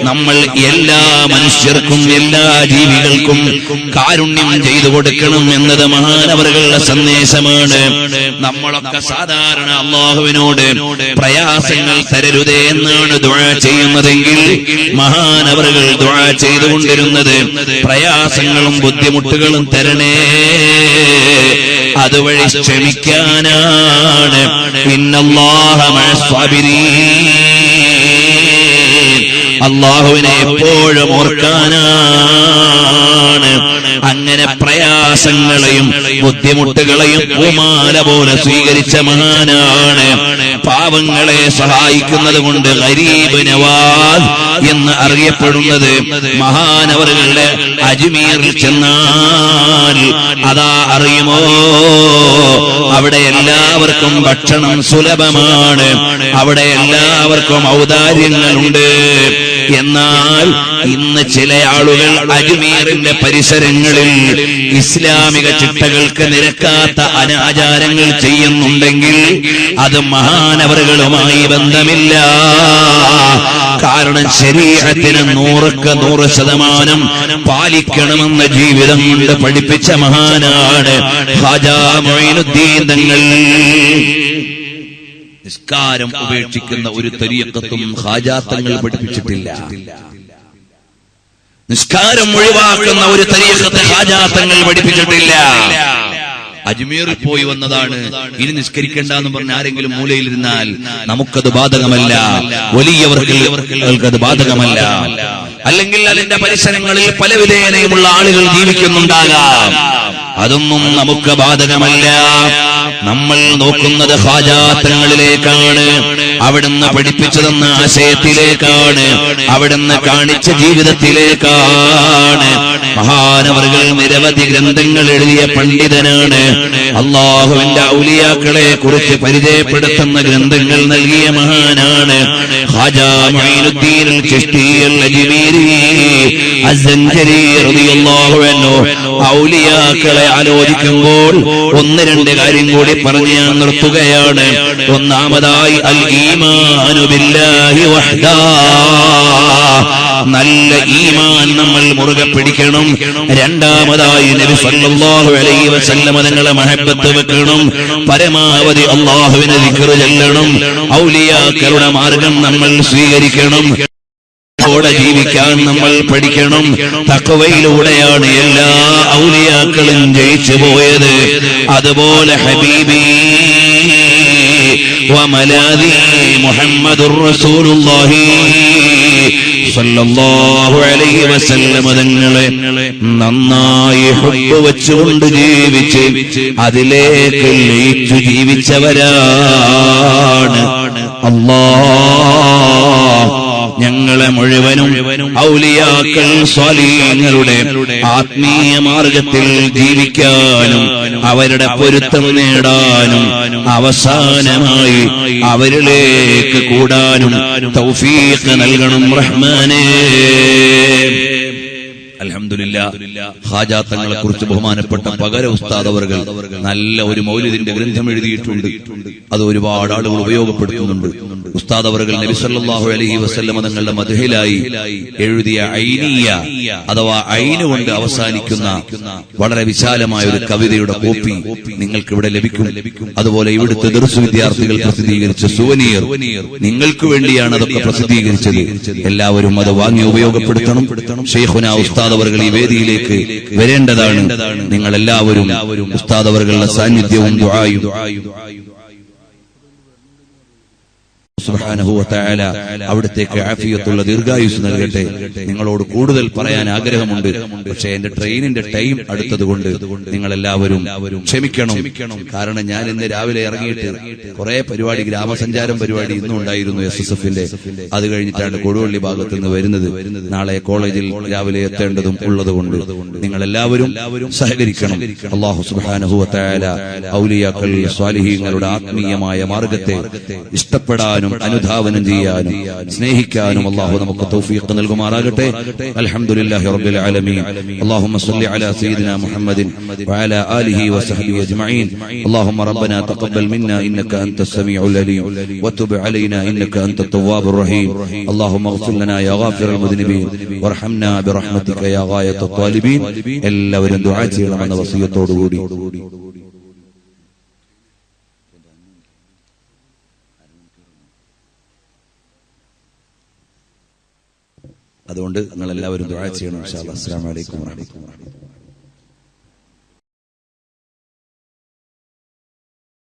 നമ്മൾ എല്ലാ മനുഷ്യർക്കും എല്ലാ ജീവികൾക്കും കാരുണ്യം ചെയ്തു കൊടുക്കണം എന്നത് മഹാനവറുകളുടെ സന്ദേശമാണ്. നമ്മളൊക്കെ സാധാരണ അല്ലാഹുവിനോട് പ്രയാസങ്ങൾ തരരുതേ എന്നാണ് ദുആ ചെയ്യുന്നതെങ്കിൽ മഹാനവറുകൾ ദുആ ചെയ്തുകൊണ്ടിരുന്നത് പ്രയാസങ്ങളും ബുദ്ധിമുട്ടുകളും തരണേ, അതുവഴി ക്ഷമിക്കാനാണ്. ഇന്നല്ലാഹ മഅസ്സാബിരീൻ, അള്ളാഹുവിനെ എപ്പോഴും ഓർക്കാനാണ്. അങ്ങനെ പ്രയാസങ്ങളെയും ബുദ്ധിമുട്ടുകളെയും പൂമാല പോലെ സ്വീകരിച്ച മഹാനാണ്. പാവങ്ങളെ സഹായിക്കുന്നത് കൊണ്ട് ഗരീബ് നവാസ് എന്ന് അറിയപ്പെടുന്നത്. മഹാനവറുകളുടെ അജ്മീറിൽ ചെന്നാൽ അതാ അറിയുമോ, അവിടെ എല്ലാവർക്കും ഭക്ഷണം സുലഭമാണ്, അവിടെ എല്ലാവർക്കും ഔദാര്യങ്ങളുണ്ട്. എന്നാൽ ഇന്ന് ചില ആളുകൾ അജ്മീറിന്റെ പരിസരങ്ങളിൽ ഇസ്ലാമിക ചിട്ടകൾക്ക് നിരക്കാത്ത അനാചാരങ്ങൾ ചെയ്യുന്നുണ്ടെങ്കിൽ അത് മഹാനവറുകളുമായി ബന്ധമില്ല. കാരണം ശരീഅത്തിന് 100% പാലിക്കണമെന്ന ജീവിതം കൊണ്ട് പഠിപ്പിച്ച മഹാനാണ് ഖാജാ മൊയ്നുദ്ദീൻ തങ്ങൾ. നിസ്കാരം ഉപേക്ഷിക്കുന്ന ഒരു തരീഖത്തും ഖാജാ തങ്ങൾ പഠിപ്പിച്ചിട്ടില്ല. നിസ്കാരം ഒഴിവാക്കുന്ന ഒരു തരീഖത്ത് ഖാജാ തങ്ങൾ പഠിപ്പിച്ചിട്ടില്ല. അജ്മീറിൽ പോയി വന്നതാണ്, ഇനി നിസ്കരിക്കേണ്ടെന്ന് പറഞ്ഞ് ആരെങ്കിലും മൂലയിലിരുന്നാൽ നമുക്കത് ബാധകമല്ല, വലിയവർക്കത് ബാധകമല്ല. അല്ലെങ്കിൽ അതിന്റെ പരിസരങ്ങളിൽ പല വിധേനയുമുള്ള ആളുകൾ ജീവിക്കുന്നുണ്ടാകാം, അതൊന്നും നമുക്ക് ബാധകമല്ല. നമ്മൾ നോക്കുന്നത് ഖാജാ തങ്ങളിലേക്കാണ്, അവിടുന്ന് പഠിപ്പിച്ചു തന്ന ആശയത്തിലേക്കാണ്, അവിടുന്ന് കാണിച്ച ജീവിതത്തിലേക്കാണ്. മഹാനവറുകൾ നിരവധി ഗ്രന്ഥങ്ങൾ എഴുതിയ പണ്ഡിതനാണ്. അള്ളാഹുവിന്റെ ഔലിയാക്കളെ കുറിച്ച് പരിചയപ്പെടുത്തുന്ന ഗ്രന്ഥങ്ങൾ നൽകിയ മഹാനാണ്. ഖാജാ മൊയ്നുദ്ദീൻ ചിശ്തി അജ്മീരി അസ്സഞ്ചരി റളിയല്ലാഹു അൻഹു. ഔലിയാക്കളെ ആലോചിക്കുമ്പോൾ 1-2 കാര്യം കൂടി പറഞ്ഞു ഞാൻ നിർത്തുകയാണ്. ഒന്നാമതായി അൽ ഈമാനു ബില്ലാഹി വഹ്ദാ, നല്ല ഈമാൻ നമ്മൾ മുറുകെ പിടിക്കണം. രണ്ടാമതായി നബി സല്ലല്ലാഹു അലൈഹി വസല്ലം തങ്ങളെ മഹബ്ബത്ത് വെക്കണം. പരമാവധി അല്ലാഹുവിനെ ദിക്ർ ചൊല്ലണം. ഔലിയാക്കളുടെ മാർഗം നമ്മൾ സ്വീകരിക്കണം. ോടെ ജീവിക്കാൻ നമ്മൾ പഠിക്കണം. തഖ്വയിലൂടെയാണ് എല്ലാ ഔലിയാക്കളും ജയിച്ചു പോയത്. അതുപോലെ ഹബീബി വമലാദി മുഹമ്മദുർ റസൂലുള്ളാഹി സല്ലല്ലാഹു അലൈഹി വസല്ലം തങ്ങളെ നന്നായി ഹുബ്ബ് വെച്ചുകൊണ്ട് ജീവിച്ച് അതിലേക്ക് ലയിച്ചു ജീവിച്ചവരാണ്. അല്ലാഹ് ഞങ്ങളെ മുഴുവനും ഔലിയാക്കൾ സ്വാലിഹീങ്ങളുടെ ആത്മീയ മാർഗത്തിൽ ജീവിക്കാനും അവരുടെ പൊരുത്തം നേടാനും അവസാനമായി അവരിലേക്ക് കൂടാനും തൗഫീഖ് നൽകണം റഹ്മാനേ. അൽഹംദുലില്ലാഹ്, ഖാജാ തങ്ങളെ കുറിച്ച് ബഹുമാനപ്പെട്ട പകര ഉസ്താദ് അവർകൾ നല്ല ഒരു മൗലിദിന്റെ ഗ്രന്ഥം എഴുതിയിട്ടുണ്ട്. അത് ഒരുപാട് ആളുകൾ ഉപയോഗപ്പെടുത്തുന്നുണ്ട്. ഉസ്താദ് അവർകൾ നബി സല്ലല്ലാഹു അലൈഹി വസല്ലം തങ്ങളുടെ മദ്ഹിലായി എഴുതിയ ഐനിയ അഥവാ ഐന് കൊണ്ട് അവസാനിക്കുന്ന വളരെ വിശാലമായ ഒരു കവിതയുടെ കോപ്പി നിങ്ങൾക്ക് ഇവിടെ ലഭിക്കും. അതുപോലെ ഇവിടുത്തെ ദർസ് വിദ്യാർത്ഥികൾ പ്രസിദ്ധീകരിച്ച സുവനീർ നിങ്ങൾക്ക് വേണ്ടിയാണ് അതൊക്കെ പ്രസിദ്ധീകരിച്ചത്. എല്ലാവരും അത് വാങ്ങി ഉപയോഗപ്പെടുത്തണം. ശൈഖുനാ ഉസ്താദ് അവർകൾ ഈ വേദിയിലേക്ക് വരേണ്ടതാണ്. നിങ്ങൾ എല്ലാവരും ഉസ്താദ് അവർകളുടെ സാന്നിധ്യവും ദുആയും സുബ്ഹാനഹു വ തആല അവിടത്തേക്ക് ആഫിയത്തുള്ള ദീർഘായുസ് നൽകട്ടെ. നിങ്ങളോട് കൂടുതൽ പറയാൻ ആഗ്രഹമുണ്ട്, പക്ഷേ എന്റെ ട്രെയിനിന്റെ ടൈം അടുത്തതുകൊണ്ട് നിങ്ങൾ എല്ലാവരും ക്ഷമിക്കണം. കാരണം ഞാൻ ഇന്ന് രാവിലെ ഇറങ്ങിയിട്ട് കുറെ പരിപാടി, ഗ്രാമസഞ്ചാരം പരിപാടി ഇന്നും ഉണ്ടായിരുന്നു SSFന്റെ. അത് കഴിഞ്ഞിട്ടാണ് കൊടുവള്ളി ഭാഗത്ത് നിന്ന് വരുന്നത്. നാളെ കോളേജിൽ രാവിലെ എത്തേണ്ടതും ഉള്ളതുകൊണ്ട് നിങ്ങൾ എല്ലാവരും സഹകരിക്കണം. അല്ലാഹു സുബ്ഹാനഹു വ തആല ഔലിയാക്കൾ സ്വാലിഹീങ്ങളുടെ ആത്മീയമായ മാർഗത്തെ ഇഷ്ടപ്പെടാനും അനുധാവനം ചെയ്യാനും സ്നേഹിക്കാനും അല്ലാഹു നമുക്ക് തൗഫീഖ് നൽകുമാറാകട്ടെ. അൽഹംദുലില്ലാഹി റബ്ബിൽ ആലമീൻ. അല്ലാഹുമ്മ സ്വല്ലി അലാ സയ്യിദിനാ മുഹമ്മദിൻ വഅലാ ആലിഹി വസഹ്ബിഹി അജ്മഈൻ. അല്ലാഹുമ്മ റബ്ബനാ തഖബ്ബൽ മിന്നാ ഇന്നക അൻതസ് സമീഉൽ അലീം വതുബ് അലൈനാ ഇന്നക അൻതത് തവ്വാബുർ റഹീം. അല്ലാഹുമ്മ ഗ്ഫിർ ലനാ യാ ഗാഫിറൽ മുദ്നിബീൻ വർഹംനാ ബിറഹ്മതിക യാ ഗായത്തത് ത്വാലിബീൻ. എല്ലാവരും ദുആ ചെയ്യണമെന്ന വസിയത്തോടുകൂടി അതുകൊണ്ട് നിങ്ങൾ എല്ലാവരും ദുആ ചെയ്യണം ഇൻഷാ അല്ലാഹ്. അസ്സലാമു അലൈക്കും വറഹ്മത്തുള്ളാഹി.